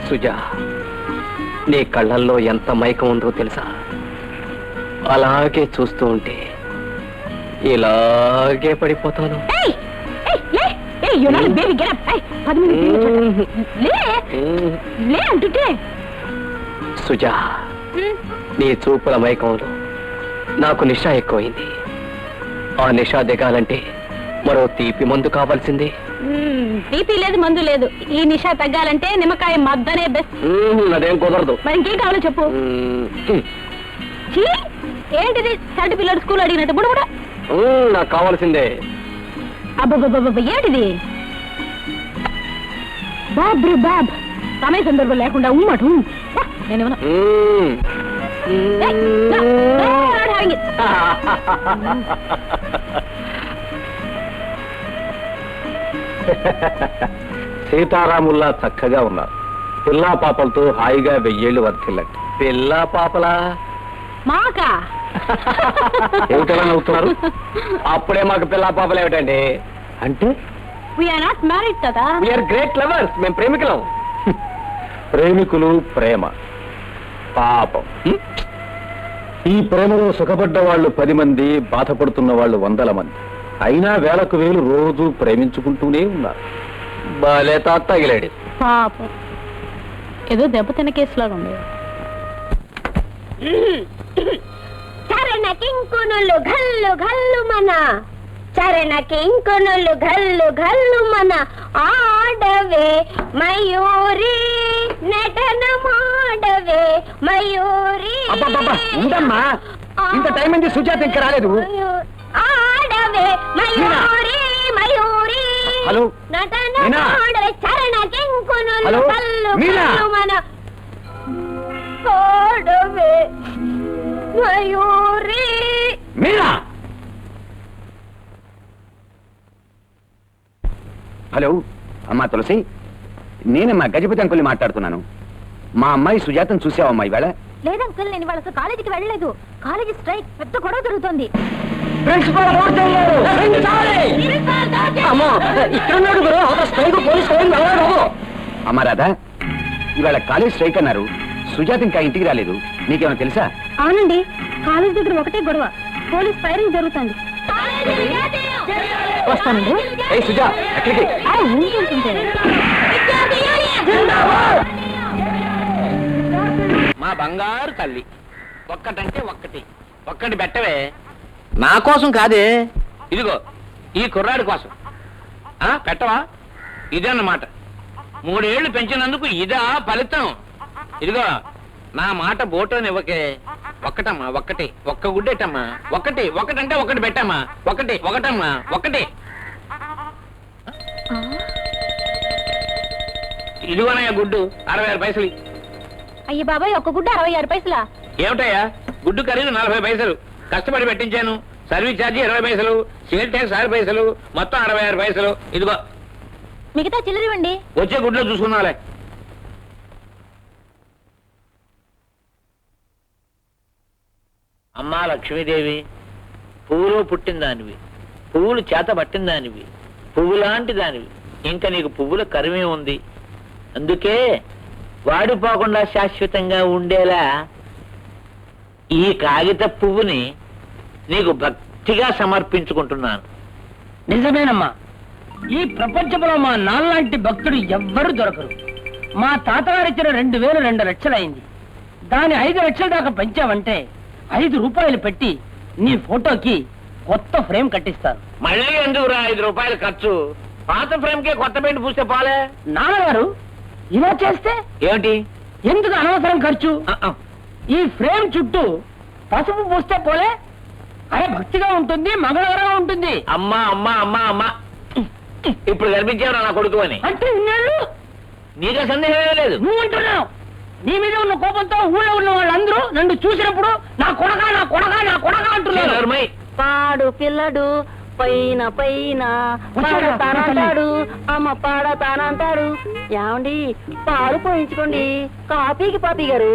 సుజా, నీ కళ్ళల్లో ఎంత మైకం ఉందో తెలుసా? అలాగే చూస్తూ ఉంటే ఇలాగే పడిపోతాను. సుజా, నీ చూపుల మైకంలో నాకు నిషా ఎక్కువైంది. ఆ నిషా దిగాలంటే మరో తీపి మందు కావాల్సిందే. తీపి లేదు, మందు లేదు. ఈ నిషా తగ్గాలంటే నిమ్మకాయ మద్దనే బెస్ట్. అదేం కుదరదు. మరి ఇంకేం కావాలో చెప్పు. ఏంటిది థర్డ్ పిల్లలు స్కూల్ అడిగినట్టు కూడా కూడా నాకు కావాల్సిందే. అబ్బబ్బబ్బ, ఏంటిది? బాబ్ రే బాబ్, సమయ సందర్భం లేకుండా ఉమ్మటు. నేనేమన్నా సీతారాముల్లా చక్కగా ఉన్నారు. పిల్లా పాపలతో హాయిగా 1000 ఏళ్ళు వర్తిల్లండి. పిల్లా పాపలా మాకా? ఏమిటలా నవ్వుతున్నారు? అప్పుడే మాకు పిల్లా పాపలు ఏమిటండి? అంటే వీఆర్ నాట్ మ్యారీడ్ కదా. We're great lovers. మేము ప్రేమికులం. ప్రేమికులు, ప్రేమ, పాపం. ఈ ప్రేమలో సుఖపడ్డ వాళ్ళు 10 మంది, బాధపడుతున్న వాళ్ళు 100 మంది. అయినా వేలకు వేలు రోజు ప్రేమించుకుంటూనే ఉన్నారు. బాలే తాత తగిలాడు. పాపం, ఏదో దెబ్బ తిన్న కేసులాగా ఉంది. చరణ కింకునులు గల్లు గల్లు మన, చరణ కింకునులు గల్లు గల్లు మన, ఆడవే మయూరి నటన మాడవే మయూరి. ఉండమ్మా, ఇంత టైం అయింది. సుజాత ఇంకా రాలేదు. ఆడవే మయూరి మయూరి నటన మాడవే, చరణ కింకునులు గల్లు గల్లు మన, ఆడవే మయూరి. మీరా? హలో అమ్మా తులసి, నేనమ్మా గజపతి అంకుల్ని మాట్లాడుతున్నాను. మా అమ్మాయి సుజాతను చూసావమ్మా ఇవాళ? లేదంకుల్, నేను వాళ్ళ కాలేజీకి వెళ్ళలేదు. కాలేజీ స్ట్రైక్, పెద్ద గొడవ జరుగుతోంది. అమ్మా రాధా, ఇవాళ కాలేజ్ స్ట్రైక్ అన్నారు. సుజాత ఇంకా ఇంటికి రాలేదు. నీకేమైనా తెలుసా? అవునండి, కాలేజ్ దగ్గర ఒకటే గొడవ. పోలీస్ ఫైరింగ్ జరుగుతుంది. వస్తానండి. మా బంగారు తల్లి, ఒక్కటంటే ఒక్కటి పెట్టవే. నా కోసం కాదే, ఇదిగో ఈ కుర్రాడి కోసం. పెట్టవా? ఇదే అన్నమాట. 3 ఏళ్లు పెంచినందుకు ఇదా ఫలితం? ఇదిగో నా మాట బోటోని ఇవ్వకే. ఒక్కటమ్మా, ఒక్క గుడ్డేటమ్మా. ఒకటంటే ఒకటి పెట్టమ్మా. ఒకటమ్మా, ఒకటి. ఇదిగోనయ్యా గుడ్డు, 66 పైసలు. అయ్య బాబాయ్, ఒక్క గుడ్డ 66 పైసలా? ఏమిటయ్యా, గుడ్డు ఖరీదు 40 పైసలు. కష్టపడి పెట్టించాను. సర్వీస్ ఛార్జీ 20 పైసలు, సేల్ ట్యాక్స్ 6 పైసలు, మొత్తం 66 పైసలు. ఇదిగో మిగతా చిల్లరివ్వండి. వచ్చే గుడ్లో చూసుకున్నాలే. అమ్మా లక్ష్మీదేవి, పువ్వులో పుట్టిన దానివి, పువ్వులు చేత పట్టిన దానివి, పువ్వు లాంటి దానివి. ఇంకా నీకు పువ్వుల కరిమే ఉంది. అందుకే వాడిపోకుండా శాశ్వతంగా ఉండేలా ఈ కాగిత పువ్వుని నీకు భక్తిగా సమర్పించుకుంటున్నాను. నిజమేనమ్మా, ఈ ప్రపంచంలో మా నాన్నలాంటి భక్తుడు ఎవ్వరూ దొరకరు. మా తాతగారిచ్చిన 2000 2 లక్షలైంది. దాని 5 లక్షల దాకా పెంచావంటే 5 రూపాయలు పెట్టి నీ ఫోటోకి కొత్త ఫ్రేమ్ కట్టిస్తాను. మళ్ళీ ఎందుకురా 5 రూపాయలు ఖర్చు? పాత ఫ్రేమ్ కే కొత్త పెయింట్ పూస్తే పోలే. నాన్నగారు, ఇలా చేస్తే ఏమిటి? ఎందుకు అనవసరం ఖర్చు? ఈ ఫ్రేమ్ చుట్టూ పసుపు పూస్తే పోలే. అరే, భక్తిగా ఉంటుంది, మంగళకరంగా ఉంటుంది. అమ్మా అమ్మా అమ్మా అమ్మా, ఇప్పుడు కనిపించేవరా నా కొడుకు అని? అంటే ఇన్నాళ్ళు నీకే సందేహమే లేదు. నువ్వు అంటున్నావు. నీ మీద ఉన్న కోపంతో ఊళ్ళో ఉన్న వాళ్ళందరూ నన్ను చూసినప్పుడు నా కొడక అంటున్నారు. పాడు పిల్లడు పైన పాడతానంటాడు, అమ్మ పాడతానంటాడు. ఏమండి, పాలు పోయించుకోండి. కాపీకి పాపి గారు.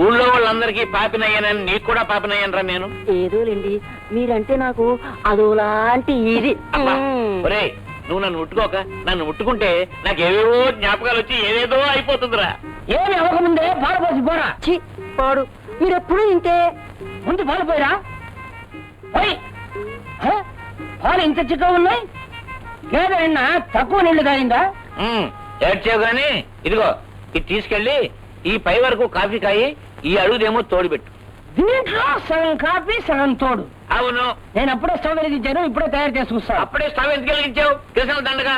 ఊళ్ళో వాళ్ళందరికీ పాపినయ్యానని నీకు కూడా పాపినయ్యానరా నేను? ఏదోలేండి, మీరంటే నాకు అదోలాంటి ఇది. నువ్వు నన్ను ముట్టుకోక, నన్ను ముట్టుకుంటే నాకు ఏవేవో జ్ఞాపకాలు వచ్చి ఏదేదో అయిపోతుందిరా. ఏమి అవ్వకముందే పాలు పోసి పోరా. ఛీ, పాడు మీరెప్పుడు ఇంతే. ముందు పాలు పోయిరా. పోయి. హ? పాలు ఇంత చిక్కగా ఉన్నాయి. గేదె ఎన్న తక్కువ నీళ్లు తాగిందా? ఏడ్చావు గాని ఇదిగో ఇది తీసుకెళ్ళి ఈ పై వరకు కాఫీ కాయి, ఈ అడుగుదేమో తోడుపెట్టు. దీంట్లో సగం కాఫీ సగం తోడు. అవును, నేను అప్పుడే స్టవ్ వెలిగించాను, ఇప్పుడే తయారు చేసి చూస్తాను. అప్పుడే స్టవ్ ఎందుకు వెలిగించావు? కృష్ణ దండగా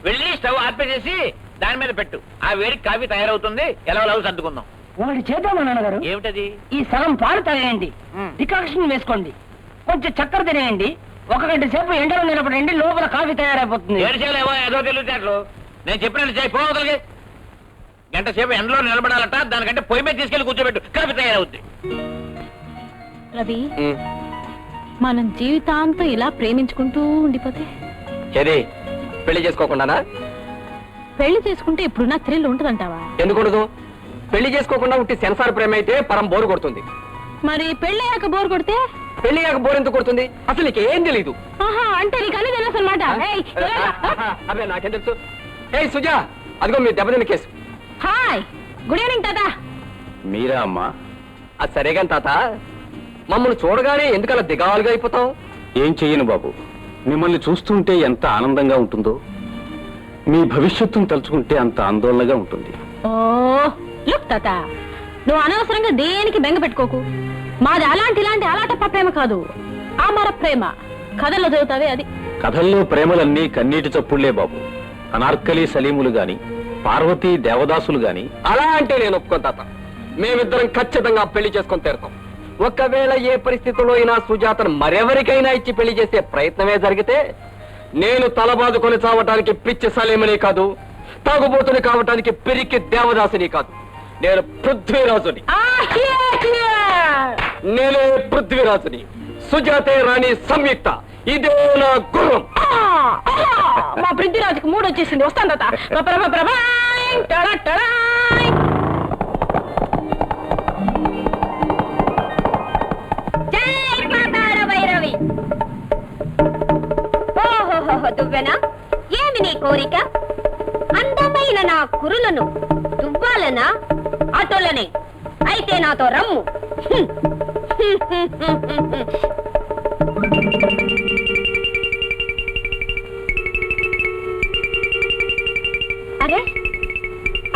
వెళ్ళి స్టవ్ ఆర్పేసేసి దాని మీద పెట్టు. ఆ వేడికి కాఫీ తయారవుతుంది. ఎలా సర్దుకుందాం. ఒకటి చేద్దామా నాన్నగారు? ఏమిటది? ఈ సగం పాలు తాగేయండి, డికాక్షన్ వేసుకోండి, కొంచెం చక్కెర తినేయండి. 1 గంట సేపు ఎండలో నిలబడండి, లోపల కాఫీ తయారైపోతుంది. ఏడ్చేలేవో ఏదో తెలియదు. నేను చెప్పినట్టు చేయి, పోవగలిగే. గంట సేపు ఎండలో నిలబడాలట, దానికంటే పొయ్యి మీద తీసుకెళ్లి కూర్చోబెట్టు, కాఫీ తయారవుద్ది. రవి, మనం జీవితాంతం ఇలా ప్రేమించుకుంటూ ఉండిపోతే? ఏది పెళ్లి చేసుకోకుండానా? పెళ్లి చేసుకుంటే ఇప్పుడున్న థ్రిల్ ఉంటదంటావా? ఎందుకుండదు? పెళ్లి చేసుకోకుండా ఉంటే సెన్సార్ ప్రేమ అయితే పరం బోరు కొడుతుంది. మరి పెళ్ళయ్యాక బోర్ కొడితే? పెళ్లి కాక బోర్ ఎందుకు కొడుతుంది? అసలు నీకు ఏం తెలీదు. ఆహా, అంటే నీకు అన్ని తెలుసు అనమాట. అదే నాకేం తెలుసు. ఏయ్ సుజా, అదిగో మీ దెబ్బతిన్న కేసు. హాయ్, గుడ్ ఈవినింగ్ తాత. మీరా అమ్మా? అది సరేగాని తాత, మమ్మల్ని చూడగానే ఎందుకలా దిగాలుగా అయిపోతావు? ఏం చెయ్యను బాబు, మిమ్మల్ని చూస్తుంటే ఎంత ఆనందంగా ఉంటుందో, మీ భవిష్యత్తును తలుచుకుంటే అంత ఆందోళనగా ఉంటుంది. ఓ లుక్ తాత, నువ్వు అనవసరంగా దేనికి బెంగ పెట్టుకోకు. మాది ఇలాంటి అలాటప్ప ప్రేమ కాదు, అమర ప్రేమ. కథల్లో చదువుతావే అది. కథల్లో ప్రేమలన్నీ కన్నీటి చప్పుళ్లే బాబు. అనార్కలి సలీములు గాని, పార్వతీ దేవదాసులు గాని. అలా అంటే నేను ఒప్పుకోను తాత. మేమిద్దరం ఖచ్చితంగా పెళ్లి చేసుకొని తీరుతాం. ఒకవేళ ఏ పరిస్థితుల్లో అయినా సుజాతను మరెవరికైనా ఇచ్చి పెళ్లి చేసే ప్రయత్నమే జరిగితే, నేను తలబాదుకొని చావటానికి పిచ్చి సలీముని కాదు, తాగుబోతుని కావటానికి పిరికి దేవదాసుని కాదు. నేను పృథ్వీరాజుని. నేనే పృథ్వీరాజుని. సుజాతే రాణి సంయుక్త. ఇదే నా గుర్రం. మా పృథ్వీరాజుకి మూడు వచ్చేసింది. వస్తాను తాత. దువ్వెనా, ఏమి నీ కోరిక? అందమైన నా కురులను దువ్వాలనా? అటులనే అయితే నాతో రమ్ము. అరే,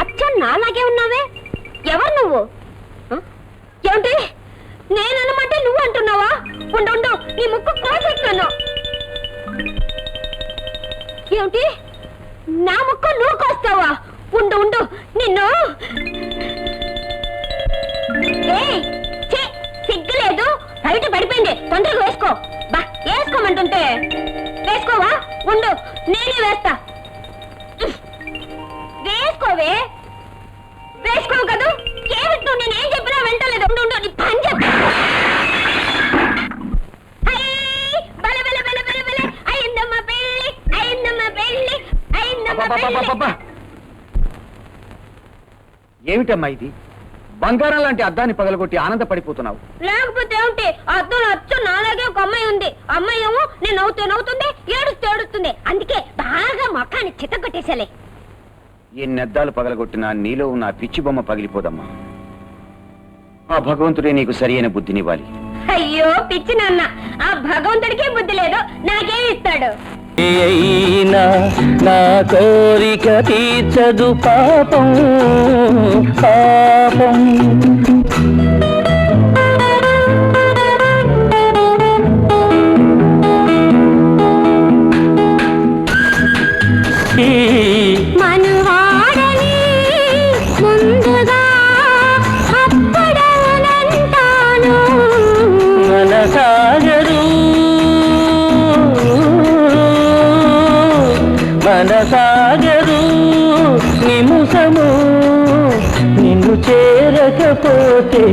అచ్చం నాలాగే ఉన్నావే. ఎవరు నువ్వు? ఏమిటి, నేనన్నమాట నువ్వు అంటున్నావా? ఉండు, నీ ముక్కు కోసేస్తున్నావు. ఏమిటి, నా ముక్కు నువ్వు కోస్తావా? ఉండు, నిన్ను. సిగ్గులేదు, బయట పడిపోయింది. తొందరగా వేసుకో. బా, వేసుకోమంటుంటే వేసుకోవా? ఉండు, నేనే వేస్తా. వేసుకోవే. వేసుకోవు కదూ? ఏమిటి నువ్వు నేనేం చెప్పినా వెంటలేదు. ఉండు, నీ పని చెప్పా. ఏమిటమ్మా ఇది? బంగారం లాంటి అద్దాన్ని పగలగొట్టి ఆనందపడిపోతున్నావు. లేకపోతే ఏమిటి, అద్దం అచ్చు నాలాగే ఒక అమ్మాయి ఉంది. అమ్మాయి ఏమో నేను నవ్వుతుంది, ఏడుస్తుంది. అందుకే బాగా మొక్కాన్ని చిత్తగొట్టేసాలే. ఎన్ని అద్దాలు పగలగొట్టినా నీలో ఉన్న పిచ్చి బొమ్మ పగిలిపోదమ్మా. ఆ భగవంతుడే నీకు సరియైన బుద్ధినివ్వాలి. అయ్యో పిచ్చి నాన్న, ఆ భగవంతుడికే బుద్ధి లేదు, నాకేం ఇస్తాడు? నా కోరిక తీర్చదు పాపం. మనువాడని ముందుగా అప్పుడనంటాను. మనసాగరు నిముసము నిన్ను చేరకపోతే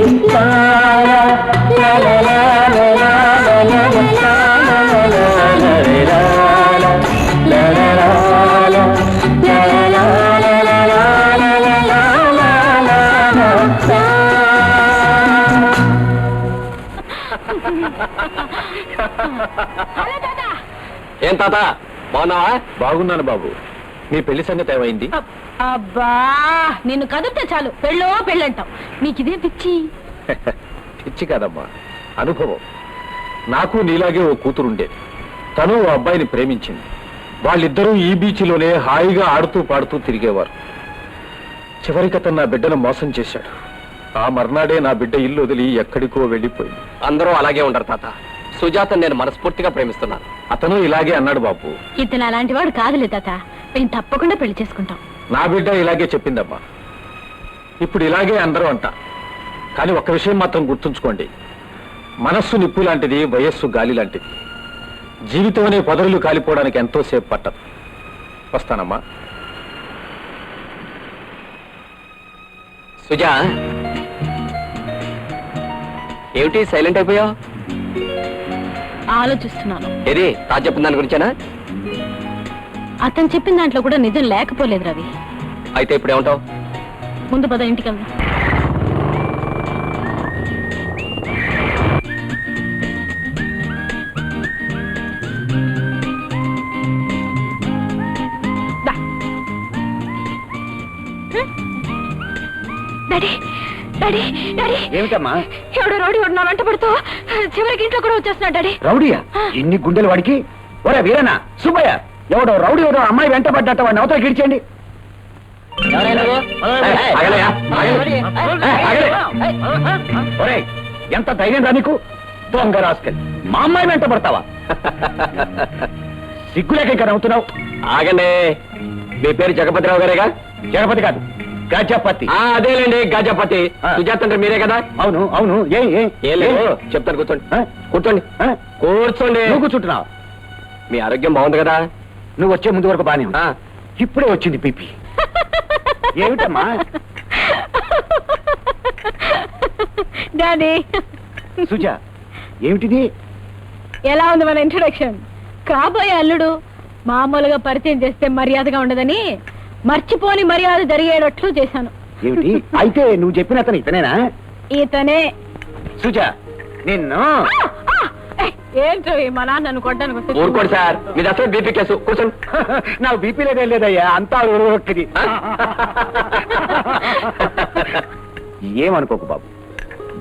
ఏం తాత, బాగున్నావా? బాగున్నాను బాబు. మీ పెళ్లి సంగతి ఏమైంది? అబ్బా నిన్ను కదిపితే చాలు పెళ్ళంటావు. నీకిదే పిచ్చి. పిచ్చి కాదమ్మా, అనుభవం. నాకు నీలాగే ఓ కూతురుండేది. తను ఓ అబ్బాయిని ప్రేమించింది. వాళ్ళిద్దరూ ఈ బీచ్లోనే హాయిగా ఆడుతూ పాడుతూ తిరిగేవారు. చివరికి అతను నా బిడ్డను మోసం చేశాడు. ఆ మర్నాడే నా బిడ్డ ఇల్లు వదిలి ఎక్కడికో వెళ్ళిపోయింది. అందరూ అలాగే ఉండరు తాత. సుజాత నేను మనస్ఫూర్తిగా ప్రేమిస్తున్నాను. అతను ఇలాగే అన్నాడు బాబు. ఇతను అలాంటి వాడు కాదులే తాత. మేము తప్పకుండా పెళ్లి చేసుకుంటాం. నా బిడ్డ ఇలాగే చెప్పిందమ్మా. ఇప్పుడు ఇలాగే అందరూ అంట. కానీ ఒక్క విషయం మాత్రం గుర్తుంచుకోండి, మనస్సు నిప్పు లాంటిది, వయస్సు గాలి లాంటిది. జీవితం అనే పొదరులు కాలిపోవడానికి ఎంతోసేపు పట్టదు. వస్తానమ్మా. సుజా, ఏమిటి సైలెంట్ అయిపోయావు? ఆలోచిస్తున్నాను. ఏది తా చెప్పిన దాని గురించేనా? అతను చెప్పిన దాంట్లో కూడా నిజం లేకపోలేదు రవి. అయితే ఇప్పుడు ఏమంటావు? ముందు పద ఇంటికి వెళ్దాం. డాడీ డాడీ డాడీ, ఏమిటమ్మా? ఎవడో రౌడీ వాడు నా వెంట పడుతూ చివరికి ఇంట్లో కూడా వచ్చేస్తున్నాడు డాడీ. రౌడీయా? ఇన్ని గుండెలు వాడికి? ఒరే వీరనా, సుబ్బయ్య, ఎవడో రౌడీ ఎవడో అమ్మాయి వెంట పడ్డట్ట వాడిని అవతల గిడిచండి. ఒరే ఎంత ధైర్యం రా నీకు? దొంగ రాస్కెల్, మా అమ్మాయి వెంట పడతావా? సిగ్గులేక ఇంకా నవ్వుతున్నావు? ఆగండి, మీ పేరు జగపతిరావు గారేగా? జగపతి కాదు, గజపతి. అదేలేండి, గజపతి. ఆ. సుజాత అంటే మీరే కదా? అవును అవును. ఏం లేదు, చెప్తాను. కూర్చోండి. ఆ? కూర్చోండి. ఆ? కూర్చోండి. నువ్వు కూర్చుంటున్నావు? మీ ఆరోగ్యం బాగుంది కదా? నువ్వు వచ్చే ముందు వరకు బానే ఉంది. ఆ. ఇప్పుడే వచ్చింది పిపి. ఏమిటమ్మా? డాడీ సుజా, ఏమిటిది? ఎలా ఉంది మన ఇంట్రొడక్షన్? కాబోయే అల్లుడు మామూలుగా పరిచయం చేస్తే మర్యాదగా ఉండదని మర్చిపోని మర్యాద జరిగేటట్లు చేశాను. ఏమిటి? అయితే నువ్వు చెప్పిన అతను ఇతనేనా? ఇతనే. సుజా, నిన్ను ఏంటో మా నాన్న నన్ను కొట్టడానికి వస్తే ఊరుకోండి సార్, మీది అసలు బీపీ కేసు. కూర్చోండి. నాకు బీపీ లేదయ్యా, అంతా ఒక్కది. ఏమనుకోకు బాబు,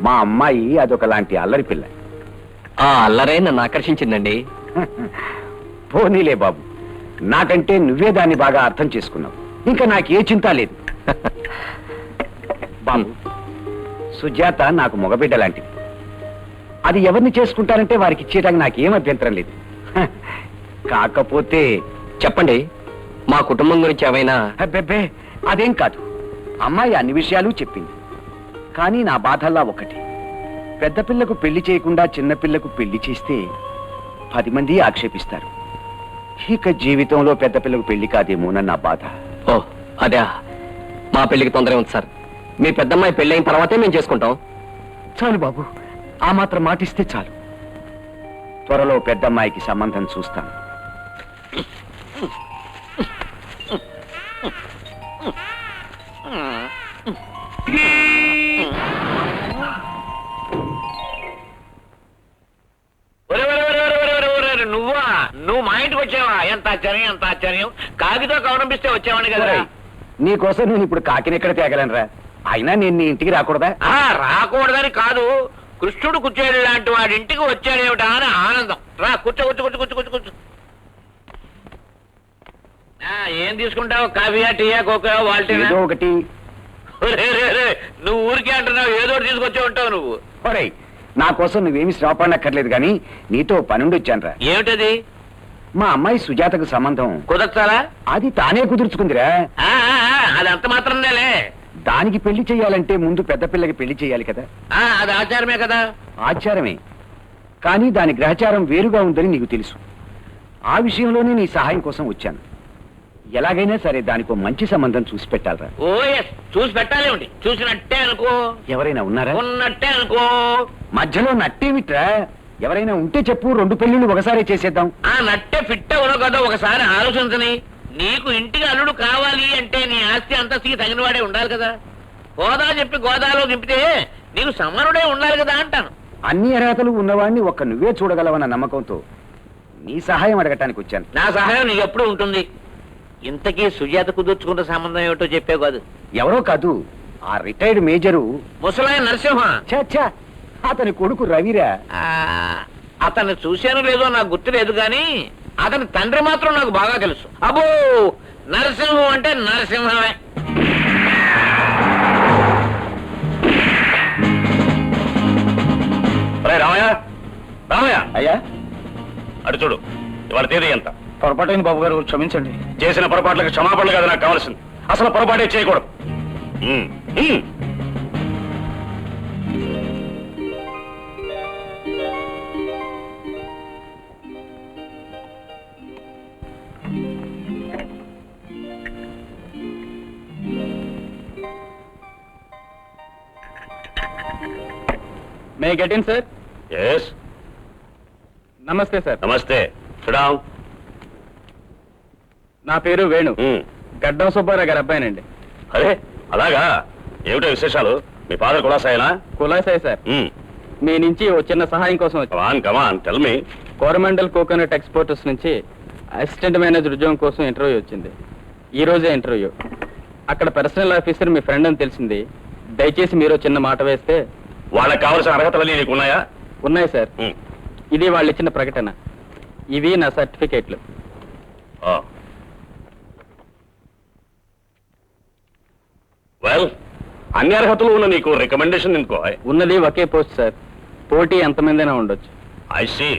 మా అమ్మాయి అదొక లాంటి అల్లరి పిల్ల. ఆ అల్లరే నన్ను ఆకర్షించిందండి. పోనీలే బాబు, నాకంటే నువ్వే దాన్ని బాగా అర్థం చేసుకున్నావు. ఇంకా నాకే చింత లేదు. బాబు, సుజాత నాకు మగబిడ్డ లాంటిది. అది ఎవరిని చేసుకుంటారంటే వారికి ఇచ్చేయడానికి నాకేం అభ్యంతరం లేదు. కాకపోతే చెప్పండి, మా కుటుంబం గురించి ఏమైనా? అబ్బెబ్బే, అదేం కాదు. అమ్మాయి అన్ని విషయాలు చెప్పింది. కానీ నా బాధల్లా ఒకటి, పెద్ద పిల్లకు పెళ్లి చేయకుండా చిన్న పిల్లకు పెళ్లి చేస్తే 10 మంది ఆక్షేపిస్తారు. ఇక జీవితంలో పెద్ద పిల్లకు పెళ్లి కాదేమోనన్న నా బాధ. ఓ అదే, మా పెళ్లికి తొందర ఉంది సార్. మీ పెద్దమ్మాయి పెళ్లి అయిన తర్వాతే మేము చేసుకుంటాం. చాలు బాబు, ఆ మాత్రం మాటిస్తే చాలు. త్వరలో పెద్దమ్మాయికి సంబంధం చూస్తాను. నువ్వా? నువ్వు మా ఇంటికి వచ్చావా? ఎంత ఆశ్చర్యం, ఎంత ఆశ్చర్యం. కాగితో కవరంపిస్తే వచ్చావని కదా. నీకోసం నేను ఇప్పుడు కాకిని ఎక్కడ తేగలనురా? అయినా నేను నీ ఇంటికి రాకూడదా? రాకూడదని కాదు, కృష్ణుడు కూర్చోడు లాంటి వాడి ఇంటికి వచ్చాడేమిటా అని ఆనందం. రా కూర్చో కూర్చో కూర్చో కూర్చో కూర్చో కూర్చో. ఏం తీసుకుంటావు? కాఫీయా, టీయా, కోకా, వాల్టీనా? ఏదో ఒకటి. నువ్వు ఊరికే అంటున్నావు, ఏదో ఒకటి తీసుకొచ్చే ఉంటావు నువ్వు. ఒరేయ్, నా కోసం నువ్వేమి శ్రమపడక్కర్లేదు కానీ నీతో పనుండి వచ్చానురా. ఏమిటది? మా అమ్మాయి సుజాతకు సంబంధం కుదర్చాలా? అది తానే కుదుర్చుకుందిరా. అది అంత మాత్రందేలే. దానికి పెళ్లి చేయాలంటే ముందు పెద్ద పిల్లకి పెళ్లి చేయాలి కదా. అది ఆచారమే కదా. ఆచారమే, కానీ దాని గ్రహచారం వేరుగా ఉందని నీకు తెలుసు. ఆ విషయంలోనే నీ సహాయం కోసం వచ్చాను. ఎలాగైనా సరే దానికో మంచి సంబంధం చూసి పెట్టాలరా. ఓ ఎస్, చూసి పెట్టాలేమిటి? చూసినట్టే అనుకో. ఎవరైనా ఉన్నారా? ఉన్నట్టే అనుకో. మధ్యలో నట్టేమిట్రా? ఎవరైనా ఉంటే చెప్పు, 2 పెళ్లిళ్ళు ఒకసారి చేసేద్దాం. ఆ నట్టే ఫిట్ అవునో కదా ఒకసారి ఆలోచించని. నీకు ఇంటికి అల్లుడు కావాలి అంటే నీ ఆస్తి అంతస్తుకి తగినవాడే ఉండాలి కదా. హోదా చెప్పి గోదాలో దింపితే నీకు సమానుడే ఉండాలి కదా అంటాను. అన్ని అర్హతలు ఉన్నవాడిని ఒక్క నువ్వే చూడగలవన్న నమ్మకంతో నీ సహాయం అడగటానికి వచ్చాను. నా సహాయం నీకు ఎప్పుడు ఉంటుంది. ఇంతకీ సుజాత కుదుర్చుకున్న సంబంధం ఏమిటో చెప్పే కాదు. ఎవరో కాదు, ఆ రిటైర్డ్ మేజరు ముసలాయన నరసింహ. ఛ, అతని కొడుకు రవిరా. అతన్ని చూశాను లేదో నాకు గుర్తు లేదు కానీ అతని తండ్రి మాత్రం నాకు బాగా తెలుసు. అబ్బో, నరసింహం అంటే నరసింహమే. రామయ్య, రామయ్య, అయ్యా, అటు చూడు. ఇవాళ తేదీ ఎంత? పొరపాటైన బాబు గారు, క్షమించండి. చేసిన పొరపాట్లకు క్షమాపణలు కాదు నాకు కావాల్సింది. అసలు పొరపాటే చేయకూడదు. Um, um. May get in sir? Yes. నమస్తే సార్. నమస్తే. Sit down. నా పేరు వేణు, ఉమ్. గడ్డం సుబ్బారావు గారి అబ్బాయినండి. అరే అలాగా, ఏమిటో విశేషాలు? మీ ఫాదర్ కులాసాయనా? కులాసాయి సార్. మీ నుంచి ఓ చిన్న సహాయం కోసం వచ్చి come on come on tell me. Coromandel coconut exporters నుంచి అసిస్టెంట్ మేనేజర్ ఉద్యోగం కోసం ఇంటర్వ్యూ వచ్చింది. ఈ రోజే ఇంటర్వ్యూ. అక్కడ పర్సనల్ ఆఫీసర్ మీ ఫ్రెండ్ అని తెలిసింది. దయచేసి మీరు చిన్న మాట వేస్తే. వాళ్ళకి కావలసిన అర్హతలు నీకు ఉన్నాయా? ఉన్నాయి సార్. ఇది వాళ్ళు ఇచ్చిన ప్రకటన. ఇవి నా సర్టిఫికేట్లు. వెల్, అన్ని అర్హతలు ఉన్న నీకు రికమెండేషన్ ఎందుకో? ఉన్నది ఒకే పోస్ట్ సార్. పోటీ ఎంతమందైనా ఉండొచ్చు. I see.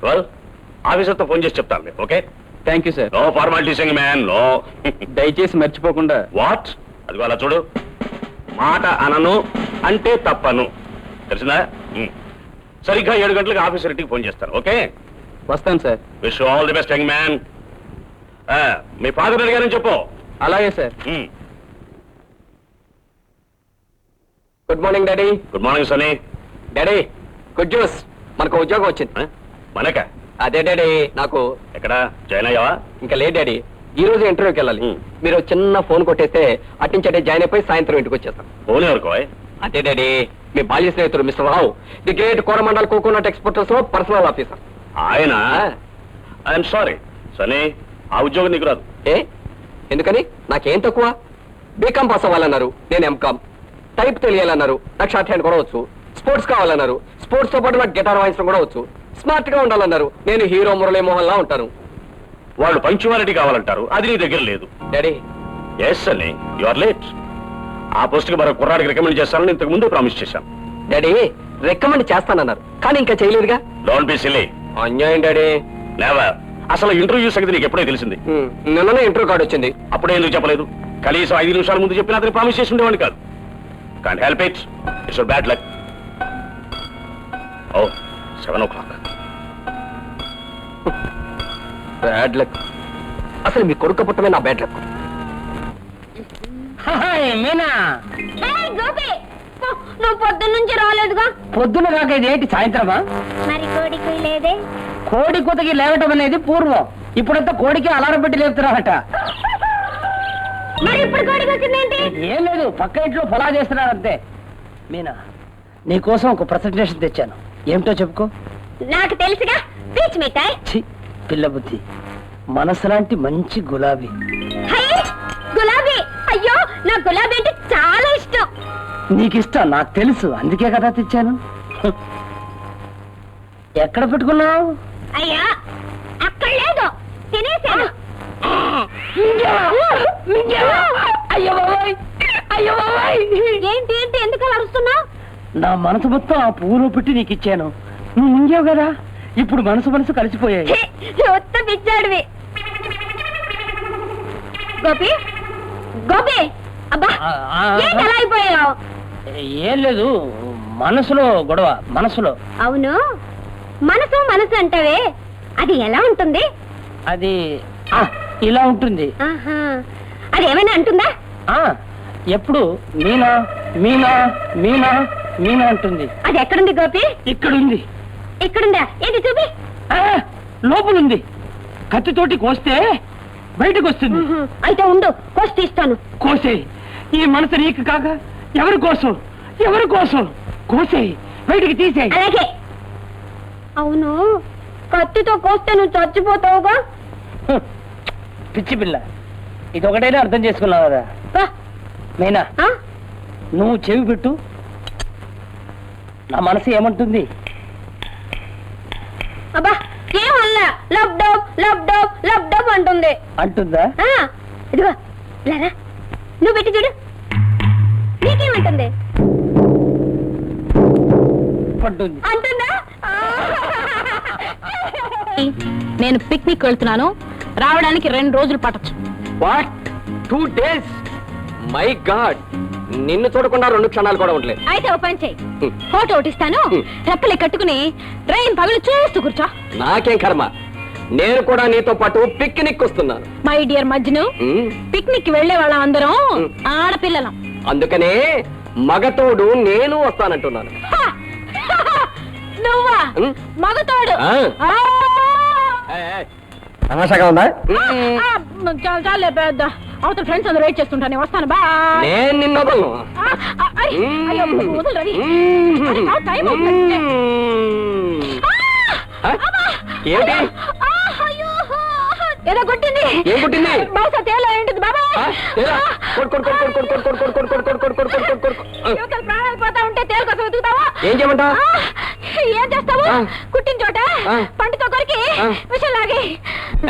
వెల్, ఆఫీసర్తో ఫోన్ చేసి చెప్తాను. Okay, thank you sir. No formalities man, no. దయచేసి మర్చిపోకుండా. వాట్? అదిగో అలా చూడు. మాట అనను అంటే తప్పను, తెలిసిందా? సరిగ్గా 7 గంటలకు ఆఫీసర్కి ఫోన్ చేస్తాను. ఓకే, వస్తాను sir. Wish all the best young man. మీ ఫాదర్ అడిగారని చెప్పు. అలాగే sir. Good morning daddy. Good morning Sunny. Daddy, good news, మనకు ఉద్యోగం వచ్చింది. మనక? అదే డాడీ, నాకు ఎక్కడ జాయిన్ అయ్యావా? ఇంకా లేదు డాడీ, ఈ రోజు ఇంటర్వ్యూకి వెళ్ళాలి. మీరు చిన్న ఫోన్ కొట్టేస్తే అట్టించే జాయిన్ అయిపోయి సాయంత్రం ఇంటికి వచ్చేస్తాం. ఫోన్ ఎవరికో? అదే డాడీ, మీ బాల్య స్నేహితుడు mister Rao, the great Coromandel coconut exporters లో పర్సనల్ ఆఫీసర్. ఆయన? ఐఎమ్ సారీ సనీ, ఆ ఉద్యోగం నీకు రాదు. ఏ ఎందుకని? నాకేం తక్కువ? బీకామ్ పాస్ అవ్వాలన్నారు, నేను ఎంకామ్. టైప్ తెలియాలన్నారు, నాకు షార్ట్ హ్యాండ్ కూడా వచ్చు. స్పోర్ట్స్ కావాలన్నారు, స్పోర్ట్స్ తో పాటు నాకు గిటార్ వాయించడం కూడా వచ్చు. స్మార్ట్ గా ఉండాలన్నారు, నేను హీరో మురళీమోహన్ లా ఉంటాను. వాళ్ళు పంక్చువాలిటీ కావాలంటారు, అది నీ దగ్గర లేదు. Daddy, yes Sunny, you are late. ఆ పోస్ట్ కి మరో కుర్రాడికి రికమెండ్ చేస్తానని ఇంతకు ముందు ప్రామిస్ చేశాను. డాడీ, రికమెండ్ చేస్తానన్నారు, కానీ ఇంకా చేయలేదుగా. Don't be silly. అన్యాయం డాడీ. నెవర్. అసలు ఇంటర్వ్యూ సంగతి నీకు ఎప్పుడే తెలిసింది? నిన్ననే ఇంటర్వ్యూ కార్డు వచ్చింది. అప్పుడే ఎందుకు చెప్పలేదు? కనీసం 5 నిమిషాల ముందు చెప్పిన అతను ప్రామిస్ చేసి ఉండేవాడిని కాదు. Can't help it, it's your bad luck. Oh 7 o'clock. Bad luck. అసలు మీ కొడుకు పుట్టమే నా బ్యాడ్ లక్. మీనా, ఏయ్ గోపి, నువ్వు పొద్దున్న నుంచి రాలేదుగా. పొద్దున కాక ఇది ఏంటి సాయంత్రమా? మరి కోడికి లేదే. కోడి కూతకి లేవటం అనేది పూర్వం, ఇప్పుడంతా కోడికి అలారం పెట్టి లేపుతున్నారట. మరి ఇప్పుడు కోడికి వచ్చిందేంటి? ఏం లేదు, పక్క ఇంట్లో పొలా చేస్తున్నారంతే. మీనా, నీకోసం ఒక ప్రజెంటేషన్ తెచ్చాను, ఏమిటో చెప్పుకో. నాకు తెలుసుగా, పీచ్ మిఠాయి. ఛీ, పిల్ల బుద్ధి. మనసు లాంటి మంచి గులాబీ. హై, గులాబీ. అయ్యో, నా గులాబీ అంటే చాలా ఇష్టం. నీకిష్టం నాకు తెలుసు, అందుకే కదా తెచ్చాను. ఎక్కడ పెట్టుకున్నావు? అయ్యా, అక్కడ లేదు, తినేశాను. అయ్యో బాబాయ్, అయ్యో బాబాయ్. ఏంటి ఏంటి ఎందుకు అలా అరుస్తున్నావు? నా మనసు మొత్తం ఆ పువ్వులో పెట్టి నీకు ఇచ్చాను, నువ్వు ముంగావు కదా. ఇప్పుడు మనసు కలిసిపోయాయి. ఉత్త పిచ్చాడివి. గోపి, గోపి, అబ్బా, ఏంటి అలా అయిపోయావు? ఏం లేదు, మనసులో గొడవ, మనసులో. అవును, మనసు మనసు అంటావే, అది ఎలా ఉంటుంది? అది ఇలా ఉంటుంది. ఆహా, అది ఏమైనా అంటుందా? ఎప్పుడు మీనా మీనా మీనా మీనా అంటుంది. అది ఎక్కడుంది గోపి? ఇక్కడుంది. ఇక్కడుందా? ఏంటి చూపి. లోపలుంది, కత్తితోటి కోస్తే బయటకు వస్తుంది. అయితే ఉండు, కోసి తీస్తాను. కోసే. ఈ మనసు నీకు కాక ఎవరి కోసం, ఎవరి కోసం? కోసే, బయటికి తీసేయి. అలాగే. అవును, కత్తితో కోస్తే నువ్వు చచ్చిపోతావుగా. పిచ్చి పిల్ల, ఇది ఒకటైనా అర్థం చేసుకున్నావు కదా. రా. నేనా ఆ? నువ్వు చెవి పెట్టు, నా మనసు ఏమంటుంది? అబ్బా ఏమల్లా లబ్ డబ్ అంటుంది. అంటుందా? ఇదిగో లేరా, నువ్వు పెట్టి చూడు, నీకేమంటుంది? అంటుంది. అంటుందా? నేను పిక్నిక్ వెళ్తున్నాను, రావడానికి 2 రోజులు పట్టచ్చు. What 2 days? మై గాడ్, నిన్ను చూడకుండా 2 క్షణాలు కూడా ఉండలేదు. అయితే ఓ పని చెయ్యి, ఫోటో ఒకటిస్తాను, రెప్పలే కట్టుకుని ట్రైన్ పగలు చూస్తూ కూర్చో. నాకేం కర్మ, నేను కూడా నీతో పాటు పిక్నిక్ వస్తున్నాను. My dear Majnu, um, picnic వెళ్లే వాళ్ళం అందరం ఆడపిల్లలం. అందుకనే మగతోడు నేను వస్తానంటున్నాను. నువ్వా ఉమ్. మగతోడు? ఆ. ఆ! తమాషాగా ఉందా? ఆ, చాలే పెద్ద, అవతల ఫ్రెండ్స్ అందరూ వెయిట్ చేస్తుంటాను, వస్తాను. బా నేను నిన్ను వదలను. అయ్యో వదలు రవి. ఉమ్. అరే, నా టైం అవుతుంది. ఆ? ఏంటి? ఏదో కొట్టింది. ఏం కొట్టింది? బహుశా తేలా ఏంటిది బాబా. ఆ? ఏరా? కొట్టు, కొట్టు, కొట్టు, కొట్టు, కొట్టు, కొట్టు, కొట్టు, కొట్టు, కొట్టు, కొట్టు, కొట్టు, కొట్టు, కొట్టు, కొట్టు. యువతల ప్రాణాలు పోతా ఉంటే తేలు కోసం వెతుకుతావా? ఏం చేయమంటావ్? ఏం చేస్తావు? ఆ. కుట్టిన చోట ఆ. పంటితో కొరికి ఆ. విషయం లాగి.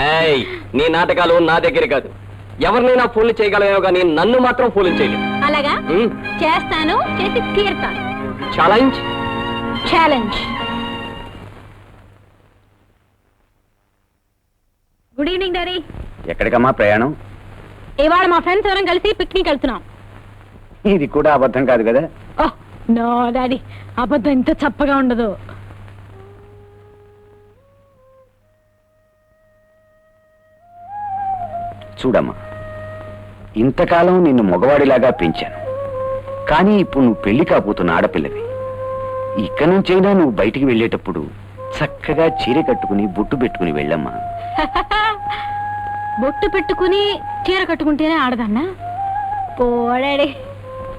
ఏయ్, నీ నాటకాలు నా దగ్గర కాదు. ఎవరినైనా ఫోన్లు చేయగలవేమో కానీ నన్ను మాత్రం ఫోన్లు చేయలేదు. అలాగా ఉమ్. చేస్తాను, చేసి తీరుతాను. Challenge. Challenge. Good evening daddy. ఎక్కడికమ్మా ప్రయాణం? ఇవాళ మా ఫ్రెండ్స్ ఎవరైనా కలిసి పిక్నిక్ వెళ్తున్నాం. ఇది కూడా అబద్ధం కాదు కదా? ఓహ్ నో డాడీ, అబద్ధం ఇంత చప్పగా ఉండదు. చూడమ్మా, ఇంతకాలం నిన్ను మగవాడిలాగా పెంచాను, కానీ ఇప్పుడు నువ్వు పెళ్లి కాబోతున్న ఆడపిల్లవి. ఇక్కడి నుంచైనా నువ్వు బయటికి వెళ్ళేటప్పుడు చక్కగా చీర కట్టుకుని బొట్టు పెట్టుకుని వెళ్ళమ్మా. బొట్టు పెట్టుకుని చీర కట్టుకుంటేనే ఆడదన్నా? పోడాడి.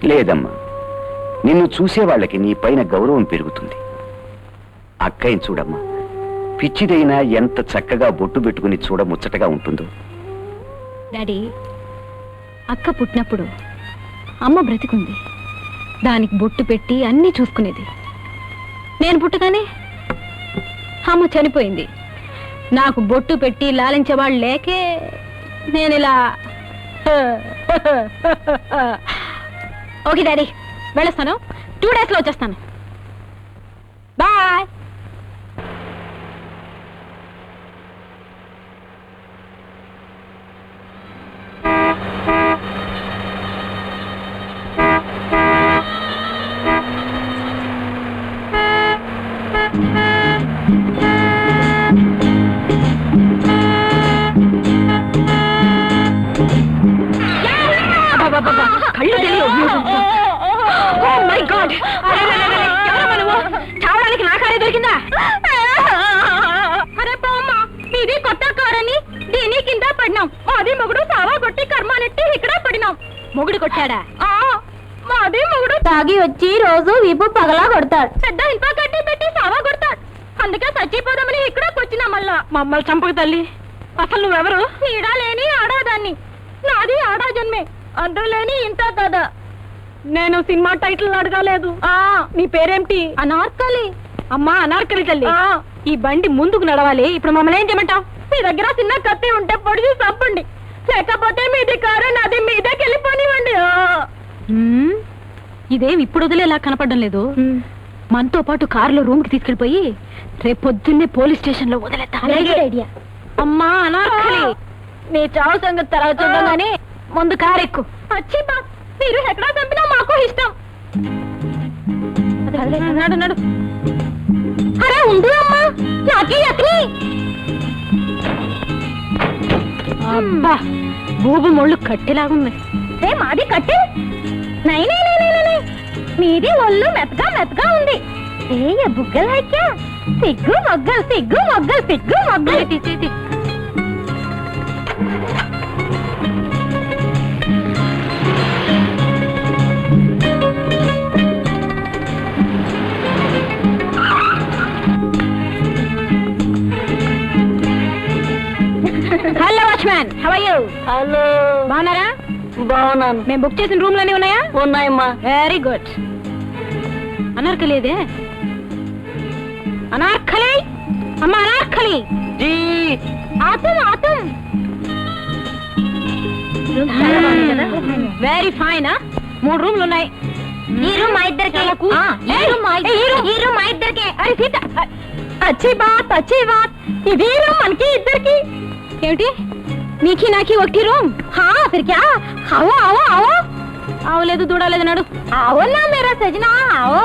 లేదమ్మా, నిన్ను చూసే వాళ్ళకి నీ పైన గౌరవం పెరుగుతుంది. అక్కయ్యని చూడమ్మా, పిచ్చిదైనా ఎంత చక్కగా బొట్టు పెట్టుకుని చూడ ముచ్చటగా ఉంటుందో. డాడీ, అక్క పుట్టినప్పుడు అమ్మ బ్రతికుంది, దానికి బొట్టు పెట్టి అన్నీ చూసుకునేది. నేను పుట్టగానే అమ్మ చనిపోయింది. నాకు బొట్టు పెట్టి లాలించేవాళ్ళు లేకే నేనిలా. ఓకే డాడీ, వెళ్ళొస్తాను. 2 days లో వచ్చేస్తాను. బాయ్. కళ్ళు తెలియవు. Oh my God! ఎవరమ్మా నువ్వు? చావడానికి నా కారే దొరికిందా? అరే పోమ్మా, మీది కొత్త కారని దీని కింద పడినాం. అది మొగుడు సావా కొట్టి కర్మానెట్టి ఇక్కడ పడినాం. మొగుడు కొట్టాడా? మాది మొగుడు తాగి వచ్చి రోజు వీపు పగలా కొడతాడు. పెద్ద ఇనుప కట్టి పెట్టి సావా కొడతాడు. అందుకే చచ్చిపోదామని ఇక్కడికి వచ్చినా. మళ్ళా మమ్మల్ని చంపక తల్లి. అసలు నువ్వెవరు? ఈడా లేని ఆడాదాన్ని. నాది ఆడా జన్మే, అందులోని ఇంత కదా. నేను సినిమా టైటిల్ అడగలేదు. నీ పేరేమిటి? అనార్కలి. అమ్మా అనార్కలి తల్లి, ఈ బండి ముందుకు నడవాలి. ఇప్పుడు మమ్మల్ని ఏం చేయమంటావు? మీ దగ్గర చిన్న కత్తి ఉంటే పొడిచి చంపండి, లేకపోతే మీది కారు నాది మీదకి వెళ్ళిపోనివ్వండి. ఇదేం ఇప్పుడు వదిలేలా కనపడడం లేదు. మనతో పాటు కారులో రూమ్ కి తీసుకెళ్లిపోయి రేపొద్దున్నే పోలీస్ స్టేషన్ లో వదిలేద్దాం. అమ్మా అనార్కలి, నీ చావు సంగతి తర్వాత చూద్దాం గానీ ముందు కారెక్కు. వచ్చి మీరు ఎక్కడా చంపినా మాకు ఇష్టం. నడు నడు. అరే ఉండు అమ్మా, నాకే అతని. అబ్బా, భూభు మొళ్ళు కట్టెలాగుంది. మాది కట్టె? నై నై నై నై నై, మీది ఒళ్ళు మెత్తగా మెత్తగా ఉంది. ఏ బుగ్గలు హైక్యా, సిగ్గు మొగ్గలు సిగ్గు మొగ్గలు సిగ్గు మొగ్గలు. తీసేది హలో, బాగున్నారా? బాగున్నాను. మేము బుక్ చేసిన రూమ్లు అన్నీ ఉన్నాయా? ఉన్నాయమ్మా. Very good. అనార్కలి ఇదే? అనార్కలి అమ్మా, అనార్కలి ఆతం ఆతం. Very fine. 3 రూమ్లు ఉన్నాయి. ఈ రూమ్ మా ఇద్దరికి. ఈ రూమ్ మా ఇద్దరికి. అరే సీత, అచ్చి బాత్ అచ్చి బాత్. ఇది రూమ్ మనకి ఇద్దరికి. ఏమిటి నీకి నాకి ఒకటి రూమ్? హా ఫిర్ క్యా? ఆవో ఆవో ఆవో. ఆవలేదు దూడలేదు నడు. ఆవో నా మేరా సजना ఆవో.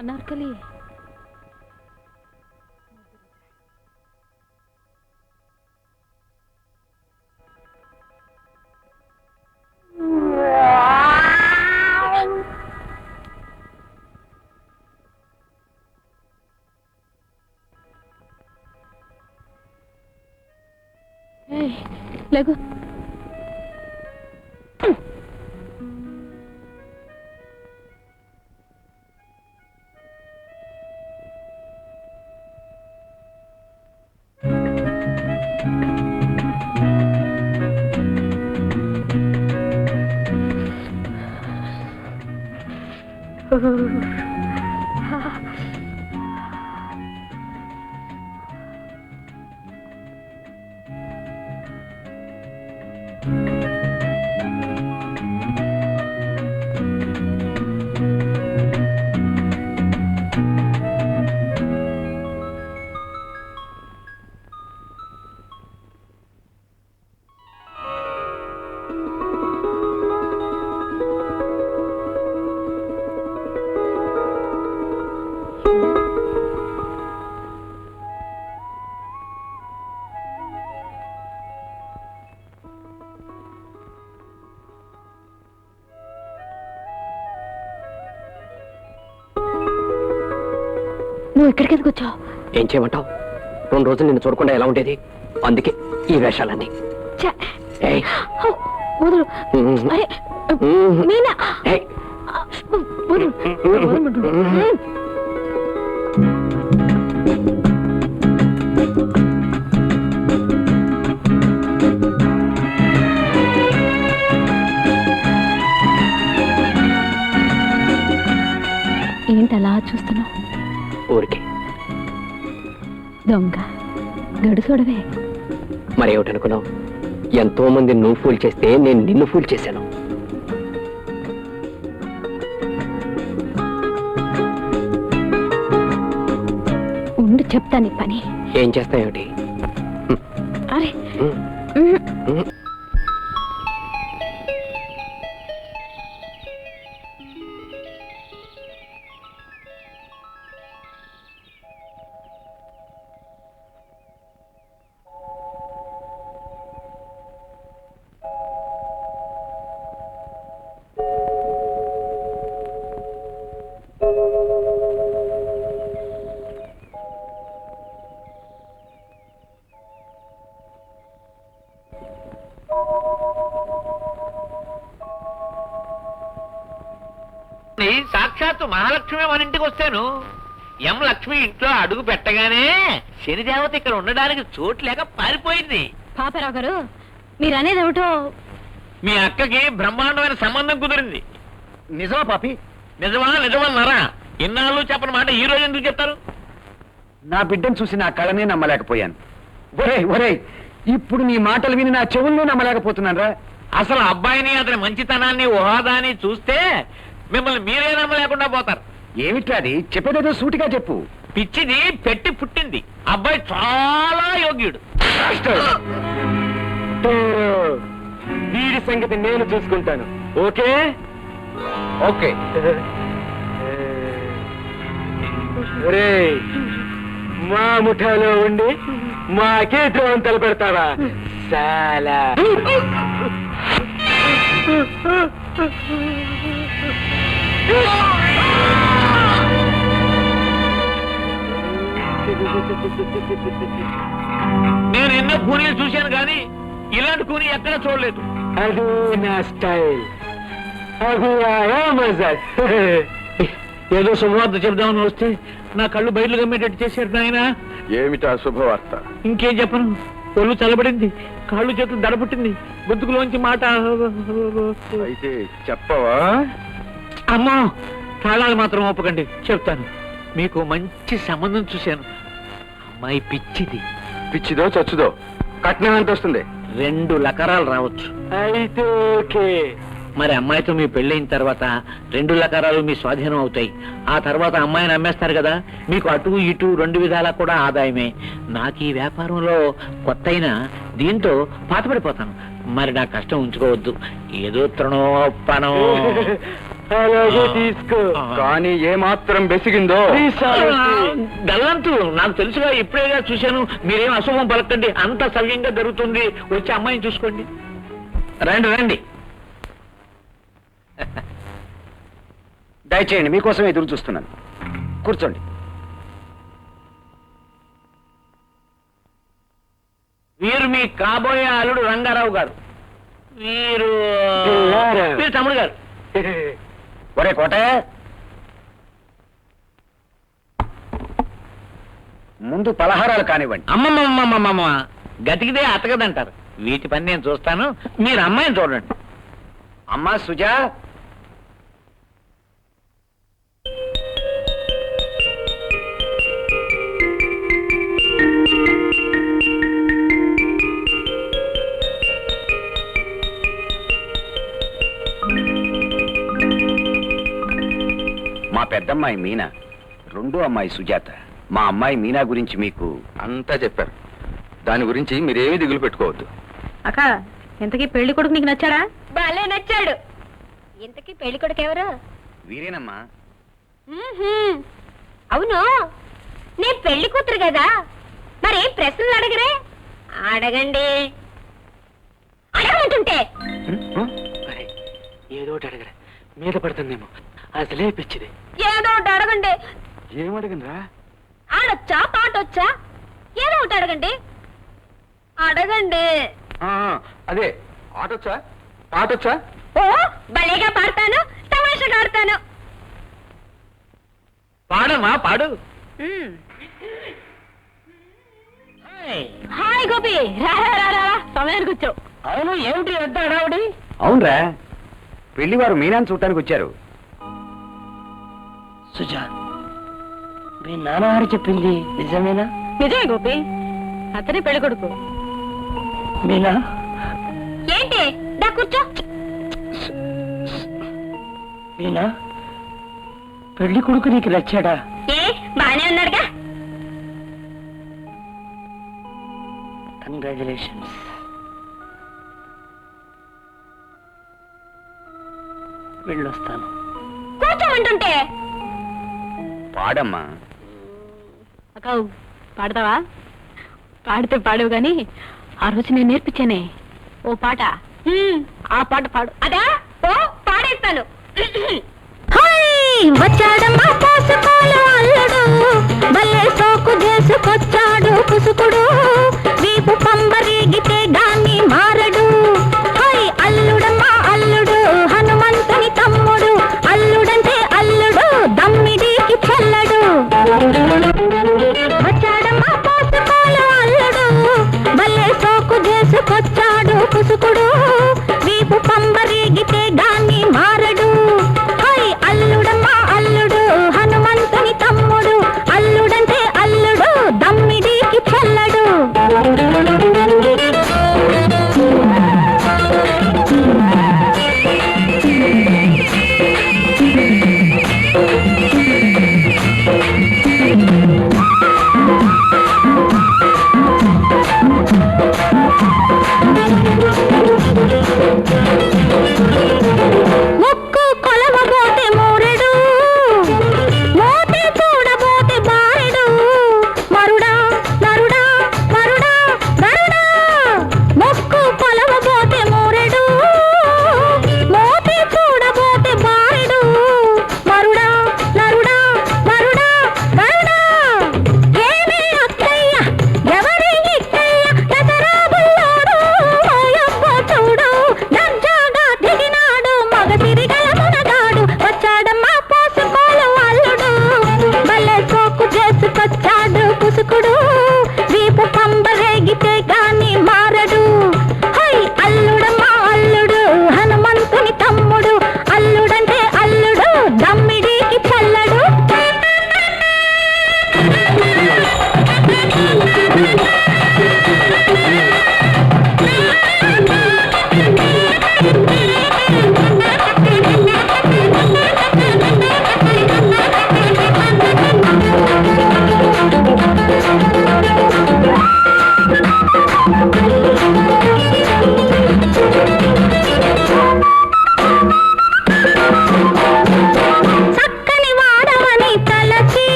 అనార్కలి లేకు. నువ్వు ఇక్కడికి ఎందుకు వచ్చావు? ఏం చేయమంటావు? 2 రోజులు నిన్ను చూడకుండా ఎలా ఉండేది? అందుకే ఈ వేషాలన్నీ. ఏయ్. వదులు. అరే మీనా, ఏయ్. వదులు. ఏంటలా చూస్తున్నావు? ఊరికే. దొంగ గడుసోడవే. మరేమిటనుకున్నావు? ఎంతో మంది నువ్వు ఫూల్ చేస్తే నేను నిన్ను ఫూల్ చేశాను. ఉండి చెప్తాను ఈ పని. ఏం చేస్తాయేమిటి? అరే సాక్షాత్తు మహాలక్ష్మి మన ఇంటికి వస్తాను. ఎం లక్ష్మి ఇంట్లో అడుగు పెట్టగానే శనిదేవత ఇక్కడ ఉండడానికి చోటు లేక పారిపోయింది. పాపరావు గారు, మీరు అనేది ఏమిటో. మీ అక్కకి బ్రహ్మాండమైన సంబంధం కుదిరింది. నిజమా పాపి? నిజమన్నారా? ఇన్నాళ్ళు చెప్పని మాట ఈ రోజు ఎందుకు చెప్తారు? నా బిడ్డను చూసి నా కళనే నమ్మలేకపోయాను. ఒరే ఇప్పుడు నీ మాటలు విని నా చెవుల్ని నమ్మలేకపోతున్నాను రా. అసలు అబ్బాయిని అతని మంచితనాన్ని హోదాని చూస్తే మిమ్మల్ని మీరే నమ్మలేకుండా పోతారు. ఏమిట్రా అది? చెప్పేదేదో సూటిగా చెప్పు. పిచ్చిది పెట్టి పుట్టింది. అబ్బాయి చాలా యోగ్యుడు. వీడి సంగతి నేను చూసుకుంటాను. Okay okay. మా ముఠాలో ఉండి మాకే ద్రోహం తలపెడతావా? చాలా నేను ఎన్నో కూనీలు చూశాను కానీ ఇలాంటి కూని ఎక్కడ చూడలేదు. అది నా స్టైల్. అది ఆయా మజా. ఏదో శుభవార్త చెప్దామని వస్తే నా కళ్ళు బయలు గమ్మేటట్టు చేశారు నాయన. ఏమిటా శుభవార్త? ఇంకేం చెప్పను, ఒళ్ళు చల్లబడింది, కాళ్ళు చేతులు దడపుట్టింది, గొంతుకులోంచి మాట. అయితే చెప్పవా? అమ్మా, తాళాలు మాత్రం ఒప్పకండి, చెప్తాను. మీకు మంచి సంబంధం చూశాను. అమ్మాయి పిచ్చిది. పిచ్చిదో చచ్చుదో కట్నం ఎంత వస్తుంది? 2 లకరాలు రావచ్చు. అయితే ఓకే. మరి అమ్మాయితో మీ పెళ్ళైన తర్వాత 2 లకరాలు మీ స్వాధీనం అవుతాయి. ఆ తర్వాత అమ్మాయిని అమ్మేస్తారు కదా, మీకు అటు ఇటు 2 విధాలా కూడా ఆదాయమే. నాకు ఈ వ్యాపారంలో కొత్త అయినా దీంతో పాతపడిపోతాను. మరి నా కష్టం ఉంచుకోవద్దు. ఏదో తృణోపనం. అలాగే తీసుకో. కానీ ఏమాత్రం బెసిగిందో గల్లంతు నాకు తెలుసుగా, ఇప్పుడేగా చూశాను. మీరేం అశుభం పలకండి, అంత సవ్యంగా జరుగుతుంది. వచ్చి అమ్మాయిని చూసుకోండి. రండి రండి. దయచేయండి, మీకోసం ఎదురు చూస్తున్నాను. కూర్చోండి. వీరు మీ కాబోయే అల్లుడు రంగారావు గారు. వీరు వీరు తమ్ముడు గారు. ఒరే కోట, ముందు పలహారాలు కానివ్వండి. అమ్మమ్మమ్మమ్మమ్మ, గతికిదే అతకదంటారు. వీటి పని నేను చూస్తాను, మీరు అమ్మాయిని చూడండి. అమ్మా సుజా, మా పెద్దమ్మాయి మీనా, రెండో అమ్మాయి సుజాత. మా అమ్మాయి మీనా గురించి మీకు అంతా చెప్పారు. దాని గురించి మీరేమీ దిగులు పెట్టుకోవద్దు. అక్క, ఇంతకీ పెళ్లి కొడుకు నీకు నచ్చాడా? బాలే నచ్చాడు. ఇంతకీ పెళ్లి కొడుకు ఎవరు? వీరేనమ్మా. అవును, నేను పెళ్లి కూతురు కదా, మరి ప్రశ్నలు అడగరే? అడగండి. అడగమంటుంటే ఏదో అడగరా, మీద పడుతుందేమో. అసలే పిచ్చిది. ఏదో ఒకటి అడగండి. ఏమడగనరా? ఆడొచ్చా, పాటొచ్చా, ఏదో ఒకటి అడగండి. అడగండి. అదే ఆటొచ్చా, పాటొచ్చా? ఓ, భలేగా పాడతాను, తమాషగా ఆడతాను. పాడమ్మా, పాడు. హాయ్ గోపి, రా రా రా రా, సమయానికి వచ్చావు. అవును, ఏమిటి ఎంత హడావుడి? అవునరా, పెళ్లి వారు మీనాన్ని చూడటానికి వచ్చారు. సుజా, మీ నాన్నగారు చెప్పింది నిజమేనా? నిజమే గోపి, అతనే పెళ్లి కొడుకు. మీనా, ఏంటి దా కూర్చో. మీనా, పెళ్లి కొడుకు నీకు నచ్చాడా? ఏ, బానే ఉన్నాడుగా. కంగ్రాచులేషన్స్. వెళ్ళొస్తాను. కూర్చోమంటుంటే. పాడమ్మా. అక్క, పాడతావా? పాడితే పాడవు గాని ఆ రోజు నేను నేర్పించానే ఓ పాట, ఆ పాట పాడు. అదా? ఓ, పాడేస్తాను. వచ్చాడమ్మా పోసుకోలు అల్లుడు, భలే సోకు చేసుకొచ్చాడు పుసుకుడు, వీపు పంబరీగితే గాని మారడు. హై అల్లుడమ్మా అల్లుడు, హనుమంతుని తమ్ముడు, అల్లుడంటే అల్లుడు, దమ్మిడికి చెల్లడు. వచ్చాడమ్మా పోసుకోలు అల్లుడు, భలే సోకు చేసుకొచ్చాడు పుసుకుడు, వీపు పంబరీగితే గాని మారడు. హై అల్లుడమ్మా అల్లుడు, హనుమంతుని తమ్ముడు, అల్లుడంటే అల్లుడు, దమ్మి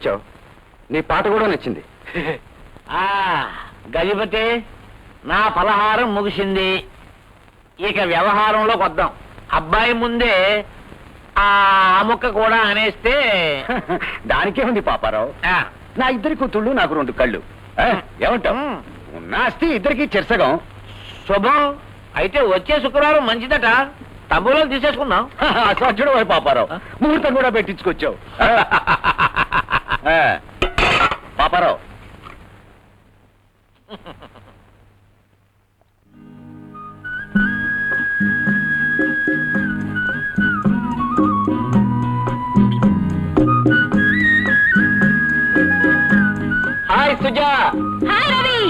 వచ్చావు. నీ పాట కూడా నచ్చింది. గజపతి, నా పలహారం ముగిసింది. ఇక వ్యవహారంలోకి వద్దాం. అబ్బాయి ముందే ఆ ముక్క కూడా అనేస్తే దానికే ఉంది పాపారావు. నా ఇద్దరి కూతుళ్ళు, నాకు 2 కళ్ళు. ఏమంటాం? నా ఆస్తి ఇద్దరికి చెరసగం. శుభం. అయితే వచ్చే శుక్రవారం మంచిదట, తమ్ములను తీసేసుకుందాం. అసాధ్యుడు పాపారావు, ముహూర్తం కూడా పెట్టించుకొచ్చావు. పాపారావు, హాయ్ సుజా. హాయ్ రవి.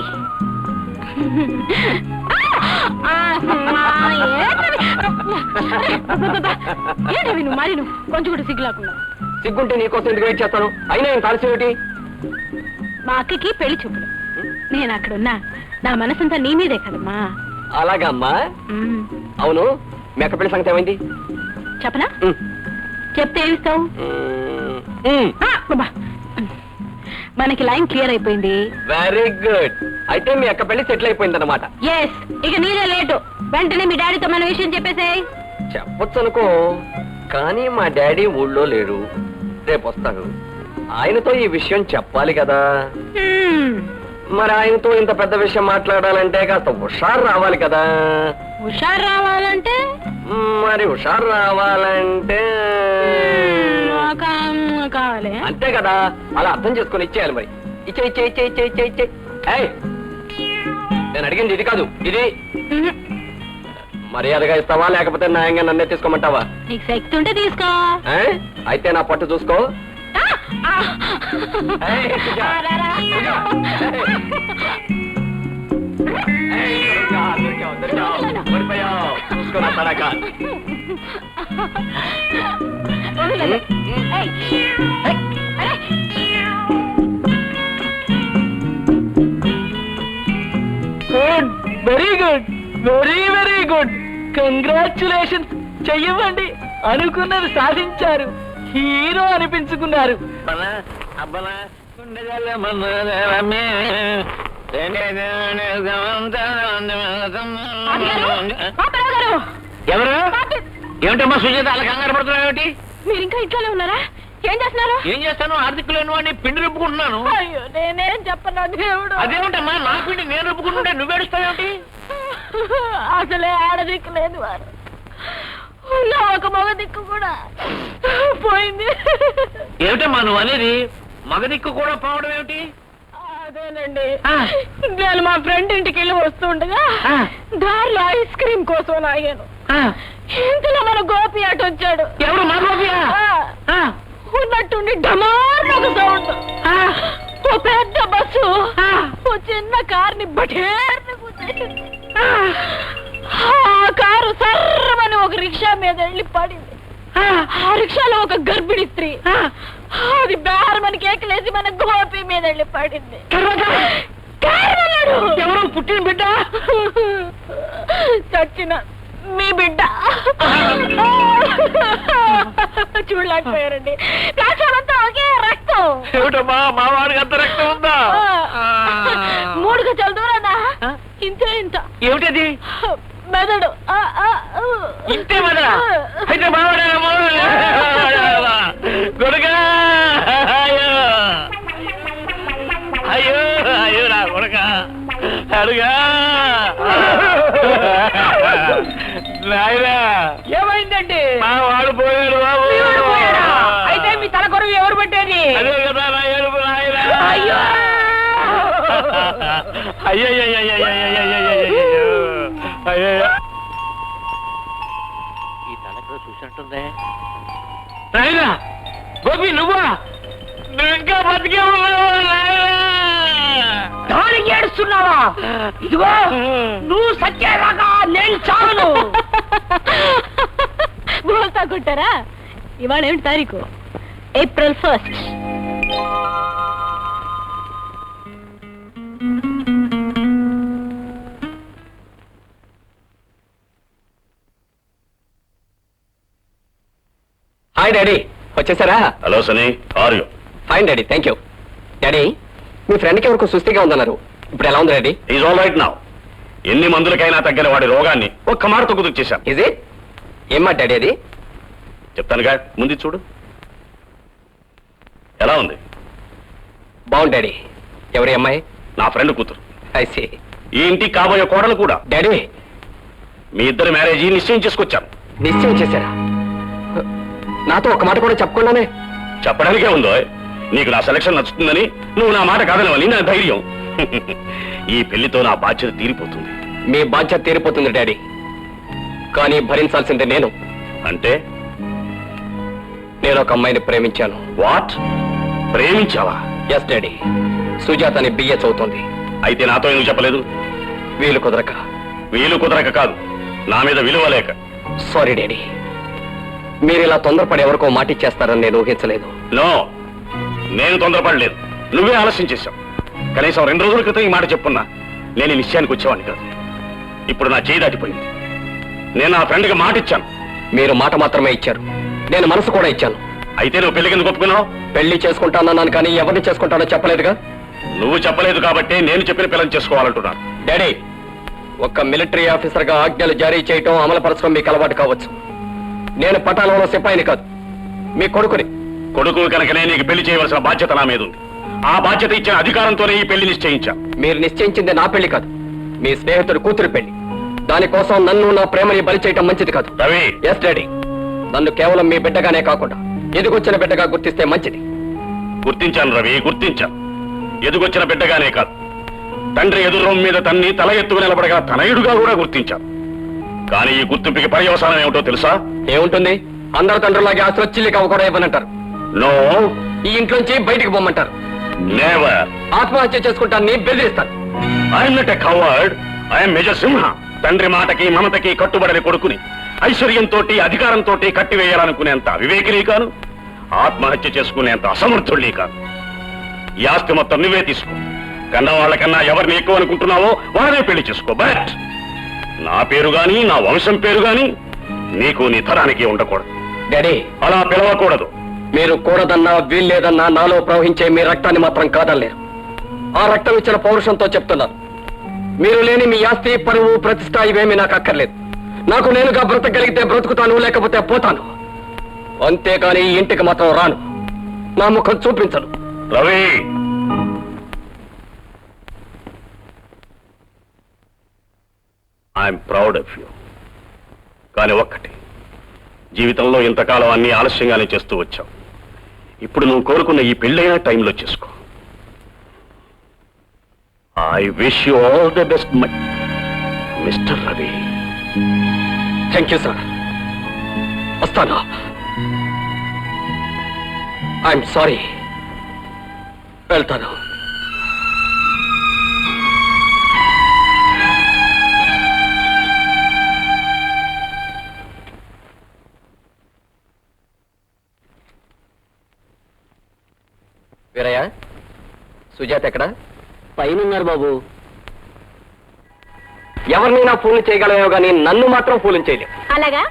ఏంటి నువ్వు మరి నువ్వు కొంచెం కూడా సిగ్గులాకుండా? సిగ్గుంటే నీకోసం ఎందుకు వెయిట్ చేస్తాను? అయినా ఏం కాల్సి ఏమిటి? మా అక్కకి పెళ్లి చూపులు. నేను అక్కడ ఉన్నా, నా మనసంతా నీ మీదే కదమ్మా. అలాగా అమ్మా. అవును, మీ అక్క పెళ్లి సంగతి ఏమైంది? చెప్పనా? చెప్తే ఏమిస్తావు? మనకి లైన్ క్లియర్ అయిపోయింది. Very good. అయితే మీ అక్క పెళ్లి సెటిల్ అయిపోయింది అనమాట. ఎస్. ఇక నీదే లేటు. వెంటనే మీ డాడీతో మన విషయం చెప్పేసేయ్. చెప్పొచ్చు అనుకో, కానీ మా డాడీ ఊళ్ళో లేడు. రేపు వస్తాడు. ఆయనతో ఈ విషయం చెప్పాలి కదా. మరి ఆయనతో ఇంత పెద్ద విషయం మాట్లాడాలంటే కాస్త హుషారు రావాలి కదా. హుషారు రావాలంటే? మరి హుషారు రావాలంటే కావాలి అంతే కదా. అలా అర్థం చేసుకొని ఇచ్చేయాలి. మరి ఇచ్చే ఇచ్చే ఇచ్చే ఇచ్చే ఇచ్చే ఇచ్చే. నేను అడిగింది ఇది కాదు, ఇది. మర్యాదగా ఇస్తావా లేకపోతే న్యాయంగా నన్నే తీసుకోమంటావా? నీకు శక్తి ఉంటే తీసుకో. అయితే నా పట్టు చూసుకో. చూసుకో తడక. Good, very good, very very good. Congratulations. చెయ్యవండి, అనుకున్నది సాధించారు. హీరో అనిపించుకున్నారు. ఎవరు? ఏమిటమ్మా సుజాత అలా కంగారు పడుతున్నావు? ఏమిటి? మీరు ఇంకా ఇంట్లోనే ఉన్నారా? ఏం చేస్తున్నారు? ఏం చేస్తాను? ఆర్థిక లేని వాడిని పిండి రుబ్బుకుంటున్నాను. అయ్యో, నేనేం చెప్పను దేవుడు. అదేమిటమ్మా, నా పిండి నేను రుబ్బుకుంటుంటే నువ్వేడుస్తావేమిటి? అసలే ఆడదిక్కు లేదు వారు. నా ఒక మగ దిక్కు కూడా పోయింది. ఏమిటమ్మా నువ్వు అనేది? మగ దిక్కు కూడా పోవడం ఏమిటి? అదేనండి, నేను మా ఫ్రెండ్ ఇంటికి వెళ్ళి వస్తుండగా దారిలో ఐస్ క్రీమ్ కోసం ఆగాను. ఇంతలో మన గోపి అటు వచ్చాడు. ఎవరు? మా గోపియా? ఉన్నట్టుండి డమార్ ఒక సౌండ్. ఓ పెద్ద బస్సు ఓ చిన్న కార్ని బఠేర్ని గుద్దేసింది. ఆ కారు సర్రమని ఒక రిక్షా మీద వెళ్ళి పడింది. ఆ రిక్షాలో ఒక గర్భిణీ స్త్రీ. అది బేరమని కేకలేసి మన గోపి మీద వెళ్ళి పడింది. ఎవరు? పుట్టిన బిడ్డ? చచ్చిన మీ బిడ్డ. చూడలేకపోయారండి. రాష్ట్రాలంతా ఒకే రక్తం. ఏమిటమ్మా, మా వాడికి అంత రక్తం ఉందా? 3 గజాల దూరానా ఇంతే. ఇంత ఏమిటది? మెదడు. ఇంతే మెదడా? అయితే మావాడేనా? కొడుకా, అయ్యో అయ్యో నా కొడుక అడుగా. నాయనా, ఏమైందండి? మా వాడు పోయాడు బాబు. అయితే మీ తల కొరవి ఎవరు పెట్టేది? అదే కదా నా ఏడుపు నాయనా. అయ్యో అయ్యో, ఈ తలకో చూసినట్టుందే. నాయనా, గోపి నువ్వా? నువ్వు ఇంకా బతికే ఉన్నావా నాయనా? దానికి ఏడుస్తున్నావా? ఇదిగో నువ్వు సత్యేదాకా నేను చావను. బోల్తా కొట్టారా? ఇవాళ ఏమిటి తారీఖు? ఏప్రిల్ 1. హాయ్ డాడీ, వచ్చేసారా? Hello Sunny, are you? Fine daddy, thank you. Daddy, మీ ఫ్రెండ్కి ఎవరికి సుస్థిగా ఉందన్నారు, ఇప్పుడు ఎలా ఉంది daddy? Is all right now. ఎన్ని మందులకైనా తగ్గిన వాడి రోగాన్ని ఒక్క మాటతో కుదుర్చేశాను. Is it? ఏం మాట డాడీ అది? చెప్తానుగా, ముందు చూడు. ఎలా ఉంది? బాగుంది డాడీ. ఎవరి అమ్మాయి? నా ఫ్రెండ్ కూతురు. I see. ఈ ఇంటికి కాబోయే కోడలు కూడా. డాడీ, మీ ఇద్దరు మ్యారేజీ నిశ్చయం చేసుకొచ్చాను. నిశ్చయం చేశారా? నాతో ఒక మాట కూడా చెప్పకుండానే? చెప్పడానికే ఉందో, నీకు నా సెలక్షన్ నచ్చుతుందని, నువ్వు నా మాట కాదనవని నా ధైర్యం. ఈ పెళ్లితో నా బాధ్యత తీరిపోతుంది. మీ బాధ్యత తీరిపోతుంది డాడీ, కానీ భరించాల్సిందే నేను. అంటే? నేను ఒక అమ్మాయిని ప్రేమించాను. వాట్? ప్రేమించావా? Yes daddy. సుజాతని బిఏ చదువుతోంది. అయితే నాతో ఎందుకు చెప్పలేదు? వీలు కుదరక. వీలు కుదరక కాదు, నా మీద విలువ లేక. సారీ డాడీ, మీరు ఇలా తొందరపడి ఎవరికో మాటిచ్చేస్తారని నేను ఊహించలేదు. నో, నేను తొందరపడలేదు, నువ్వే ఆలస్యం చేశావు. కనీసం 2 రోజుల క్రితం ఈ మాట చెప్పున్నా నేను ఈ నిశ్చయానికి వచ్చేవాడిని కాదు. ఇప్పుడు నా చేయి దాటిపోయింది. నేను నా ఫ్రెండ్కి మాట ఇచ్చాను. మీరు మాట మాత్రమే ఇచ్చారు, నేను మనసు కూడా ఇచ్చాను. అయితే నువ్వు పెళ్లికి ఎందుకు ఒప్పుకున్నావు? పెళ్లి చేసుకుంటానన్నాను, కానీ ఎవరిని చేసుకుంటానో చెప్పలేదుగా. నువ్వు చెప్పలేదు కాబట్టి నేను చెప్పిన పిల్లని చేసుకోవాలంటున్నాను. డాడీ, ఒక్క మిలిటరీ ఆఫీసర్ గా ఆజ్ఞలు జారీ చేయటం, అమలుపరచడం మీకు అలవాటు కావచ్చు. నేను పటాలంలో సిపాయిని కాదు, మీ కొడుకుని. కొడుకు కనుకనే నీకు పెళ్లి చేయవలసిన బాధ్యత నా మీద ఉంది. ఆ బాధ్యత ఇచ్చిన అధికారంతోనే ఈ పెళ్లి నిశ్చయించా. మీరు నిశ్చయించింది నా పెళ్లి కాదు, మీ స్నేహితుడు కూతురు పెళ్లి. దానికోసం నన్ను, నా ప్రేమని బలి చేయటం మంచిది కాదు. రవి, ఎస్ డాడీ, నన్ను కేవలం మీ బిడ్డగానే కాకుండా ఎదుగొచ్చిన బిడ్డగా గుర్తిస్తే మంచిది. గుర్తించాను రవి, గుర్తించాను. ఎదుగొచ్చిన బిడ్డగానే కాదు, తండ్రి ఎదురు మీద తన్ని తల ఎత్తుకు నిలబడగా తనయుడుగా కూడా గుర్తించాను. కానీ ఈ గుర్తింపుకి పర్యవసానం ఏమిటో తెలుసా? ఏముంటుంది? అందరు తండ్రులాగే ఆస్తులు చిల్లికి కూడా ఇవ్వనంటారు. నో, ఈ ఇంట్లోంచి బయటికి పొమ్మంటారు. నెవర్. ఆత్మహత్య చేసుకుంటానని బెదిరిస్తాను. I'm not a coward, I'm major Simha. తండ్రి మాటకి మమతకి కట్టుబడని కొడుకుని ఐశ్వర్యంతో అధికారంతో కట్టివేయాలనుకునేంత వివేకిని కాను, ఆత్మహత్య చేసుకునేంత అసమర్థుల్ని కాను. ఈ ఆస్తి మొత్తం నువ్వే తీసుకో. కన్న వాళ్ళకన్నా ఎవరిని ఎక్కువ అనుకుంటున్నావో వాళ్ళనే పెళ్లి చేసుకో. బట్ నా పేరు గాని, నా వంశం పేరు గాని నీకు నీ తరానికి ఉండకూడదు. డాడీ, అలా పిలవకూడదు. మీరు కూడదన్నా వీల్లేదన్నా నాలో ప్రవహించే మీ రక్తాన్ని మాత్రం కాదనలేరు. ఆ రక్తం ఇచ్చిన పౌరుషంతో చెప్తున్నారు. మీరు లేని మీ ఆస్తి, పరువు, ప్రతిష్ట ఇవేమీ నాకు అక్కర్లేదు. నాకు నేనుగా బ్రతకగలిగితే బ్రతుకుతాను, లేకపోతే పోతాను. అంతేకాని ఈ ఇంటికి మాత్రం రాను, నా ముఖం చూపించను. Ravi, I'm proud of you. కానీ ఒక్కటి, జీవితంలో ఇంతకాలం అన్ని ఆలస్యంగానే చేస్తూ వచ్చావు. ఇప్పుడు నువ్వు కోరుకున్న ఈ పెళ్ళైన టైంలో చేసుకో. I wish you all the best mister Ravi. Thank you sir. వస్తాను. I'm sorry. వెళ్తాను. వీరయ్య, సుజాత ఎక్కడ? పైనున్నారు బాబు. ఎవరినైనా ఫోన్ చేయగలమో గానీ నన్ను మాత్రం ఫోన్ చేయలేవు. అలాగా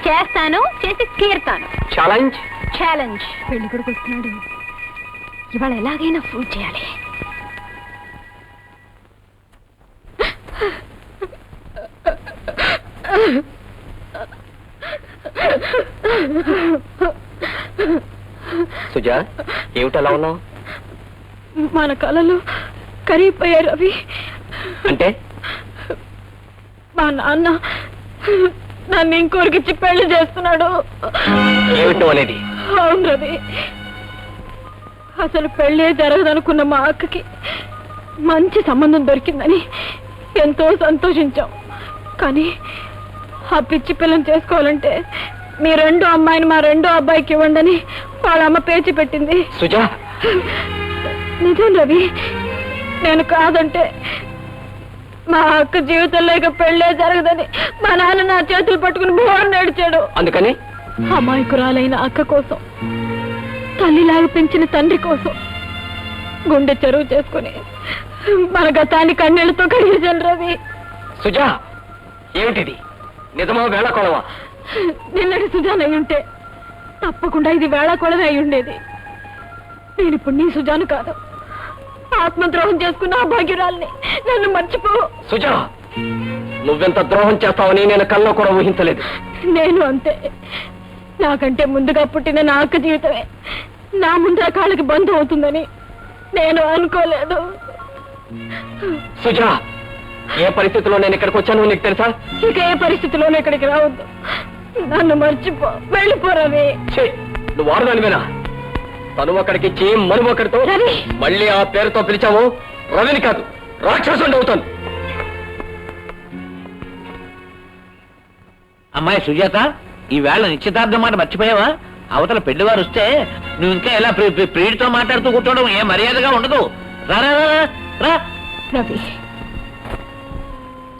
చేస్తాను, చేసి తీరుతాను. ఛాలెంజ్. ఛాలెంజ్. పెళ్లి కొడుకు వస్తున్నాడు, ఇవాళ ఎలాగైనా ఫోన్ చేయాలి. సుజా, ఏమిటలా ఉన్నావు? మన కళలు కరిగిపోయారు రవి. అంటే మా నాన్న నన్ను ఇంకోరికిచ్చి పెళ్లి చేస్తున్నాడు. ఏమిటో అనేది? అవును రవి, అసలు పెళ్ళే జరగదనుకున్న మా అక్కకి మంచి సంబంధం దొరికిందని ఎంతో సంతోషించాం. కానీ ఆ పిచ్చి పిల్లని చేసుకోవాలంటే మీ రెండో అమ్మాయిని మా రెండో అబ్బాయికి ఇవ్వండి వాళ్ళ అమ్మ పేచి పెట్టింది. సుజా, నిజం రవి, నేను కాదంటే మా అక్క జీవితంలో ఇక పెళ్ళే జరగదని మా నాన్న నా చేతులు పట్టుకుని బోర్ని నడిచాడు. అందుకని అమాయకురాలైన అక్క కోసం, తల్లిలాగా పెంచిన తండ్రి కోసం గుండె చెరువు చేసుకుని మన గతాన్ని కన్నీళ్లతో కడిగేశాను రవి. సుజా, ఏమిటిది? నిజమా వేళకోళమా? నిన్నటి సుజాన్ అయి ఉంటే తప్పకుండా ఇది వేళాకోళమే అయి ఉండేది. నేను ఇప్పుడు నీ సుజాను కాదు, ఆత్మద్రోహం చేసుకున్న ఆ భాగ్యురాల్ని. నన్ను మర్చిపో. సుజా, నువ్వెంత ద్రోహం చేస్తావని నేను కల్లో కూడా ఊహించలేదు. నేను అంతే. నాకంటే ముందుగా పుట్టిన నా అక్క జీవితమే నా ముందర కాళ్ళకి బంధం అవుతుందని నేను అనుకోలేదు. సుజా, ఏ పరిస్థితిలో నేను ఇక్కడికి వచ్చాను నీకు తెలుసా? ఇక ఏ పరిస్థితిలోనూ ఇక్కడికి రావద్దు. నన్ను మర్చిపో, వెళ్ళిపోరవి. నువ్వు వాడదానివేనా? తను ఒకడికి ఇచ్చి మనం ఒకరితో రవి! మళ్ళీ ఆ పేరుతో పిలిచావు, రవిని కాదు రాక్షసుని అవుతాను. అమ్మాయి సుజాత, ఈ వేళ నిశ్చితార్థం మాట మర్చిపోయావా? అవతల పెళ్లివారు వస్తే నువ్వు ఇంకా ఎలా ప్రియుడితో మాట్లాడుతూ కూర్చోవడం ఏ మర్యాదగా ఉండదు. రా రా రా, రా. రవి,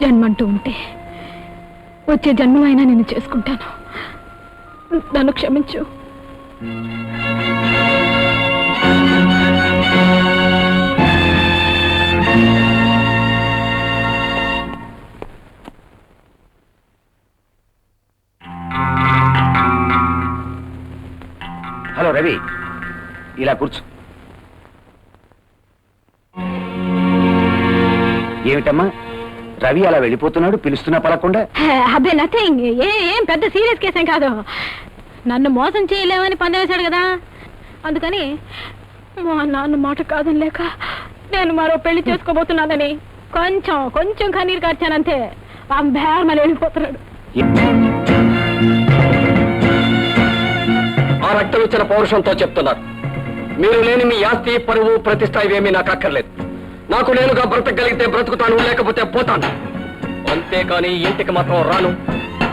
జన్మంటూ ఉంటే వచ్చే జన్మమైనా నేను చేసుకుంటాను. నన్ను క్షమించు. హలో రవి, ఇలా కూర్చో. ఏమిటమ్మా, రవి అలా వెళ్ళిపోతున్నాడు, పిలుస్తున్నా పలకుండా? అబ్బే నథింగ్. ఏం పెద్ద సీరియస్ కేసేం కాదు. నన్ను మోసం చేయలేమని పందేశాడు కదా, అందుకని మా నాన్న మాట కాదని లేక నేను మరో పెళ్లి చేసుకోబోతున్నానని కొంచెం కన్నీరు కార్చానంతే. ఆ బేర్మని వెళ్ళిపోతున్నాడు. ఆ రక్తం ఇచ్చిన పౌరుషంతో చెప్తున్నారు. మీరు లేని మీ ఆస్తి, పరువు, ప్రతిష్ట ఇవేమీ నాకు అక్కర్లేదు. నాకు నేనుగా బ్రతకగలిగితే బ్రతుకుతాను, లేకపోతే పోతాను. అంతేకాని ఇంటికి మాత్రం రాను,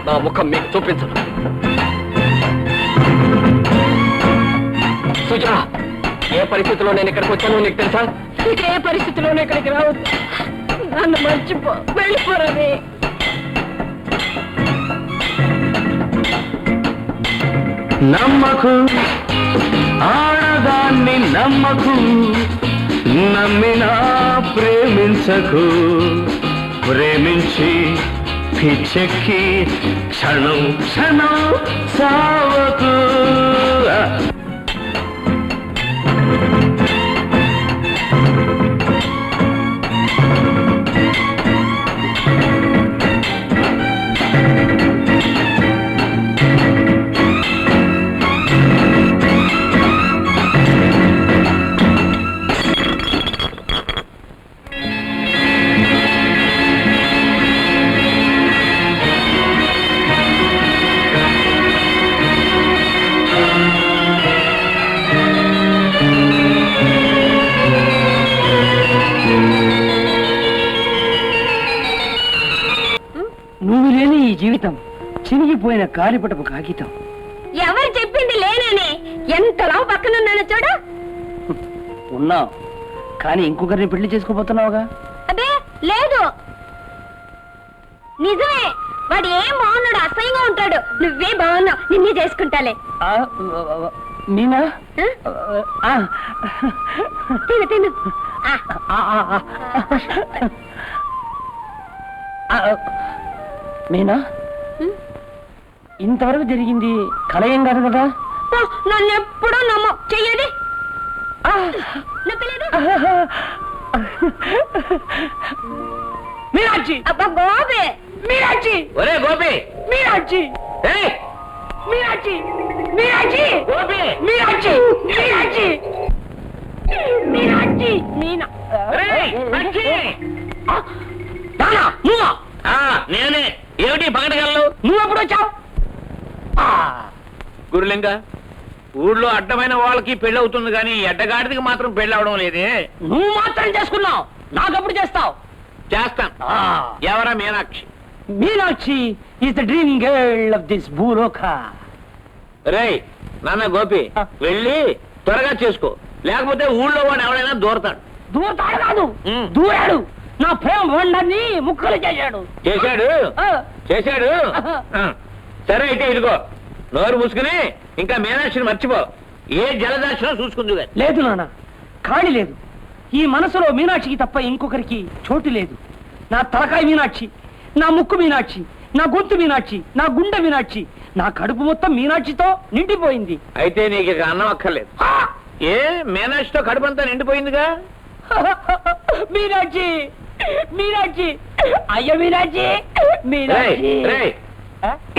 నా ముఖం మీకు చూపించను. సుజా, ఏ పరిస్థితిలో నేను ఇక్కడికి వచ్చాను నీకు తెలుసా? ఇక ఏ పరిస్థితిలోనూ ఇక్కడికి రావద్దు. నన్ను మర్చిపో, వెళ్ళిపోరవి. నమ్మకు ఆడదాన్ని, నమ్మకు నమ్మినా ప్రేమించకు. ప్రేమించి పిచ్చెక్కి క్షణం సావకు. నువ్వు లేని ఈ జీవితం చినిగిపోయిన కాలిపటపు కాగితం. ఎవరు చెప్పింది లేనని? ఎంతలా పక్కనున్నాను చూడు. ఉన్నావు, కానీ ఇంకొకరిని పెళ్లి చేసుకోబోతున్నావుగా? అదే లేదు, నిజమే. వాడు ఏం బాగున్నాడు, అసహ్యంగా ఉంటాడు. నువ్వే బాగున్నావు, నిన్నే చేసుకుంటాలే. మీనా? ఆ? తిను తిను. మీనా, ఇంతవరకు జరిగింది కలయం కాదు కదా? నన్ను ఎప్పుడూ నమ్మ చెయ్యది. మీనాక్షి! అబ్బా గోపి! మీనాక్షి! ఒరే గోపి! మీనాక్షి! ఏయ్! మీనాక్షి! మీనాక్షి! గోపి! మీనాక్షి! మీనాక్షి! మీనాక్షి! మీనా! ఒరేయ్, పక్షి! నానా, నువ్వా? నేనే. ఏమిటి పగటగలవు? నువ్వెప్పుడు వచ్చావు? గురులింగ, ఊళ్ళో అడ్డమైన వాళ్ళకి పెళ్లి అవుతుంది కానీ ఎడ్డగాడికి మాత్రం పెళ్లి అవడం లేదే. నువ్వు మాత్రం చేసుకున్నావు, నాకప్పుడు చేస్తావు. చేస్తాను. ఎవరా Meenakshi? Meenakshi is the dream girl of this భూలోక. రేయ్ నాన్న గోపి, వెళ్ళి త్వరగా చేసుకో, లేకపోతే ఊళ్ళో వాడు ఎవడైనా దూరతాడు. దూరతాడు కాదు, దూరాడు. నా ప్రేమ వండాన్ని ముక్కలు చేశాడు. చేశాడు. సరే అయితే ఇదిగో, నోరు మూసుకుని ఇంకా మీనాక్షిని మర్చిపో. ఏ జలదర్శనం చూసుకుంది. లేదు నాన్న, ఖాళీ లేదు. ఈ మనసులో మీనాక్షికి తప్ప ఇంకొకరికి చోటు లేదు. నా తలకాయ మీనాక్షి, నా ముక్కు మీనాక్షి, నా గొంతు మీనాక్షి, నా గుండె మీనాక్షి, నా కడుపు మొత్తం మీనాక్షితో నిండిపోయింది. అయితే నీకు ఇక అన్నం అక్కర్లేదు. ఏ మీనాక్షితో కడుపంతా నిండిపోయిందిగా. మీనాక్షి మీనాక్షి అయ్యో మీనాక్షి మీనాక్షి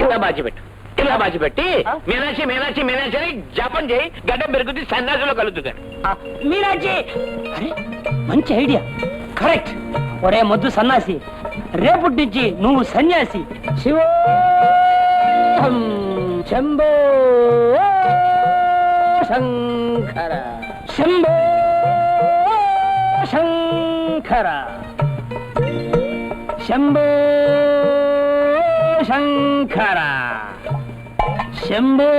ఇలా బాచిపెట్టు, ఇలా బాచిపెట్టి మీనాక్షి మీనాక్షి మీనాక్షి అని జపం చేయి. గడ్డం పెరుగుతుంది, సన్యాసిలో కలుగుతుంది. మీనాక్షి అరే మంచి ఐడియా, కరెక్ట్. ఒరే మొద్దు సన్నాసి, రేపటి నుంచి నువ్వు సన్యాసి. శివో శంభో శంకర శంభో శంకర శంభో శంకర శంభో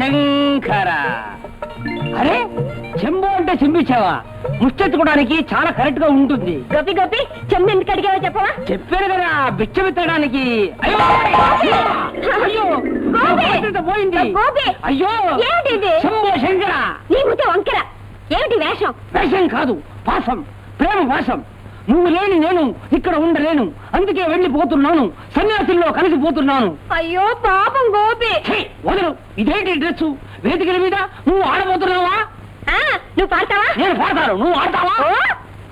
శంకర. అరే చెంబు అంటే చెంబిచ్చావా? ముష్టెత్తుకోవడానికి చాలా కరెక్ట్ గా ఉంటుంది. గోపి గోపి చెంబు ఎందుకు అడిగావో చెప్పవా? చెప్పారు కదా బిచ్చమెత్తడానికి. అయ్యో అయ్యో పోయింది. గోపి అయ్యో ఏమిటి శంభో శంకర. నీ ముద్ద వంకర. ఏమిటి వేషం? వేషం కాదు, పాసం, ప్రేమ పాసం. నువ్వు లేని నేను ఇక్కడ ఉండలేను, అందుకే వెళ్ళిపోతున్నాను, సన్యాసుల్లో కలిసిపోతున్నాను. అయ్యో పాపం గోపి. వదలు, ఇదేంటి డ్రెస్? వేదికల మీద నువ్వు ఆడబోతున్నావా? నువ్వు పాడతావా? నేను పాడతాను, నువ్వు ఆడతావా?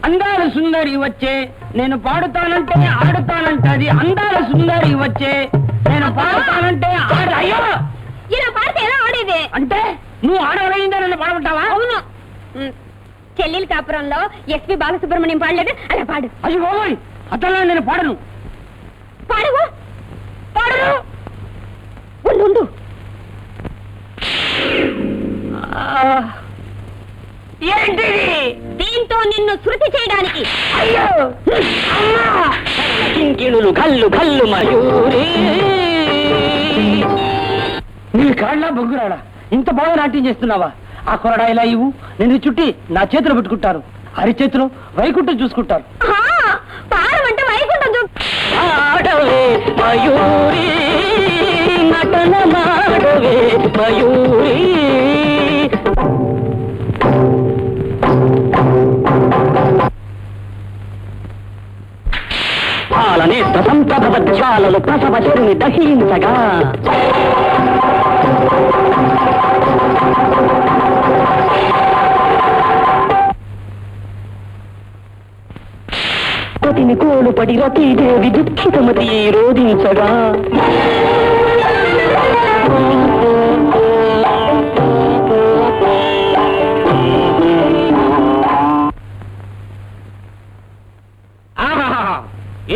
అందాల సుందరి వచ్చే నేను పాడుతానంటే ఆడుతానంటది. అందాల సుందరి వచ్చే నేను పాడుతానంటే ఆడ. అయ్యో ఇలా పాడితే ఎలా ఆడేది? అంటే నువ్వు ఆడవలైందా నన్ను పాడమంటావా? అవును. చెల్లెలి కాపురంలో ఎస్పి బాలసుబ్రహ్మణ్యం పాడలేదు, అలా పాడు. అయ్యో బాబోయ్, అతను నేను పాడను. పాడవు పాడను. ఉండు ఏంటిది? దీంతో నిన్ను శృతి చేయడానికి. అయ్యో కింకిణులు కల్లు కల్లు మయూరి. నీ కాళ్ళ బొగ్గురాడా, ఇంత బాగా నాట్యం చేస్తున్నావా? ఆ కొరడా ఇలా ఇవ్వు, నేను చుట్టి నా చేతిలో పెట్టుకుంటారు, హరి చేతిలో వైకుంఠం చూసుకుంటారు. పాడమంటే వైకుంఠం చూ. ఆడవే మయూరి నటన మాడవే మయూరి. పాలనేత్ర సంప్రభవజ్వాలలు ప్రసవ చెరుని దహించగా రతిని కోలు పడి రతీదేవి దుఃఖితమతి రోధించగా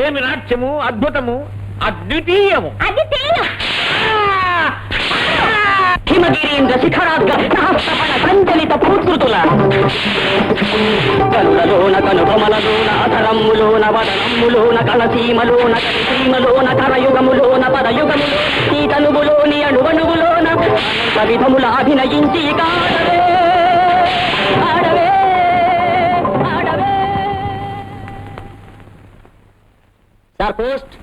ఏమి నాట్యము, అద్భుతము, అద్వితీయము. అది తేను. హిమగిరీంద్ర శిఖరాగ్ర సహస్రపణ సంచలిత పూర్తుల కనులలోన కనుభమలలోన అధరమ్ములోన వదనమ్ములోన కలసీమలోన కలసీమలోన కరయుగములోన పరయుగములో ఈ తనువులోని అణువణువులోన విధముల అభినయించి కాడవే ఆడవే ఆడవే. Sir post.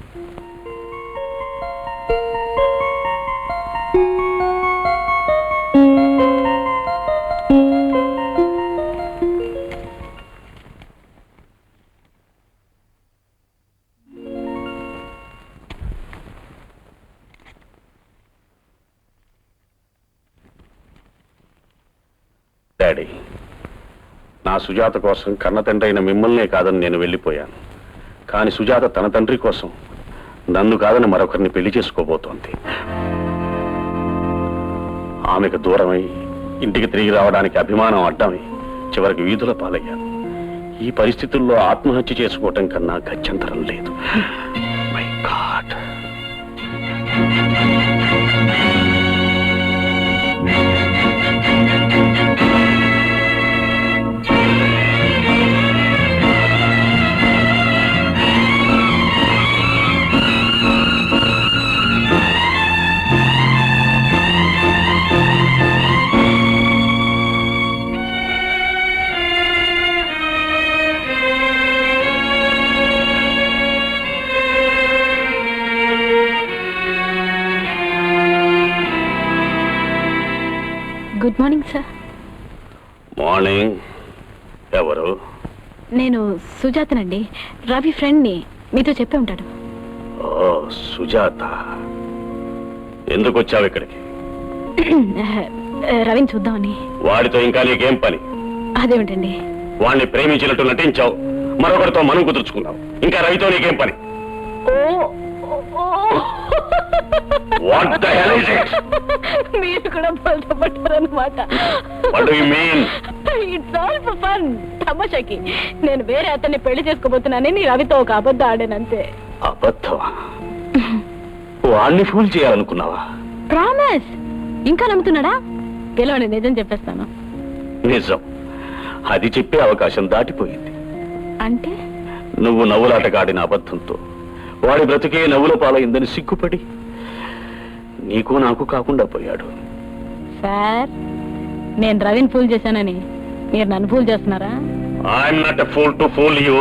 డాడీ, నా సుజాత కోసం కన్న తండ్రి అయిన మిమ్మల్నే కాదని నేను వెళ్ళిపోయాను. కానీ సుజాత తన తండ్రి కోసం నన్ను కాదని మరొకరిని పెళ్లి చేసుకోబోతోంది. ఆమెకు దూరమై ఇంటికి తిరిగి రావడానికి అభిమానం అడ్డమై చివరికి వీధుల పాలయ్యాను. ఈ పరిస్థితుల్లో ఆత్మహత్య చేసుకోవటం కన్నా గత్యంతరం లేదు. My God. Good morning sir. Morning. ఎవరు? నేను సుజాతనండి, రవి ఫ్రెండ్ని. మీతో చెప్పే ఉంటాడు. ఓ సుజాత, ఎందుకు వచ్చావు ఇక్కడికి? రవిని చూద్దామని. వాడితో ఇంకా నీకేం పని? అదేమిటండి? వాడిని ప్రేమించినట్టు నటించావు, మరొకరితో మనం కుదుర్చుకున్నావు. ఇంకా రవితో నీకేం పని? What the hell is it? మీరు కూడా బాధపడ్డారన్నమాట. What do you mean? It's all for fun. తమాషాకి నేను వేరే అతన్ని పెళ్లి చేసుకోబోతున్నానని రవితో ఒక అబద్ధం ఆడానంతే. అబద్ధమా? వాడిని ఫూల్ చేయాలనుకున్నావా? ప్రామిస్. ఇంకా నమ్ముతున్నాడా? పిలవండి, నిజం చెప్పేస్తాను. నిజం. అది చెప్పే అవకాశం దాటిపోయింది. అంటే నువ్వు నవ్వులాటగాడిన అబద్ధంతో వాడి బ్రతికే నవ్వుల పాలైందని సిగ్గుపడి నీకు నాకు కాకుండా పోయాడు. సార్, నేను రవిని ఫూల్ చేశానని మీరు నన్ను ఫూల్ చేస్తున్నారా? I'm not a fool to fool you.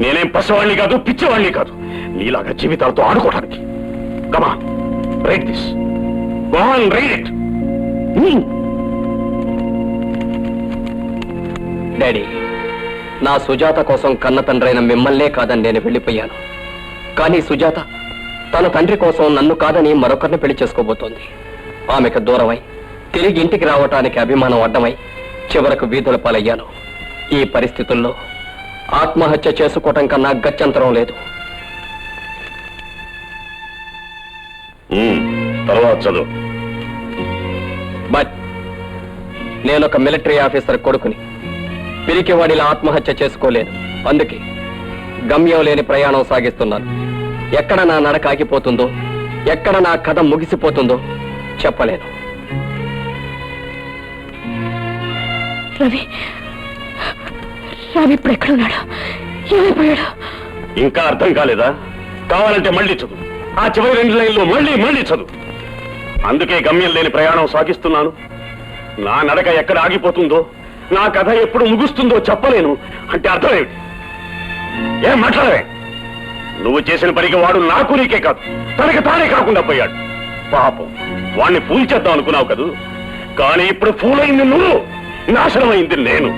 నేనేం పసివాణ్ణి కాదు, పిచ్చివాణ్ణి కాదు నీలాగా జీవితాలతో ఆడుకోవడానికి. Come on, read this. Go on, read it. Daddy, నా సుజాత కోసం కన్న తండ్రైన మిమ్మల్నే కాదని నేను వెళ్ళిపోయాను. కానీ సుజాత తన తండ్రి కోసం నన్ను కాదని మరొకరిని పెళ్లి చేసుకోబోతోంది. ఆమెకు దూరమై తిరిగి ఇంటికి రావటానికి అభిమానం అడ్డమై చివరకు వీధుల పాలయ్యాను. ఈ పరిస్థితుల్లో ఆత్మహత్య చేసుకోవటం కన్నా గత్యంతరం లేదు. తర్వాత చదువు. బట్ నేనొక మిలిటరీ ఆఫీసర్ కొడుకుని. పిరికి వాడిలా ఆత్మహత్య చేసుకోలేను. అందుకే గమ్యం లేని ప్రయాణం సాగిస్తున్నాను. ఎక్కడ నా నడక ఆగిపోతుందో, ఎక్కడ నా కథ ముగిసిపోతుందో చెప్పలేను. రవి ఇప్పుడు ఎక్కడున్నాడు? ఏమైపోయాడు? ఇంకా అర్థం కాలేదా? కావాలంటే మళ్ళీ చదువు. ఆ చివరి 2 లైన్లు మళ్ళీ చదువు. అందుకే గమ్యం లేని ప్రయాణం సాగిస్తున్నాను. నా నడక ఎక్కడ ఆగిపోతుందో, నా కథ ఎప్పుడు ముగుస్తుందో చెప్పలేను అంటే అర్థం ఏమిటి? ఏం మాట్లాడవే? నువ్వు చేసిన పనికి వాడు నాకు నీకే కాదు, తనకి తానే కాకుండా పోయాడు. పాపం, వాణ్ణి ఫూల్ చేద్దాం అనుకున్నావు కదూ. కానీ ఇప్పుడు ఫూల్ అయింది నువ్వు, నాశనమైంది నేను.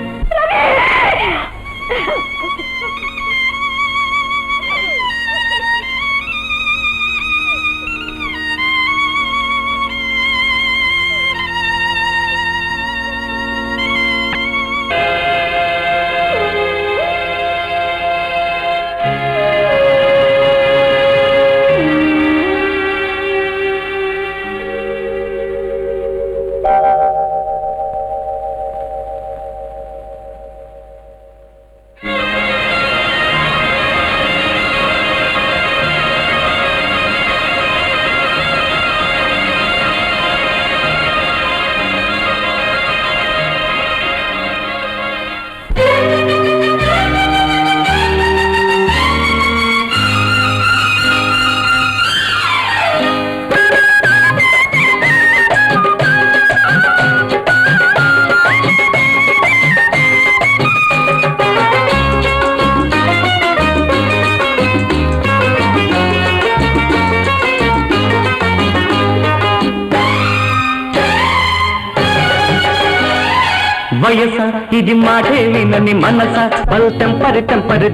వయస ఇది మాటే వినని మనస, బల్ టెంపరి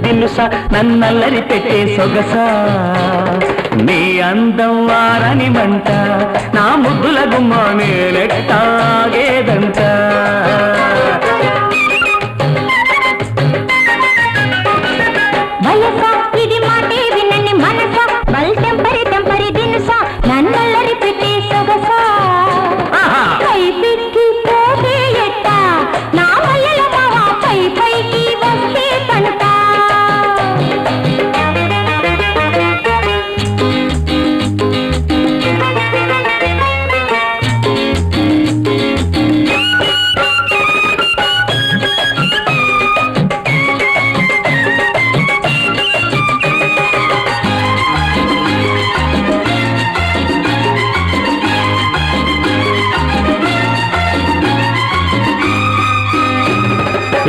దినుస, నన్నల్లరి పెట్టే సొగస. నీ అందం వారని మంట, నా ముద్దుల గుమ్మ నేనెట్టాగేదంట. వయస ఇది మాటే వినని మనస, బల్ టెంపరి దినుస, నన్నల్లరి పెట్టే సొగస. పైకి పోతే ఎట్ట, నా మల్లెల మావ పైకి వస్తే పంట.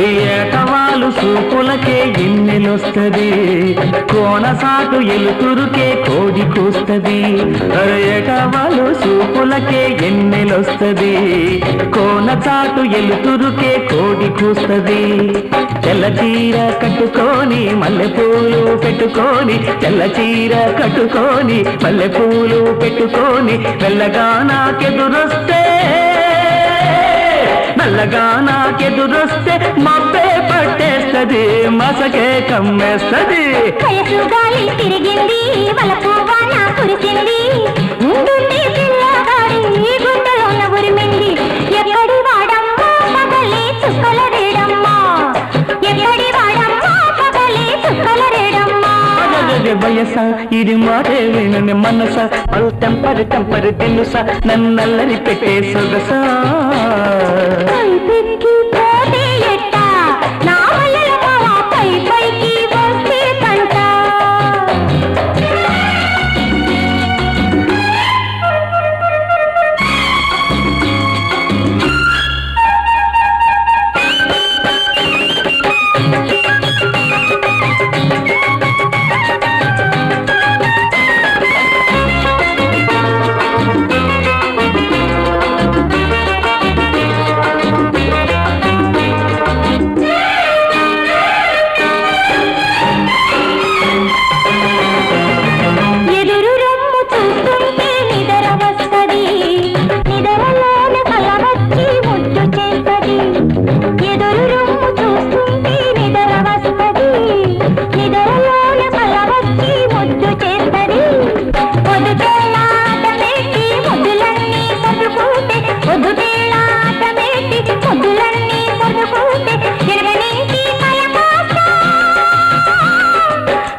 ఏటవాలు సూపులకే ఎన్నెలొస్తది, కోనసాటు ఎలుతురుకే కోడి కూస్తది. ఏటవాలు సూపులకే ఎన్నెలొస్తది, కోనసాటు ఎలుతురుకే కోడి కూస్తది. తెల్ల చీర కట్టుకొని మల్లెపూలు పెట్టుకొని, తెల్ల చీర కట్టుకొని మల్లెపూలు పెట్టుకొని, వెళ్ళగా నాకెదురొస్తే మెల్లగా నాకెదురొస్తే మబ్బే పట్టేస్తది మసకే కమ్మేస్తది వయసు గాలి తిరిగింది వలపు వాన కురిసింది ఉంటుంది పిల్లగాడి గుండెలోన ఉరిమింది ఎక్కడి వాడమ్మా పగలే చుక్కల రేడమ్మా ఎక్కడి వాడమ్మా పగలే చుక్కల రేడమ్మా వయస ఇది మాటే వినని మనస పల్ టెంపరి టెంపరి దినుస నన్నల్లరి పెట్టే సొగస పైకి పోతే ఎట్ట నా వలల మావా పై పైకి వస్తే పంట ఎదురు రొమ్ము చూస్తుంటే నిద్ర వస్తది నిద్రలోన కల వచ్చి ముద్దు చేస్తది ఎదురు రొమ్ము చూస్తుంటే నిద్ర వస్తది నిద్రలోన కల వచ్చి ముద్దు చేస్తది పొద్దుటేలాట పెట్టి ముద్దులన్నీ సర్దుకుంటే పొద్దుటేలాట పెట్టి ముద్దులన్నీ సర్దుకుంటే ఎరగనించి కల కాస్తా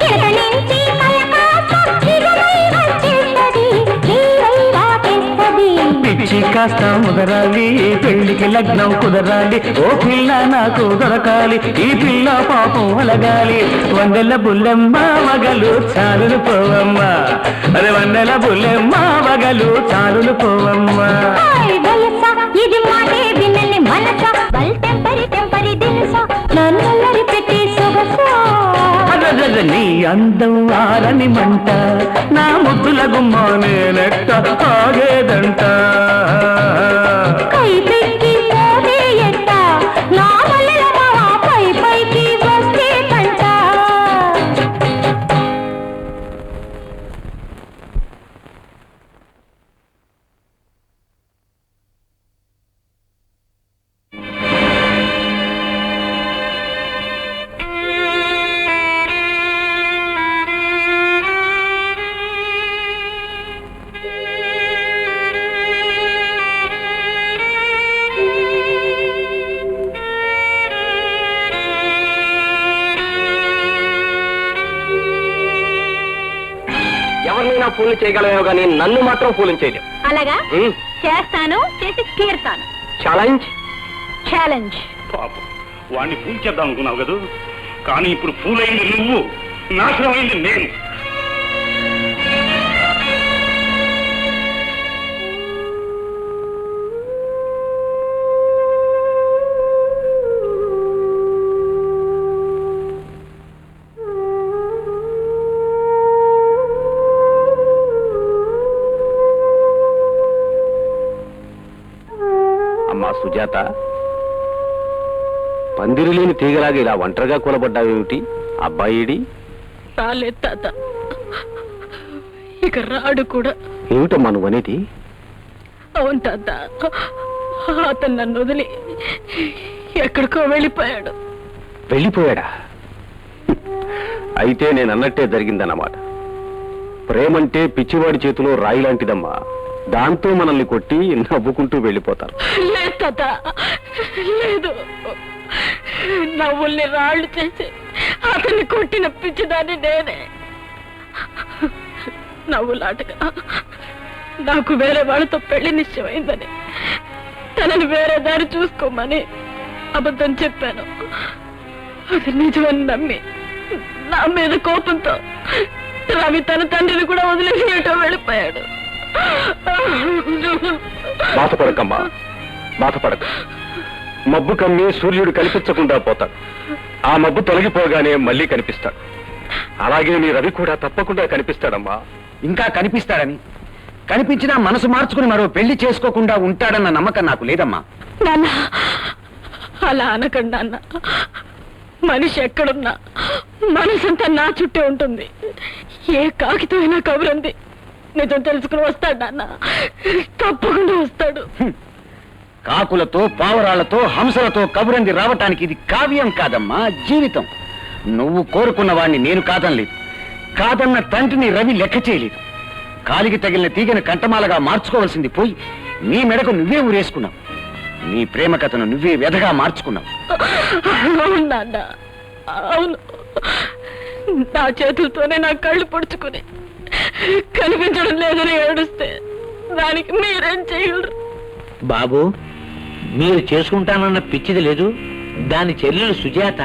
ఎరగనించి కల కాస్తా ఇరువై వచ్చేస్తది నీవై వాటేస్తది పిచ్చి కాస్త ముదరాలి పెళ్లికి లగ్నం కుదరాలి ఓ పిల్ల నాకు దొరకాలి ఈ పిల్ల పాపం అలగాలి వందెల బుల్లెమ్మ వగలు చాలులు పోవమ్మా అరే వందెల బుల్లెమ్మ వగలు చాలులు పోవమ్మా హాయ్ వయస ఇది మాటే వినని మనస బల్ టెంపరి టెంపరి దినుస నన్నల్లరి పెట్టి సొగస అదదద నీ అందం ఆరని మంట నా ముద్దుల గుమ్మ నేనెట్ట ఆగేదంట కై పెట్టి పోతే ఎట్ట నా వలల మావా పై పైకి వస్తే పంట ఎవరినైనా ఫూల్ చేయగలమేమో కానీ నన్ను మాత్రం ఫూలింగ్ చేయలేం. అలాగా చేస్తాను చేసి తీరుతాను ఛాలెంజ్. ఛాలెంజ్ పాపం వాడిని ఫూల్ చేద్దాం అనుకున్నావు కదా, కానీ ఇప్పుడు ఫూల్ అయింది నువ్వు, నాశనం అయింది నేను. అమ్మా సుజాత, పందిరి లేని తీగలాగా ఇలా ఒంటరిగా కూలబడ్డావేమిటి? అబ్బాయిడి రాలేదు తాత, ఇక రాడు కూడా. ఏమిటమ్మా నువ్వనేది? అవును తాత, అతను నన్ను వదిలి ఎక్కడికో వెళ్ళిపోయాడు. వెళ్ళిపోయాడా? అయితే నేను అన్నట్టే జరిగిందన్నమాట. ప్రేమంటే పిచ్చివాడి చేతిలో రాయి లాంటిదమ్మా. దాంతో మనల్ని కొట్టి నవ్వుకుంటూ వెళ్ళిపోతారు. లేదు తాత, లేదు. నవ్వుల్ని రాళ్ళు చేసి అతన్ని కొట్టిన పిచ్చిదాన్ని నేనే. నవ్వులాటగా నాకు వేరే వాళ్ళతో పెళ్లి నిశ్చయమైందని, తనని వేరే దారి చూసుకోమని అబద్ధం చెప్పాను. అది నిజమని నమ్మి నా మీద కోపంతో రవి తన తండ్రిని కూడా వదిలేసి ఏటో వెళ్ళిపోయాడు. బాధపడకమ్మా, బాధపడక. మబ్బు కమ్మి సూర్యుడు కనిపించకుండా పోతాడు. ఆ మబ్బు తొలగిపోగానే మళ్ళీ కనిపిస్తాడు. అలాగే నీ రవి కూడా తప్పకుండా కనిపిస్తాడమ్మా. ఇంకా కనిపిస్తాడని, కనిపించినా మనసు మార్చుకుని మరో పెళ్లి చేసుకోకుండా ఉంటాడన్న నమ్మకం నాకు లేదమ్మా. నాన్న, అలా అనకండి నాన్న. మనిషి ఎక్కడున్నా మనసంతా నా చుట్టే ఉంటుంది. ఏ కాకితో అయినా కబురంది నిజం తెలుసుకుని వస్తాడు నాన్న, తప్పకుండా వస్తాడు. కాకులతో పావురాళ్లతో హంసలతో కబురంది రావటానికి ఇది కావ్యం కాదమ్మా, జీవితం. నువ్వు కోరుకున్న వాణ్ణి నేను కాదనలేదు, కాదన్న తండ్రిని రవి లెక్క చేయలేదు. కాలికి తగిలిన తీగను కంటమాలగా మార్చుకోవాల్సింది పోయి నీ మెడకు నువ్వే ఊరేసుకున్నావు. నీ ప్రేమ కథను నువ్వే వ్యధగా మార్చుకున్నావు. అవును నాన్న, అవును. నా చేతులతోనే నా కళ్ళు పొడుచుకుని కనిపించడం లేదని ఏడుస్తే దానికి మీరేం చేయగలరు? బాబు, మీరు చేసుకుంటానన్న పిచ్చిది లేదు. దాని చెల్లెలు సుజాత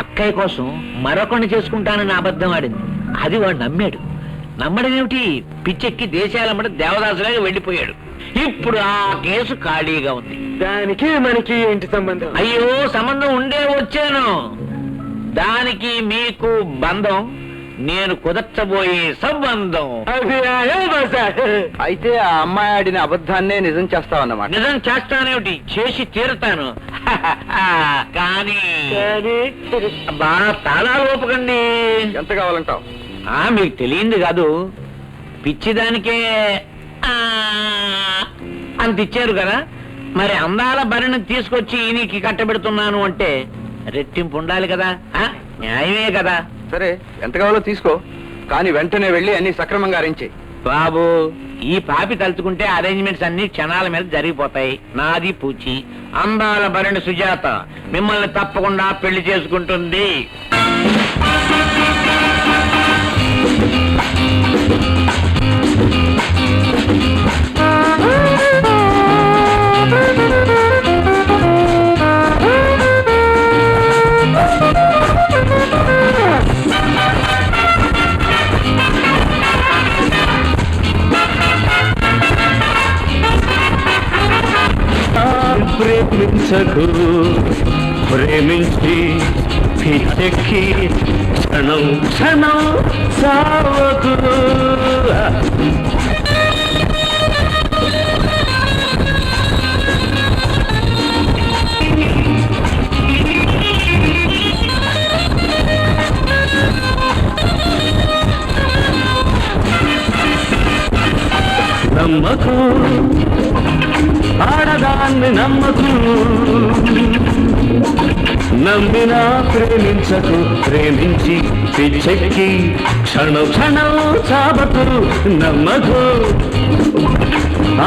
అక్కయ్య కోసం మరొకరిని చేసుకుంటానని అబద్ధం ఆడింది. అది వాడు నమ్మాడు. నమ్మడమేమిటి, పిచ్చెక్కి దేశాలమ్మడ దేవదాసులాగా వెళ్ళిపోయాడు. ఇప్పుడు ఆ కేసు ఖాళీగా ఉంది. దానికి మనకి ఏంటి సంబంధం? అయ్యో, సంబంధం ఉండే వచ్చాను. దానికి మీకు బంధం, నేను కుదర్చబోయే సంబంధం. అయితే ఆ అమ్మాయి ఆడిన అబద్ధాన్నే నిజం చేస్తావన్నమాట. నిజం చేస్తానేమిటి, చేసి తీరుతాను. కానీ బాగా తాళాలు ఓపకండి. ఎంత కావాలంటావు? మీకు తెలియంది కాదు, పిచ్చిదానికే అంత ఇచ్చారు కదా. మరి అందాల బరిని తీసుకొచ్చి ఈయనకి కట్టబెడుతున్నాను అంటే రెట్టింపు ఉండాలి కదా. న్యాయమే కదా. సరే, ఎంత కావాలో తీసుకో, కానీ వెంటనే వెళ్ళి అన్ని సక్రమంగా అరేంజ్. బాబు, ఈ పాపి తలుచుకుంటే అరేంజ్మెంట్స్ అన్ని క్షణాల మీద జరిగిపోతాయి. నాది పూచి, అందాల భరణి సుజాత మిమ్మల్ని తప్పకుండా పెళ్లి చేసుకుంటుంది. ప్రేమించకు, ప్రేమించి పిచ్చెక్కి క్షణం క్షణం సావకు. నమ్మకు, ఆడదాన్ని నమ్మకు, నమ్మినా ప్రేమించకు, ప్రేమించి పిచ్చెక్కి క్షణం క్షణం చావకు. నమ్మకు,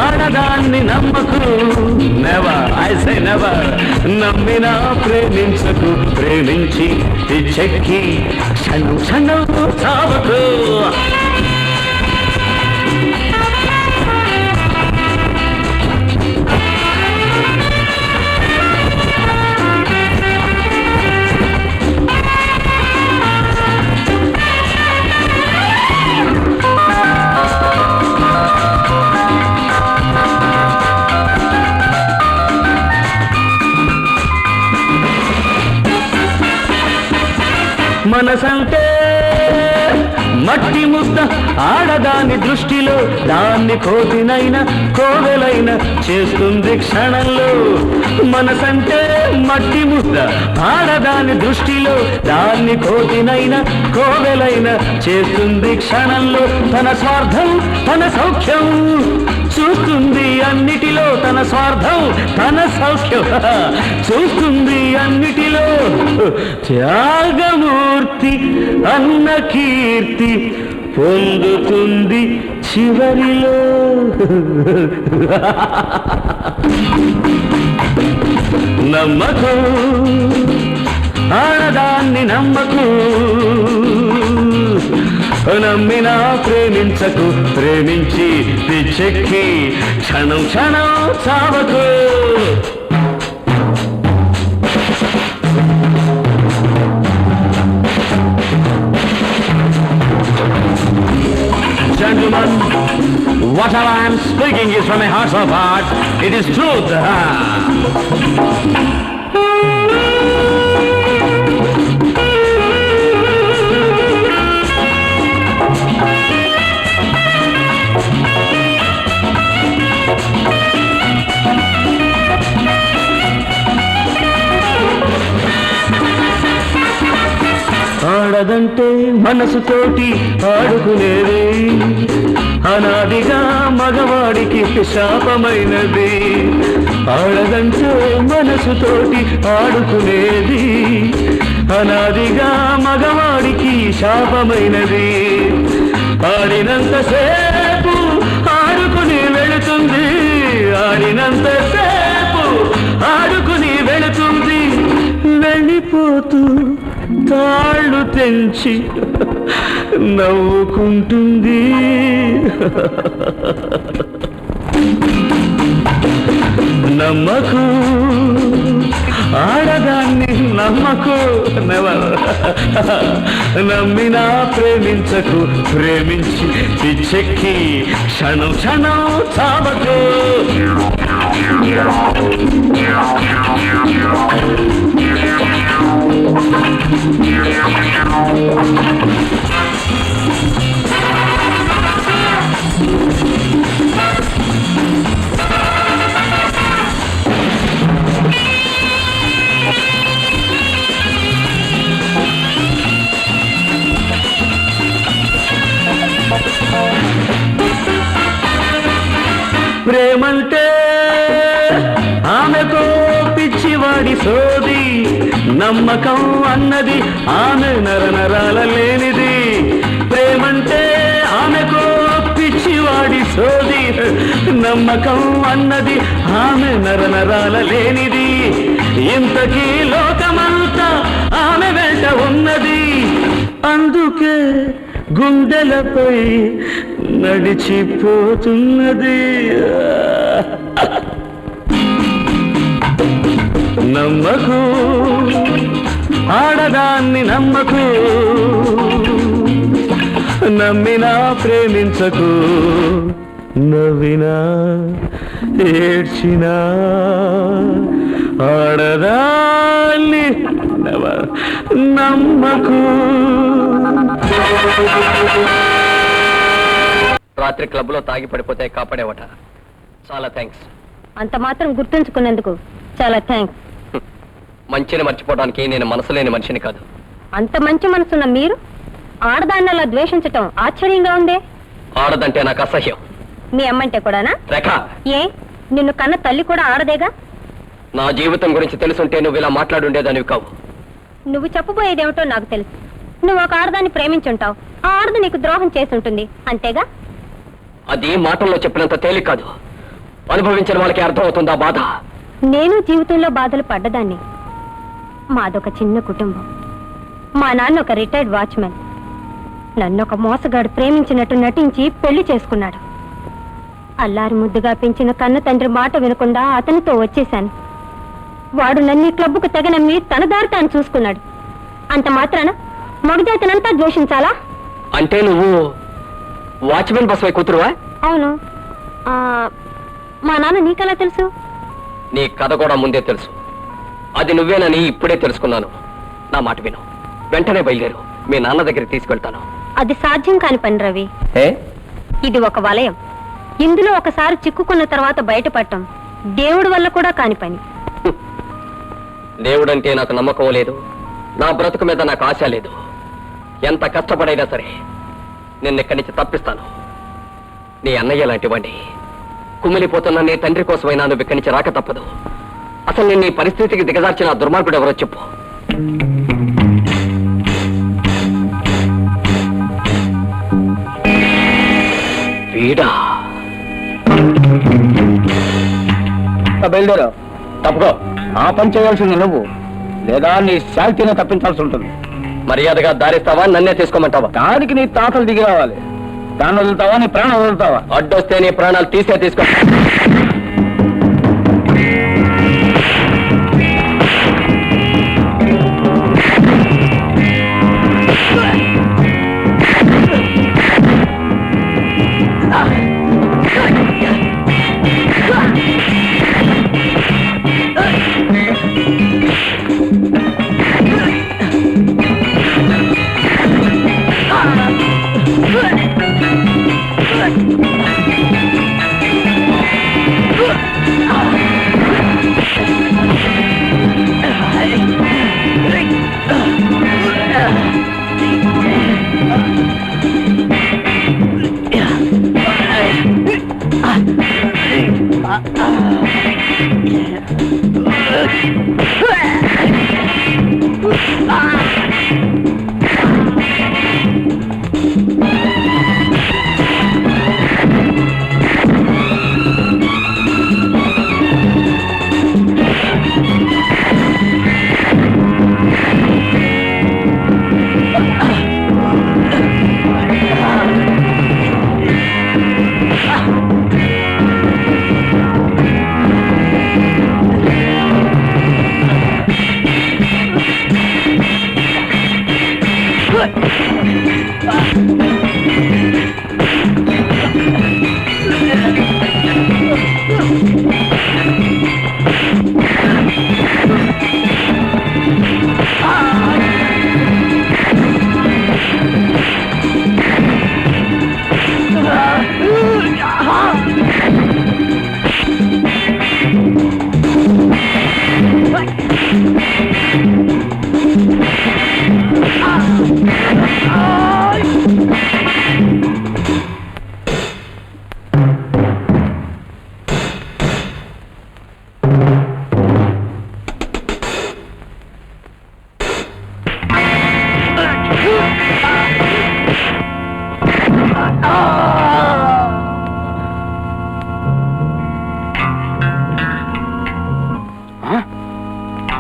ఆడదాన్ని నమ్మకు, నెవర్, ఐ సే నెవర్. నమ్మినా ప్రేమించకు, ప్రేమించి పిచ్చెక్కి క్షణం క్షణం చావకు. మనసంటే మట్టి ముద్ద, ఆడదాని దృష్టిలో దాన్ని కోతినైనా కోవెలైన చేస్తుంది క్షణంలో. మనసంటే మట్టి ముద్ద, ఆడదాని దృష్టిలో దాన్ని కోతినైనా కోవెలైన చేస్తుంది క్షణంలో. తన స్వార్థం తన సౌఖ్యం చూస్తుంది అన్నిటిలో, తన స్వార్థం తన సౌఖ్యం చూస్తుంది అన్నిటిలో. త్యాగమూర్తి అన్న కీర్తి పొందుతుంది చివరిలో. నమ్మకు, ఆడదాన్ని నమ్మకు, నమ్మినా ప్రేమించకు, ప్రేమించి పిచ్చెక్కి క్షణం క్షణం చావకు. Gentlemen, whatever I am speaking is from a heart of heart. It is truth. ఆడదంటే మనసుతోటి ఆడుకునేది, అనాదిగా మగవాడికి శాపమైనది. ఆడదంటే మనసుతోటి ఆడుకునేది అనాదిగా మగవాడికి శాపమైనది. ఆడినంతసేపు ఆడుకుని వెళుతుంది, ఆడినంతసేపు ఆడుకుని వెళుతుంది, వెళ్ళిపోతూ తాళ్ళు తెంచి నవ్వుకుంటుంది. నమ్మకు ఆడదాన్ని, నమ్మకు, నమ్మినా ప్రేమించకు, ప్రేమించి పిచ్చెక్కి క్షణం క్షణం చావకు. ప్రేమంటే ఆమెతో పిచ్చివాడి సోది, నమ్మకం అన్నది ఆమె నరనరాల లేనిది. ప్రేమంటే ఆమెకు పిచ్చివాడి సోది, నమ్మకం అన్నది ఆమె నరనరాల లేనిది. ఇంతకీ లోకమంతా ఆమె వెంట ఉన్నది, అందుకే గుండెలపై నడిచిపోతున్నది. నమ్మకు ఆడదాన్ని, నమ్మకు, నమ్మినా ప్రేమించకు, నవ్వినా ఏడ్చినా ఆడదాన్ని నమ్మకు. రాత్రి క్లబ్ లో తాగి పడిపోతే కాపాడేవట. చాలా థ్యాంక్స్. అంత మాత్రం గుర్తుంచుకున్నందుకు చాలా థ్యాంక్స్. మంచిని మర్చిపోవడానికి నేను మనసు లేని మనిషిని కాదు. అంత మంచి మనసున్న మీరు ఆడదాన్ని అలా ద్వేషించటం ఆశ్చర్యంగా ఉందే. ఆడదంటే నాకు అసహ్యం. మీ అమ్మంటే కూడానా? రేఖ, ఏ నిన్ను కన్న తల్లి కూడా ఆడదేగా? నా జీవితం గురించి తెలుసుంటే నువ్వు ఇలా మాట్లాడుండేదానివి కావు. నువ్వు చెప్పబోయేదేమిటో నాకు తెలుసు. నువ్వు ఒక ఆడదాన్ని ప్రేమించుంటావు, ఆ ఆడది నీకు ద్రోహం చేసుంటుంది, అంతేగా? అది మాటల్లో చెప్పినంత తేలిక కాదు. అనుభవించిన వాళ్ళకి అర్థం అవుతుందా బాధ? నేను జీవితంలో బాధలు పడ్డదాన్ని. మాదొక చిన్న కుటుంబం. మా నాన్న ఒక రిటైర్డ్ వాచ్మెన్. నన్ను ఒక మోసగాడు ప్రేమించినట్టు నటించి పెళ్లి చేసుకున్నాడు. అల్లారు ముద్దుగా పెంచిన కన్న తండ్రి మాట వినకుండా అతనితో వచ్చేశాను. వాడు నన్ను క్లబ్కు తెగనమ్మి తన దారి తాను చూసుకున్నాడు. అంత మాత్రాన మగజాతినంతా ద్వేషించాలా? అంటే నువ్వు వాచ్మెన్ బస్వై కూతురువా? అవును. మా నాన్న నీకెలా తెలుసు? నీ కథ కూడా ముందే తెలుసు. అది నువ్వేనని ఇప్పుడే తెలుసుకున్నాను. నా మాట విను, వెంటనే బయలుదేరు. మీ నాన్న దగ్గరికి తీసుకెళ్తాను. అది సాధ్యం కాని పని రవి. ఇది ఒక వలయం. ఇందులో ఒకసారి చిక్కుకున్న తర్వాత బయటపడటం దేవుడి వల్ల కూడా కాని పని. దేవుడంటే నాకు నమ్మకం లేదు. నా బ్రతుకు మీద నాకు ఆశ లేదు. ఎంత కష్టపడైనా సరే నిన్నెక్కడి నుంచి తప్పిస్తాను. నీ అన్నయ్య లాంటి వాడిని, కుమిలిపోతున్న నీ తండ్రి కోసమైనా నువ్వు ఇక్కడి నుంచి రాక తప్పదు. అసలు నేను నీ పరిస్థితికి దిగజార్చిన దుర్మార్గుడు ఎవరో చెప్పు. వీడా? బయలుదేరా. తప్పుకో. ఆ పని చేయవలసింది నువ్వు, లేదా నీ శాంతిని తప్పించాల్సి ఉంటుంది. మర్యాదగా దారిస్తావా, నన్నే తీసుకోమంటావా? దానికి నీ తాతలు దిగి రావాలి. దాన్ని వదులుతావా, నీ ప్రాణం వదులుతావా? అడ్డొస్తే నీ ప్రాణాలు తీసుకో.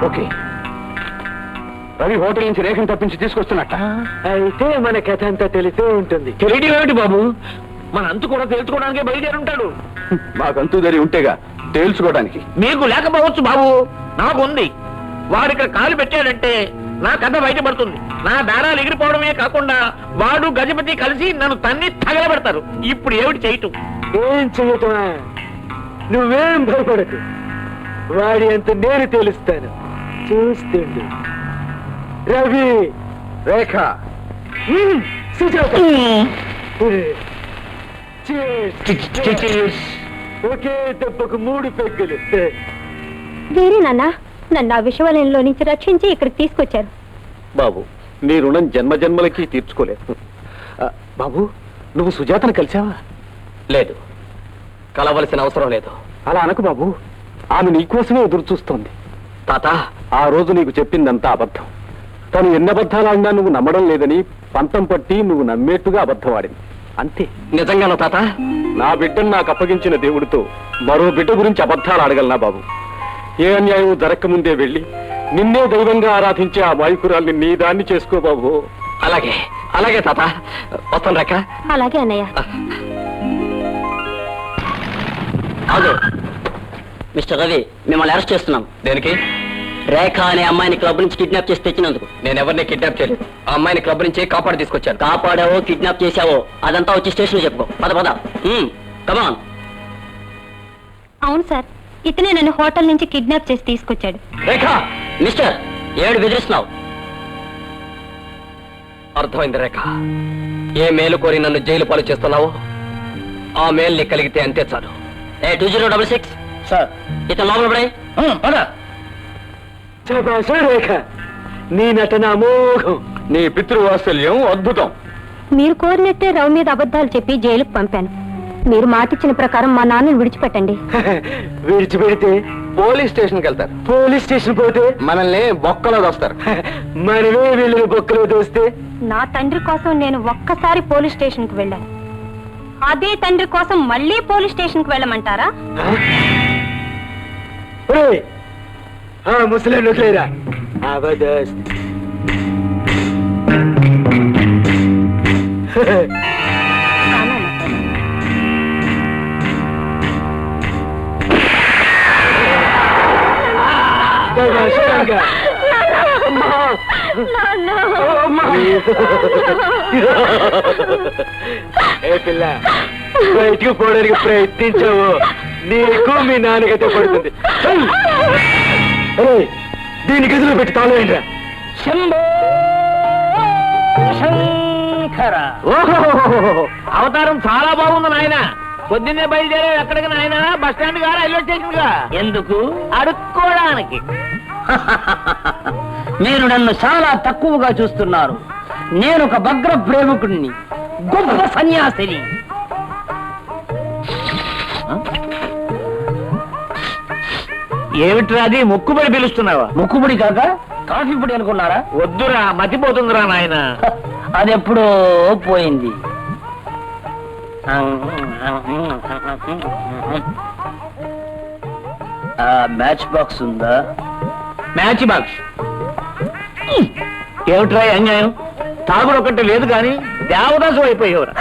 ఓకే, రవి హోటల్ నుంచి రేఖను తప్పించి తీసుకొస్తున్నట్ట. అయితే మన కథ అంతా తెలిసే ఉంటుంది. తెలియడం ఏమిటి బాబు, మన అంతు కూడా తెలుసుకోవడానికే బయలుదేరి ఉంటాడు. మాకంతూ దరి ఉంటేగా తేల్చుకోవడానికి. మీకు లేకపోవచ్చు బాబు, నాకు ఉంది. వాడు ఇక్కడ కాలు పెట్టాడంటే నా కథ బయటపడుతుంది. నా దారాలు ఎగిరిపోవడమే కాకుండా వాడు గజపతి కలిసి నన్ను తన్ని తగలబెడతారు. ఇప్పుడు ఏమిటి చేయటం? ఏం చెయ్యటమా? నువ్వేం భయపడకు, వాడి అంత నేను తెలుస్తాను. చూస్తుండు. రవి, రేఖ, సుజాత, ఒకే దెబ్బకు 3 పెగ్గులు. వేరే నాన్న, నన్ను ఆ విషవలయంలో నుంచి రక్షించి ఇక్కడికి తీసుకొచ్చారు. బాబు నీ రుణం జన్మ జన్మలకి తీర్చుకోలేదు. బాబు నువ్వు సుజాతను కలిసావా? లేదు, కలవలసిన అవసరం లేదు. అలా అనకు బాబు, ఆమె నీకోసమే ఎదురు చూస్తోంది. తాత, ఆ రోజు నీకు చెప్పిందంతా అబద్ధం. తను ఎన్ని అబద్ధాలు ఆడినా నువ్వు నమ్మడం లేదని పంతం పట్టి నువ్వు నమ్మేట్టుగా అబద్ధం ఆడింది అంతే. నిజంగానో తాత? నా బిడ్డను నాకు అప్పగించిన దేవుడితో మరో బిడ్డ గురించి అబద్ధాలు ఆడగలనా బాబు? ఏ అన్యాయం జరగకముందే వెళ్ళి నిన్నే దైవంగా ఆరాధించే ఆ మాయకురాల్ని నీ దాన్ని చేసుకో బాబు. అలాగే అలాగే తాత, వస్తాను రేఖ. అలాగే అన్నయ్య. మిస్టర్ రవి, మిమ్మల్ని అరెస్ట్ చేస్తున్నాం. దేనికి? రేఖ అనే అమ్మాయిని క్లబ్ నుంచి కిడ్నాప్ చేసి తెచ్చినందుకు. నేను ఎవరిని కిడ్నాప్ చేయలేదు. ఆ అమ్మాయిని క్లబ్ నుంచి కాపాడి తీసుకొచ్చాను. కాపాడావో కిడ్నాప్ చేశావో అదంతా వచ్చి స్టేషన్ లో చెప్పుకో. పద పద, కమాన్. అవును సార్, ఇతనే నన్ను హోటల్ నుంచి కిడ్నాప్ చేసి తీసుకొచ్చాడు. రేఖ! మిస్టర్, ఏడు బెదిరిస్తున్నావు? అర్థమైంది రేఖ. ఏ మేలు కోరి నన్ను జైలు పాలు చేస్తున్నావో ఆ మేలు నీకు కలిగితే అంతే చాలు. 2066 సార్, ఇతను లోపల పడే. రేఖ, నీ నటన అమోఘం. నీ పితృవాత్సల్యం అద్భుతం. మీరు కోరినట్టే రవి మీద అబద్ధాలు చెప్పి జైలుకు పంపాను. మీరు మాటిచ్చిన ప్రకారం మా నాన్నని విడిచిపెట్టండి. విడిచిపెడితే పోలీస్ స్టేషన్కి వెళ్తారు. పోలీస్ స్టేషన్ పోతే మనల్ని బొక్కలో దోస్తారు. మనమే వీళ్ళని బొక్కలో దోస్తే? నా తండ్రి కోసం నేను ఒక్కసారి పోలీస్ స్టేషన్ కు వెళ్ళాను. అదే తండ్రి కోసం మళ్ళీ పోలీస్ స్టేషన్ కు వెళ్ళమంటారా? ముసలి లేరా? ఏ పిల్ల, బయటికి పోవడానికి ప్రయత్నించావు, నీకు మీ నాన్నకైతే పడుతుంది. దీని గదిలో పెట్టి తాళేయండిరా. శంభో శంకర. అవతారం చాలా బాగుంది నాయన. పొద్దున్నే బయలుదేరే ఎక్కడికి నాయన? బస్ స్టాండ్ గా, రైల్వే స్టేషన్ గా? ఎందుకు? అడుక్కోవడానికి. మీరు నన్ను చాలా తక్కువగా చూస్తున్నారు. నేను ఒక భగ్ర ప్రేమికుడిని, గొప్ప సన్యాసిని. ఏమిట్రా అది మొక్కుబడి పిలుస్తున్నావా? ముక్కుబడి కాక కాఫీ పొడి అనుకున్నారా? వద్దురా, మతిపోతుందిరా నాయన. అది ఎప్పుడో పోయింది. మ్యాచ్ బాక్స్ ఉందా? మ్యాచ్ బాక్స్ ఏమిట్రా అన్యాయం? తాగుడు ఒకటి లేదు కానీ దేవదాసు అయిపోయేవరా.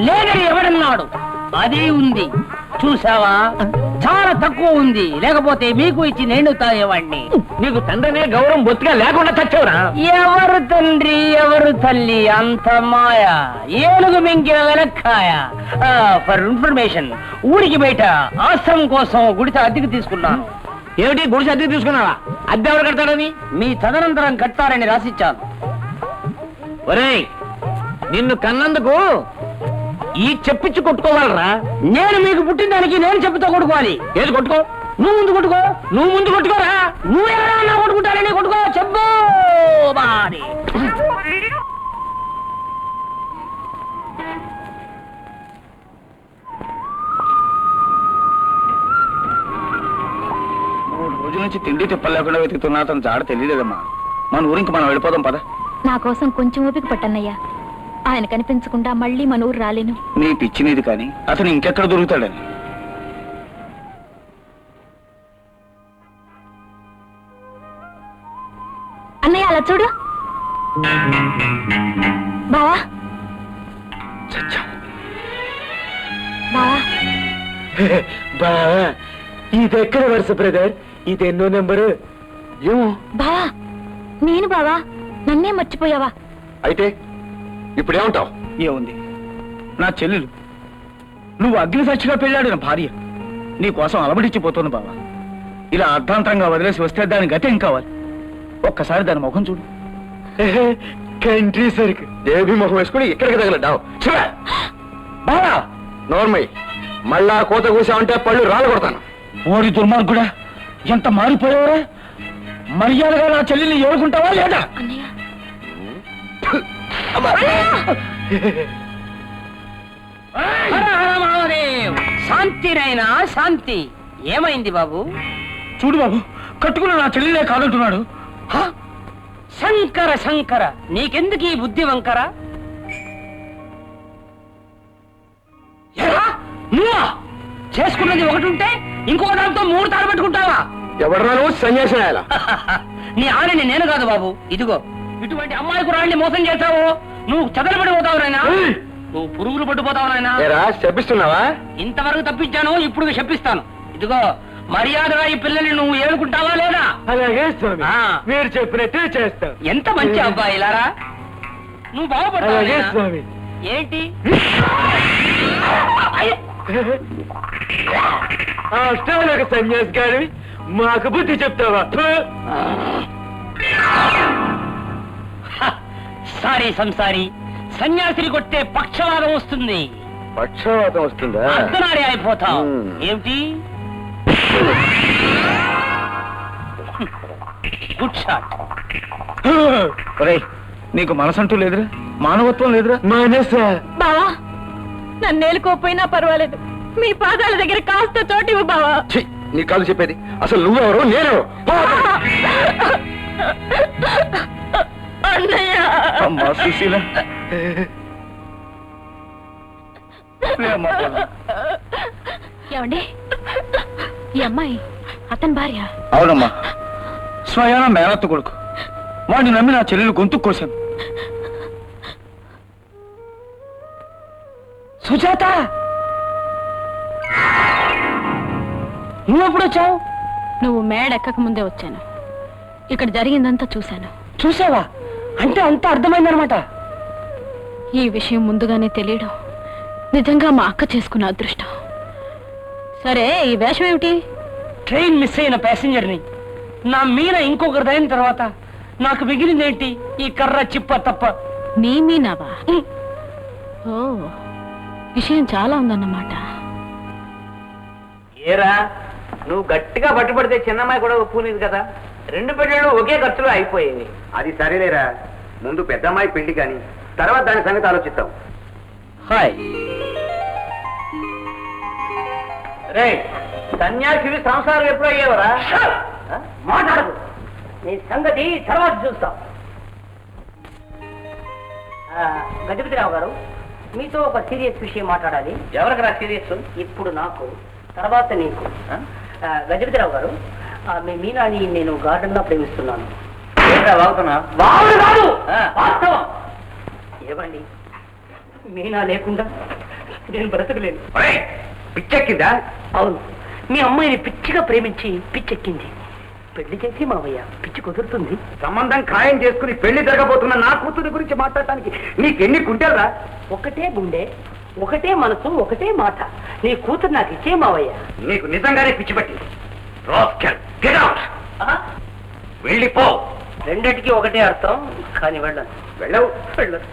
లేదని ఎవడన్నాడు? అది ఉంది, చూసావా? చాలా తక్కువ ఉంది, లేకపోతే మీకు ఇచ్చి నేను తాగేవాడిని. నీకు తండ్రినే గౌరవం బొత్తిగా లేకుండా చచ్చావురా. ఎవరు తండ్రి ఎవరు తల్లి అంత మాయ, ఏనుగు మింగిన వెనక్కాయ. ఫర్ ఇన్ఫర్మేషన్, ఊరికి బయట ఆశ్రమం కోసం గుడిసె అద్దెకి తీసుకున్నాను. ఏమిటి గుడిసె అద్దెకి తీసుకున్నావా? అద్దె ఎవరు కడతాడని? మీ తదనంతరం కట్టారని రాసిచ్చాను. ఒరేయ్, నిన్ను కన్నందుకు ఈ చెప్పించి కొట్టుకోవాలరా. నేను మీకు పుట్టిన దానికి నేను చెప్పుతో కొట్టుకోవాలి. ఏది కొట్టుకో? నువ్వు ముందు కొట్టుకో. నువ్వు ముందు కొట్టుకోరా. నువ్వెవరన్నా కొట్టుకుంటారని కొట్టుకో. చెప్పు బాడి. 3 రోజుల నుంచి తిండి తిప్పలేకుండా వెతుకుతున్నా అతను జాడ తెలియలేదమ్మా. మన ఊరికి మనం వెళ్ళిపోదాం పద. నా కోసం కొంచెం ఓపిక పట్టన్నయ్యా. ఆయన కనిపించకుండా మళ్ళీ మన ఊరు రాలేను. నీ పిచ్చినీది కానీ అతను ఇంకెక్కడ దొరుకుతాడని. అన్నయ్య అలా చూడు. బావా బావా బావా, ఇది ఎక్కడ వరుస బ్రదర్? ఇది ఎన్నో నెంబరు? ఏమో బావా, నేను బావా, నన్నే మర్చిపోయావా? అయితే ఇప్పుడు ఏమంటావు? ఏముంది, నా చెల్లెలు, నువ్వు అగ్ని సాక్షిగా పెళ్ళాడిన భార్య నీ కోసం అలబడిచ్చిపోతుంది బావా. ఇలా అర్ధాంతరంగా వదిలేసి వస్తే దాని గతి ఏం కావాలి? ఒక్కసారి దాని ముఖం చూడు. కంట్రీ సరికి దేవి ముఖం వేసుకుని ఇక్కడికి తగలడ్డావు. బావా, నోర్మయ్య, మళ్ళా కోత కూసావంటే పళ్ళు రాళ్ళు కొడతాను. ఓడి దుర్మార్గుడా, ఎంత మారిపోయావరా? మర్యాదగా నా చెల్లెల్ని ఏడుకుంటావా లేదా? అన్నయ్య శాంతినైనా శాంతి. ఏమైంది బాబు? చూడు బాబు, కట్టుకున్న నా చెల్లెలే కాదంటున్నాడు. శంకర శంకర, నీకెందుకు ఈ బుద్ధి వంకర? నువ్వా చేసుకున్నది ఒకటి ఉంటే ఇంకో దాంతో 3 తాడు పెట్టుకుంటావా? ఎవడరా నువ్వు సన్యాసి? నీ ఆనని నేను కాదు బాబు. ఇదిగో, ఇటువంటి అమ్మాయికు రాళ్ళని మోసం చేస్తావు. నువ్వు చదలబడిపోతావు నాయనా. నువ్వు పురుగులు పట్టుపోతావు నాయనా. చెప్పిస్తున్నావా? ఇంతవరకు తప్పించాను, ఇప్పుడు చెప్పిస్తాను. ఇదిగో, మర్యాదగా ఈ పిల్లల్ని నువ్వు ఏలుకుంటావా లేదా? అలాగే స్వామి, ఆ. మీరు చెప్పినట్టే చేస్తాం. ఎంత మంచి అబ్బాయి ఇలారా. నువ్వు బాగుపడతావు అలాగే నాయనా. స్వామి. ఏంటి అష్టాలకు సన్యాసి గారి మాకు బుద్ధి చెప్తావా? సారీ సంసారి, సన్యాసిని కొట్టే పక్షవాదం వస్తుంది. పక్షవాతం వస్తుందా? అర్ధనాడి అయిపోతావు. ఏమిటి? Good shot. ఒరేయ్, నీకు మనసంటూ లేదురా? మానవత్వం లేదురా? బావా, నన్ను ఏలుకోపోయినా పర్వాలేదు, మీ పాదాల దగ్గర కాస్త చోటివ్వు బావా. ఛీ, నీ కాదు చెప్పేది. అసలు నువ్వెవరు, నేనెవరు? అన్నయ్య, అమ్మా సుశీల, ఏమండి, ఈ అమ్మాయి అతని భార్య? అవునమ్మా, స్వయాన మేనత్త కొడుకు. వాడిని నమ్మి నా చెల్లెలు గొంతు కోశాను. సుజాత, నువ్వెప్పుడు వచ్చావు? నువ్వు మేడెక్కక ముందే వచ్చాను. ఇక్కడ జరిగిందంతా చూశాను. చూసావా? అంటే అంత అర్థమైందనమాట. ఈ విషయం ముందుగానే తెలియడం నిజంగా మా అక్క చేసుకున్న అదృష్టం. సరే, ఈ వేషం ఏమిటి? ట్రైన్ మిస్ అయిన ప్యాసింజర్ని నా మీన ఇంకొకరిదైన తర్వాత నాకు మిగిలిందేంటి? ఈ కర్ర చిప్ప తప్ప. నీ మీనావా? ఓ, విషయం చాలా ఉందన్నమాట. ఏరా, నువ్వు గట్టిగా పట్టుబడితే చిన్నమ్మాయి కూడా ఒప్పుకునేది కదా. 2 పెళ్ళిళ్ళు ఒకే ఖర్చులో అయిపోయేవి. అది సరేలేరా, ముందు పెద్దమ్మాయి పెళ్లి కాని తర్వాత దాని సంగతి ఆలోచిస్తాం. హాయ్. రే, సన్యాసివి సంసారం ఎప్పుడు అయ్యేవరా? మాట్లాడదు, నీ సంగతి తర్వాత చూస్తాం. గజపతిరావు గారు, మీతో ఒక సీరియస్ విషయం మాట్లాడాలి. ఎవరికి రా సీరియస్? ఇప్పుడు నాకు, తర్వాత నీకు. గజపతిరావు గారు, మీ మీనాని నేను గార్డెన్ లో ప్రేమిస్తున్నాను. వాగుతున్నా? వాగుడు కాదు, వాస్తవం. ఏమండి, మీనా లేకుండా నేను బ్రతకలేను. పిచ్చెక్కిందా? అవును, మీ అమ్మాయిని పిచ్చిగా ప్రేమించి పిచ్చెక్కింది. పెళ్లి చేసి మావయ్య పిచ్చి కుదురుతుంది. సంబంధం ఖాయం చేసుకుని పెళ్లి జరగబోతున్న నా కూతురి గురించి మాట్లాడటానికి నీకెన్ని కుంటెలరా? ఒకటే గుండె, ఒకటే మనసు, ఒకటే మాట. నీ కూతురు నాకు ఇచ్చే మావయ్య. నీకు నిజంగానే పిచ్చి పట్టి. వెళ్ళిపో. రెండిటికి ఒకటే అర్థం, కానీ వెళ్ళను. వెళ్ళవు వెళ్ళను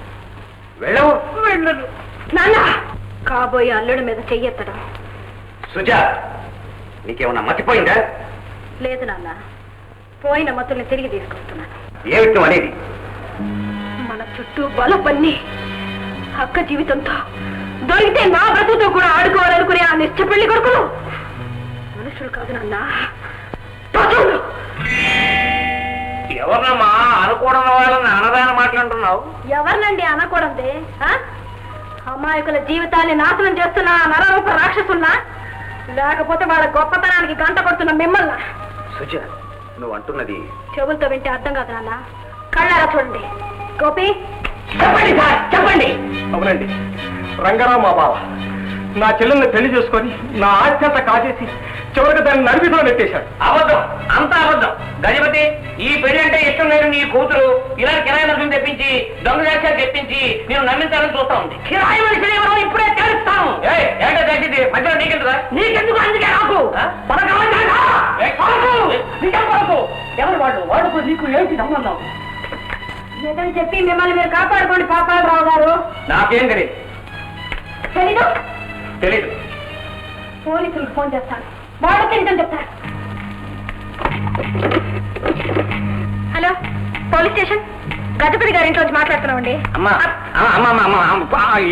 వెళ్ళవు వెళ్ళను. నాన్న, కాబోయే అల్లుడి మీద చెయ్యెత్తడం సుజా, నీకేమన్నా మతిపోయిందా? లేదు నాన్న, పోయిన మతుల్ని తిరిగి తీసుకొస్తున్నాను. ఏమిటి నువ్వు అనేది? మన చుట్టూ బలపన్ని అక్క జీవితంతో దొరికితే నా బ్రతుకుతో కూడా ఆడుకోవాలనుకునే ఆ నిశ్చ పెళ్లి కొడుకులు మనుషులు కాదు నాన్న, పశువులు. ఎవరినమ్మా అనుకోవడం వాళ్ళని అనదాన మాట్లాడుతున్నావు? ఎవరినండి అనకూడదే? అమాయకుల జీవితాన్ని నాశనం చేస్తున్న ఆ నరరూప రాక్షసున్నా, లేకపోతే వాళ్ళ గొప్పతనానికి గంట కొడుతున్న మిమ్మల్ని? సుజా, నువ్వు అంటున్నది చెవులతో వింటే అర్థం కాదు నాన్న, కళ్ళారా చూడండి. గోపి, చెప్పండి సార్, చెప్పండి. అవునండి, రంగారావు మా బావ నా చెల్లెల్ని పెళ్లి చేసుకొని నా ఆస్తి కాజేసి చివరికి దాన్ని నడిపిలో నెట్టేశాడు. అబద్ధం, అంతా అబద్ధం. గజపతి, ఈ పెళ్లి అంటే ఇష్టం లేని నీ కూతురు ఇలా కిరాయి మనుషులు తెప్పించి దొంగ సాక్ష్యాలు తెప్పించి నేను నమ్మించాలని చూస్తా ఉంది. కిరాయి మనుషులు ఎవరో ఇప్పుడే తెలుస్తాను. ఏంటో తెలిసింది మధ్యలో నీకెందుకు? నీకెందుకు? అందుకే నాకు ఎవరు వాళ్ళు? వాళ్ళకు నీకు ఏంటి సంబంధం? నిజం చెప్పి మిమ్మల్ని మీరు కాపాడుకోండి పాపాలరావు గారు. నాకేం తెలియదు. తెలీదు? తెలీదు. పోలీసులకు ఫోన్ చేస్తాను, వాళ్ళకి నిజం చెప్తారు. హలో, పోలీస్ స్టేషన్, గజపతి గారి ఇంట్లోంచి మాట్లాడుతున్నామండి. అమ్మా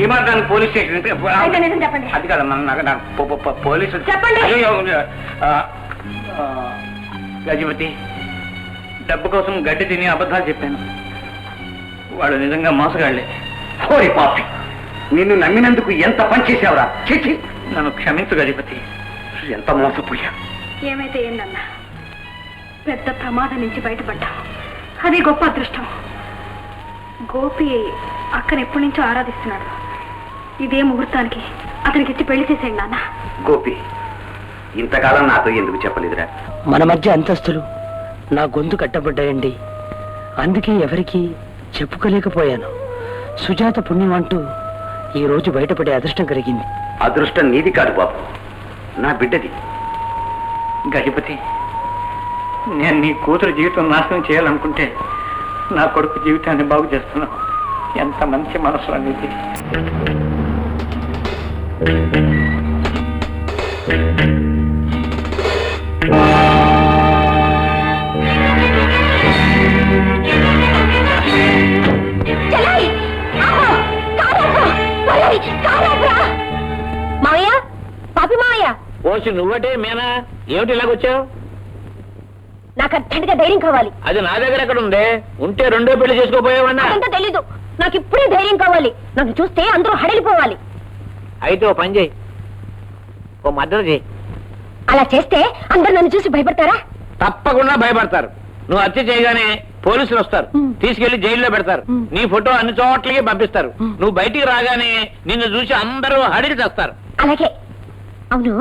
ఈ మార్గానికి పోలీస్ స్టేషన్ అయితే నిజం చెప్పండి. అది కాదమ్మా, పోలీసులు చెప్పండి. గజపతి, డబ్బు కోసం గడ్డి తిని అబద్ధాలు చెప్పాను. వాళ్ళు నిజంగా మోసగాళ్లే. ఓరి పాపి, నిన్ను నమ్మినందుకు ఎంత పని చేశావురా? చిచి, నన్ను క్షమించు గజపతి. ఎంత మోసపోయా. ఏమైతే ఏందన్నా, పెద్ద ప్రమాదం నుంచి బయటపడ్డా, అది గొప్ప అదృష్టం. గోపి అక్కని ఎప్పటి నుంచో ఆరాధిస్తున్నాడు. ఇదే ముహూర్తానికి అతనికి ఇచ్చి పెళ్లి చేసేయండి నాన్న. గోపి, ఇంతకాలం నాతో ఎందుకు చెప్పలేదురా? మన మధ్య అంతస్తులు నా గొంతు కట్టబడ్డాయండి, అందుకే ఎవరికి చెప్పుకోలేకపోయాను. సుజాత పుణ్యం అంటూ ఈ రోజు బయటపడే అదృష్టం కలిగింది. అదృష్టం నీది కాదు బాబు, నా బిడ్డది. గజపతి, నేను నీ కూతురు జీవితం నాశనం చేయాలనుకుంటే నా కొడుకు జీవితాన్ని బాగు చేస్తున్నావు. ఎంత మంచి మనసు అనేది. మావయ్య, పాపి మావయ్య, ఓసి నువ్వటే మేనా, ఏమిటి ఇలాగొచ్చావు? నాకు అర్జెంటుగా ధైర్యం కావాలి. అది నా దగ్గర ఎక్కడ ఉందే? ఉంటే రెండో పెళ్లి చేసుకోపోయావన్నా. అదంతా తెలీదు, నాకు ఇప్పుడే ధైర్యం కావాలి. నన్ను చూస్తే అందరూ హడలిపోవాలి. అయితే ఓ పని చేయి, ఓ మద్దతు చేయి. అలా చేస్తే అందరు నన్ను చూసి భయపడతారా? తప్పకుండా భయపడతారు. నువ్వు హత్య చేయగానే పోలీసులు వస్తారు, తీసుకెళ్లి జైల్లో పెడతారు. నీ ఫోటో అన్ని చోట్లకి పంపిస్తారు. నువ్వు బయటికి రాగానే నిన్ను చూసి అందరూ హడిలి చేస్తారు. అలాగే. అవును,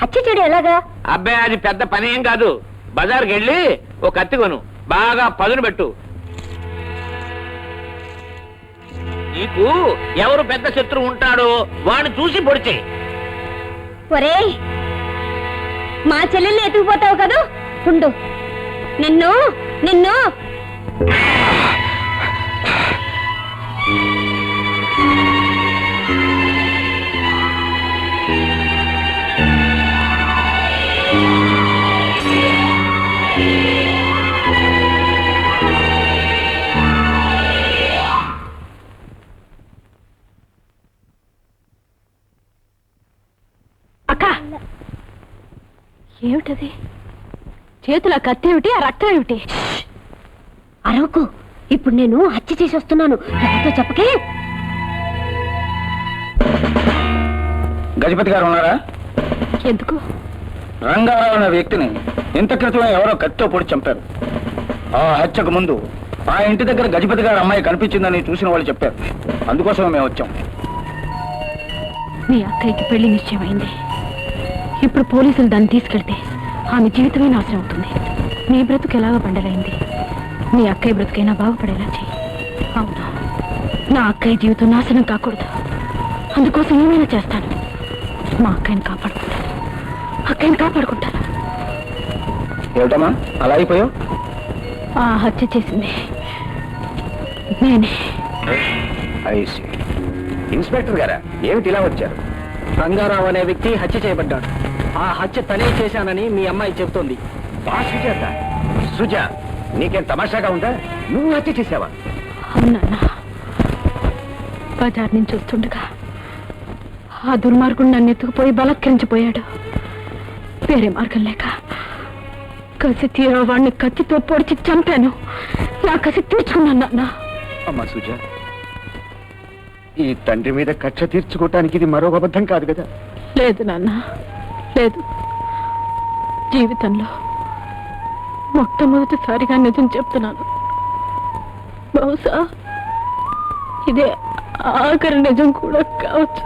హత్య చేయడం ఎలాగా? అబ్బాయి, అది పెద్ద పని ఏం కాదు. బజార్కి వెళ్ళి ఓ కత్తి కొను, బాగా పదును పెట్టు. నీకు ఎవరు పెద్ద శత్రువు ఉంటాడో వాడిని చూసి పొడిచేయి. ఒరేయ్, మా చెల్లెల్ని ఎత్తుకుపోతావు కదూ, ఉండు. నిన్ను నిన్ను అక్క, ఏమిటది? చేతుల కత్తేమిటి, ఆ రక్తం ఏమిటి? అరవకు, ఇప్పుడు నేను హత్య చేసి వస్తున్నాను. ఎవరితో చెప్పకే. గజపతి గారు ఉన్నారా? ఎందుకు? రంగారావు అనే వ్యక్తిని ఇంత క్రితమే ఎవరో కత్తితో పొడి చంపారు. ఆ హత్యకు ముందు ఆ ఇంటి దగ్గర గజపతి గారు అమ్మాయి కనిపించిందని చూసిన వాళ్ళు చెప్పారు. అందుకోసమే మేము వచ్చాం. మీ అక్కయ్యకి పెళ్లి నిశ్చయమైంది. ఇప్పుడు పోలీసులు దాన్ని తీసుకెళ్తే ఆమె జీవితమే నాశనం అవుతుంది. నీ బ్రతుకు ఎలాగ బండలైంది. మీ అక్కయ్య బ్రతుకైనా బాగుపడేలా చెయ్యి. అవును, నా అక్కయ్య జీవితం నాశనం కాకూడదు. అందుకోసం ఏమైనా చేస్తాను. మా అక్కయ్యని కాపాడుకుంటాను. అక్కయ్యని కాపాడుకుంటాను. ఏమిటమ్మా అలా అయిపోయావు? ఆ హత్య చేసింది నేనే. ఇన్స్పెక్టర్ గారా, ఏమిటి ఇలా వచ్చారు? రంగారావు అనే వ్యక్తి హత్య చేయబడ్డాడు. ఆ హత్య తనే చేశానని మీ అమ్మాయి చెబుతోంది. సుజాత, సుజా, నీకేం తమాషాగా ఉందా? నువ్వు హత్య చేసావా? అవునన్నా, బజార్ నుంచి వస్తుండగా ఆ దుర్మార్గుడు నన్ను ఎత్తుకుపోయి బలక్కరించిపోయాడు. వేరే మార్గం లేక కసి తీరా వాడిని కత్తితో పొడిచి చంపాను. నా కసి తీర్చుకున్నాను నాన్న. అమ్మా సుజా, ఈ తండ్రి మీద కక్ష తీర్చుకోవటానికి ఇది మరో అబద్ధం కాదు కదా? లేదు నాన్న, లేదు. జీవితంలో మొట్టమొదటిసారిగా నిజం చెప్తున్నాను. బహుశా ఇదే ఆఖరి నిజం కూడా కావచ్చు.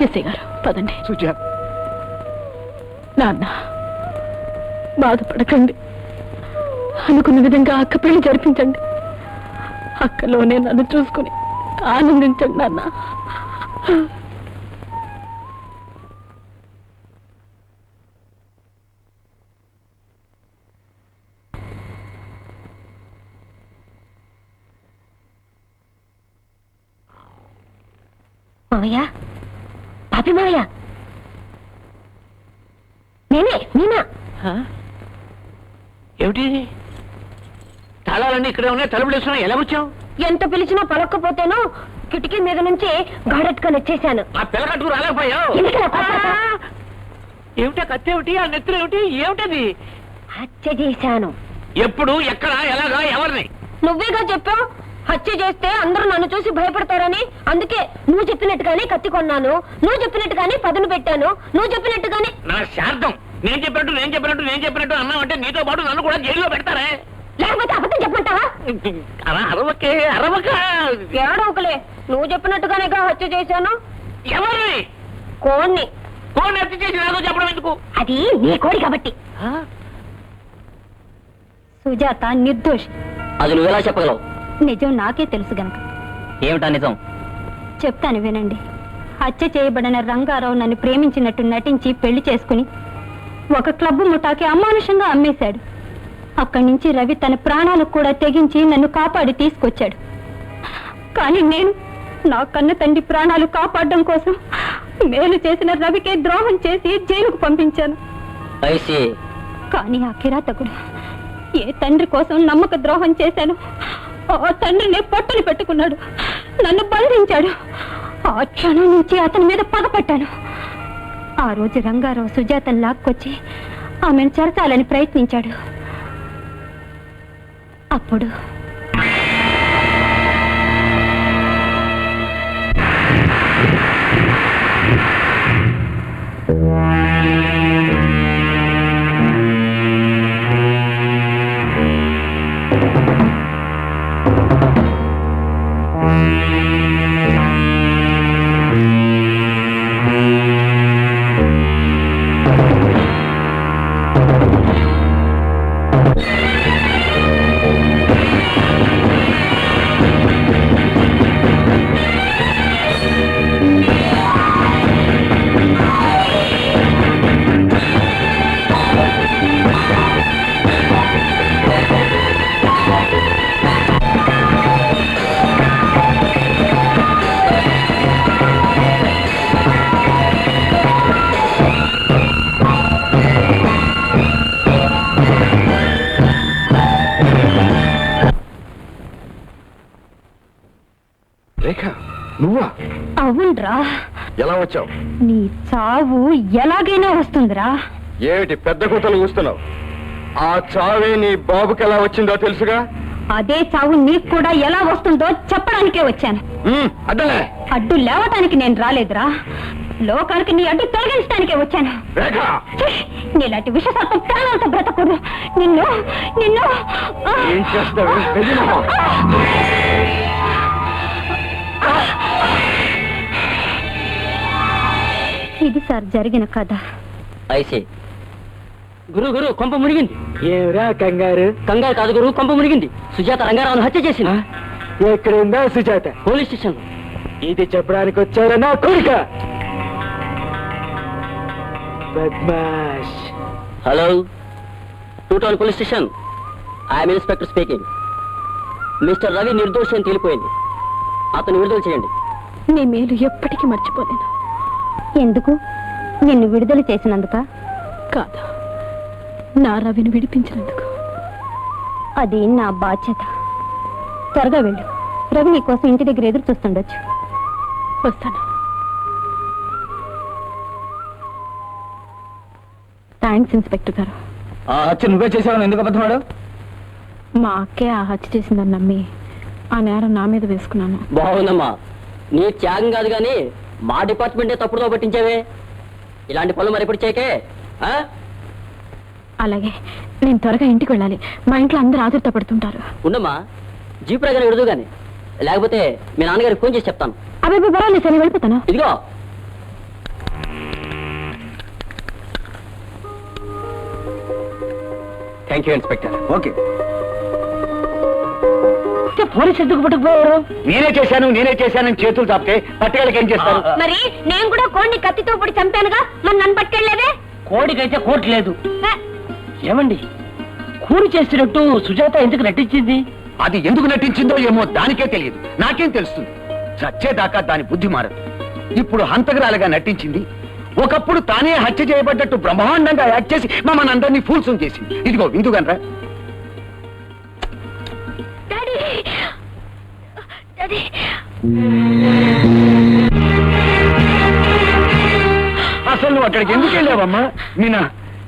ఎస్ఐ గారు పదండి. సుజా, నాన్న బాధపడకండి. అనుకున్న విధంగా అక్క పెళ్లి జరిపించండి. అక్కలోనే నన్ను చూసుకుని ఆనందించండి నాన్న. మావయ్య, పాపి మావయ్య, నేనే మీనా. ఏమిటి తాళాలన్నీ ఇక్కడే ఉన్నాయి, తలుపులు వేసుకున్నా, ఎలా వచ్చావు? ఎంత పిలిచినా పలక్కపోతేను కిటికీ మీద నుంచి గాడెట్టుకొని వచ్చేసాను. ఆ పిల్ల కట్టుకు రాలేకపోయావు. ఏమిటా కత్తి ఏమిటి, ఆ నెత్తులు ఏమిటి, ఏమిటది? హత్య చేశాను. ఎప్పుడు, ఎక్కడ, ఎలాగా, ఎవరిని? నువ్వేగా చెప్పావు హత్య చేస్తే అందరూ నన్ను చూసి భయపడతారని. అందుకే నువ్వు చెప్పినట్టుగానే కత్తి కొన్నాను, నువ్వు చెప్పినట్టుగానే పదును పెట్టాను, నువ్వు చెప్పినట్టుగానే. నా శార్థం. నేను చెప్పినట్టు అన్నావంటే నీతో పాటు నన్ను కూడా జైల్లో పెడతారే. లేకపోతే అబద్ధం చెప్పమంటావా? అరవకే, అరవక. ఏడవకలే, నువ్వు చెప్పినట్టుగానేగా హత్య చేశాను. ఎవరిని? కోన్ని. కోడిని హత్య చేసి నాతో చెప్పడం ఎందుకు? అది నీ కోడి కాబట్టి. సుజాత నిర్దోషి. అది నువ్వెలా చెప్పగలవు? నిజం నాకే తెలుసు గనక. ఏమిటా నిజం? చెప్తాను వినండి. హత్య చేయబడిన రంగారావు నన్ను ప్రేమించినట్టు నటించి పెళ్లి చేసుకుని ఒక క్లబ్ ముఠాకి అమానుషంగా అమ్మేశాడు. అక్కడి నుంచి రవి తన ప్రాణాలకు కూడా తెగించి నన్ను కాపాడి తీసుకొచ్చాడు. కానీ నేను నా కన్న తండ్రి ప్రాణాలు కాపాడడం కోసం మేలు చేసిన రవికే ద్రోహం చేసి జైలుకు పంపించాను. కానీ ఆ కిరాతకుడు ఏ తండ్రి కోసం నమ్మక ద్రోహం చేశాను ఆ తండ్రిని పొట్టలు పెట్టుకున్నాడు, నన్ను బంధించాడు. ఆ క్షణం నుంచి అతని మీద పగపట్టాను. ఆ రోజు రంగారావు సుజాతను లాక్కొచ్చి ఆమెను చెరచాలని ప్రయత్నించాడు. అప్పుడు ఎలా వచ్చావు? నీ చావు ఎలాగైనా వస్తుందిరా. ఏమిటి పెద్ద కూతలు కూస్తున్నావు? ఆ చావే నీ బాబుకి ఎలా వచ్చిందో తెలుసుగా. అదే చావు నీకు కూడా ఎలా వస్తుందో చెప్పడానికే వచ్చాను. అడ్డలే. అడ్డు లేవటానికి నేను రాలేదురా, లోకానికి నీ అడ్డు తొలగించడానికే వచ్చాను. నీలాంటి విషసర్పం ప్రాణాలతో బ్రతకూడదు. నిన్ను నిన్ను ఏం చేస్తావు? ఇది సార్ జరిగిన కథ. ఐసే గురు కొంప మునిగింది. ఏమిరా కంగారు? కంగారు కాదు గురు, కొంప మునిగింది. సుజాత రంగారావును హత్య చేసింది. ఎక్కడ ఉందా సుజాత? Police station. ఇది చెప్పడానికి వచ్చారా నా కొడుక? బద్మాష్. Hello, two town police station. I'm inspector speaking. Mister Ravi నిర్దోషి అని తేలిపోయింది. అతను విడుదల చేయండి. నీ మేలు ఎప్పటికీ మర్చిపోలేను. ఎందుకు? నిన్ను విడుదల చేసినందుక? కాదు, నా రవిని విడిపించినందుకు. అది నా బాధ్యత. త్వరగా వెళ్ళు. రవి నీ కోసం ఇంటి దగ్గర ఎదురు చూస్తుండొచ్చు. వస్తాను. థ్యాంక్స్ ఇన్స్పెక్టర్ గారు. ఆ హత్య నువ్వే చేసావని ఎందుకు అబద్ధమాడు? మా అక్కే ఆ హత్య చేసిందని నమ్మి ఆ నేరం నా మీద వేసుకున్నాను. బాగుందమ్మా, నీ త్యాగం కాదు కానీ మా డిపార్ట్మెంటే తప్పుడుతో పట్టించావే. ఇలాంటి పనులు మరి ఎప్పుడు చేయకే. అలాగే, నేను త్వరగా ఇంటికి వెళ్ళాలి. మా ఇంట్లో అందరూ ఆదుర్త పడుతుంటారు. ఉండమ్మా, జీప్ రాగానే విడదు గాని, లేకపోతే మీ నాన్నగారికి ఫోన్ చేసి చెప్తాను. అబ్బాయి పర్వాలేదు సార్, నేను వెళ్ళిపోతాను. ఇదిగో thank you inspector. Okay. Police ఎందుకు పట్టుకుపోయారు? నేనే చేశానని చేతులు తాపితే పట్టుకెళ్ళకి ఏం చేస్తారు? మరి నేను కూడా కోడిని కత్తితో పొడి చంపానుగా, మరి నన్ను పట్టుకెళ్ళలేదే? కోడికైతే కోర్టు లేదు. ఏమండి, కూలి చేసినట్టు సుజాత ఎందుకు నటించింది? అది ఎందుకు నటించిందో ఏమో దానికే తెలియదు. నాకేం తెలుస్తుంది? చచ్చేదాకా దాని బుద్ధి మారదు. ఇప్పుడు హంతకురాలుగా నటించింది. ఒకప్పుడు తానే హత్య చేయబడ్డట్టు బ్రహ్మాండంగా యాక్ట్ చేసి మమ్మల్ని అందరినీ ఫూల్సం చేసింది. ఇదిగో విందుగనరా. అసలు నువ్వు అక్కడికి ఎందుకు వెళ్ళావమ్మా? మీనా,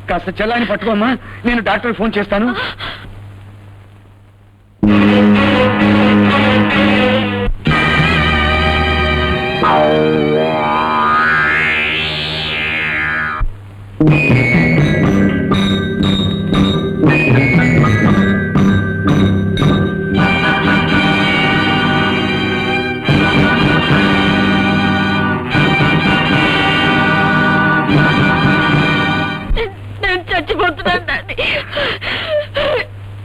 కాస్త చెల్లాని పట్టుకోమ్మా, నేను డాక్టర్ ఫోన్ చేస్తాను. నేను చచ్చిపోతున్నాను డాడీ.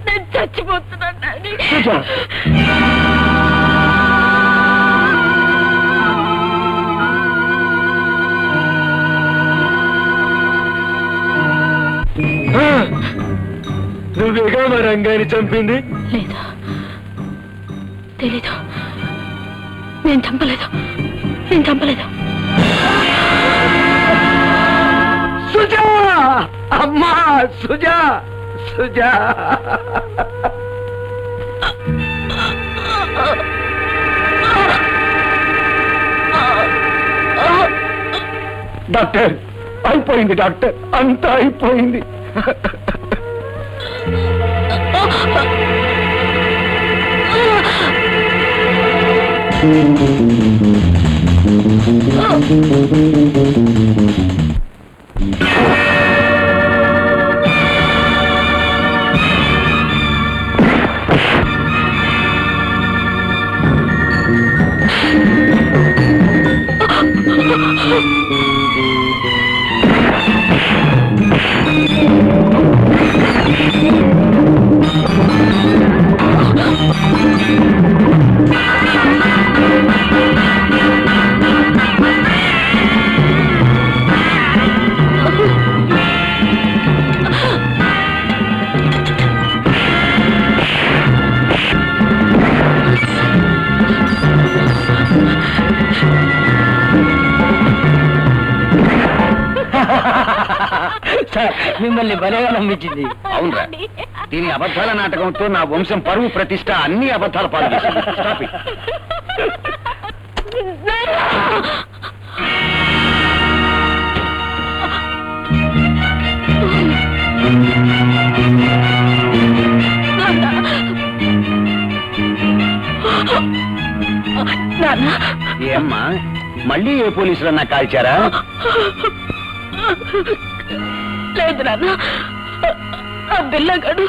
నేను చచ్చిపోతున్నాను డాడీ. నువ్వేగా మా రంగాన్ని చంపింది? లేదు, తెలీదు. నేను చంపలేదు. సుజా! అమ్మా సుజా! సుజా! డాక్టర్, అయిపోయింది డాక్టర్, అంతా అయిపోయింది. మిమ్మల్ని భలేగా నమ్మించింది. అవునరా, దీని అబద్ధాల నాటకంతో నా వంశం పరువు ప్రతిష్ట అన్ని అబద్ధాల పాలు చేసింది. Stop it. ఏమ్మా మళ్ళీ ఏ పోలీసులన్నా కాల్చారా? లేదు నాన్న, ఆ బిల్లగాడు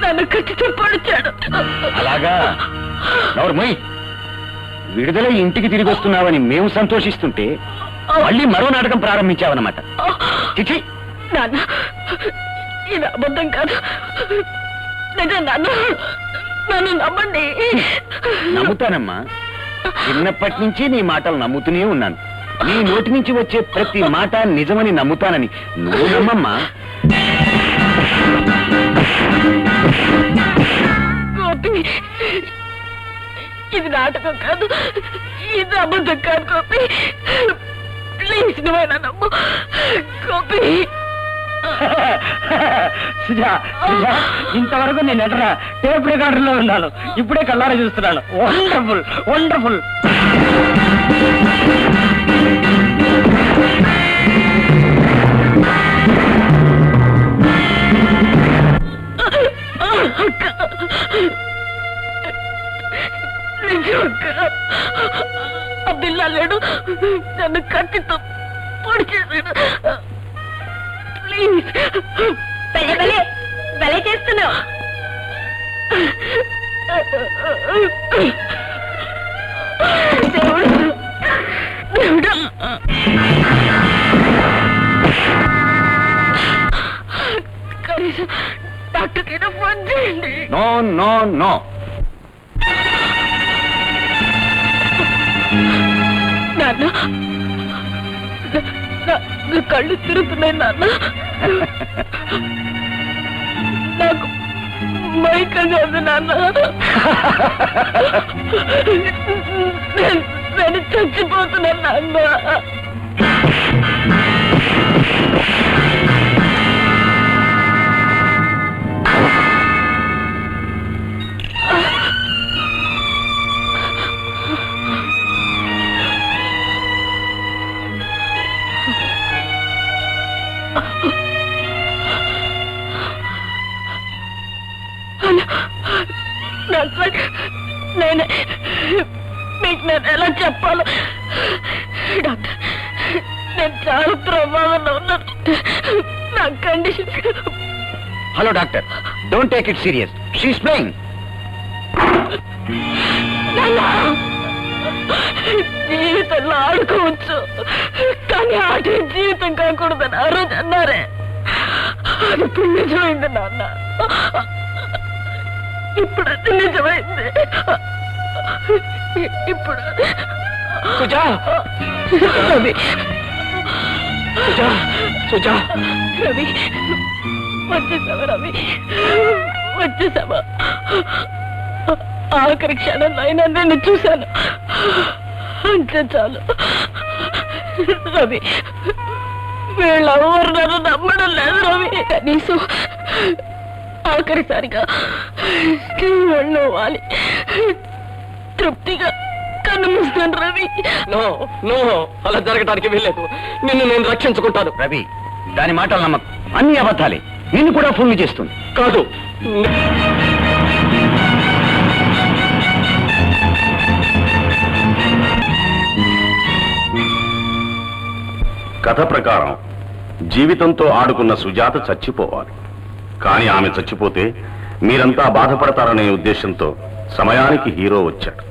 నన్ను కట్టితో పొడిచాడు. అలాగా? నోర్మోయ్, విడుదల ఇంటికి తిరిగి వస్తున్నావని మేము సంతోషిస్తుంటే మళ్ళీ మరో నాటకం ప్రారంభించావన్నమాట. చిచి! నాన్న, ఇది అబద్ధం కాదు, నిజం నాన్న, నన్ను నమ్మండి. నమ్ముతానమ్మా, చిన్నప్పటి నుంచి నీ మాటలు నమ్ముతూనే ఉన్నాను. నీ నోటి నుంచి వచ్చే ప్రతి మాట నిజమని నమ్ముతానని నువ్వు నమ్మమ్మా. గోపి, ఇది నాటకం కాదు, ఇది అబద్ధం కాదు గోపి. ప్లీజ్ నువ్వైనా నమ్ము గోపి. సుజా, సుజా, ఇంతవరకు నేను ఎటరా టేప్ రికార్డర్ లో ఉన్నాను, ఇప్పుడే కళ్ళారా చూస్తున్నాను. Wonderful, wonderful. ఆ బిల్లా లేడు, నన్ను కత్తితో పొడి చేశాడు. ప్లీజ్. భలే చేస్తున్నావు. దేవుడు, దేవుడు. కనీసం డాక్టర్కైనా ఫోన్ చేయండి. No no no. నాన్న, నా కళ్ళు తిరుగుతున్నాయి నాన్న. నాకు మైకం కాదు నాన్న. నేను చచ్చిపోతున్నాను నాన్న. నేనే మీకు నేను ఎలా చెప్పాలో డాక్టర్, నేను చాలా ప్రమాదంలో ఉన్నాను. నా condition. Hello doctor, don't take it serious, she's playing. జీవితంలో ఆడుకోవచ్చు, కానీ ఆటే జీవితం కాకూడదని ఆ రోజు అన్నారే, అది ఇప్పుడు నిజమైంది నాన్న. ఇప్పుడు అది నిజమైంది. ఇప్పుడు సుజా, రవి, సుజా, సుజా. రవి, వచ్చేసావా రవి, వచ్చేసావా? ఆఖరి క్షణంలో అయినా నేను చూశాను, అంతే చాలు. రవి, వీళ్ళెవరు నన్ను నమ్మడం లేదు రవి. కనీసం ఆఖరిసారిగా వాళ్ళు వాలి తృప్తిగా కన్నుమూస్తాను రవి. నో నో, అలా జరగడానికి వీల్లేదు. నిన్ను నేను రక్షించుకుంటాను. రవి, దాని మాటలు నమ్మకం, అన్ని అబద్ధాలే. నిన్ను కూడా ఫోన్లు చేస్తుంది. కాదు, కథ ప్రకారం జీవితంతో ఆడుకున్న సుజాత చచ్చిపోవాలి. కానీ ఆమె చచ్చిపోతే మీరంతా బాధపడతారనే ఉద్దేశంతో సమయానికి హీరో వచ్చాడు.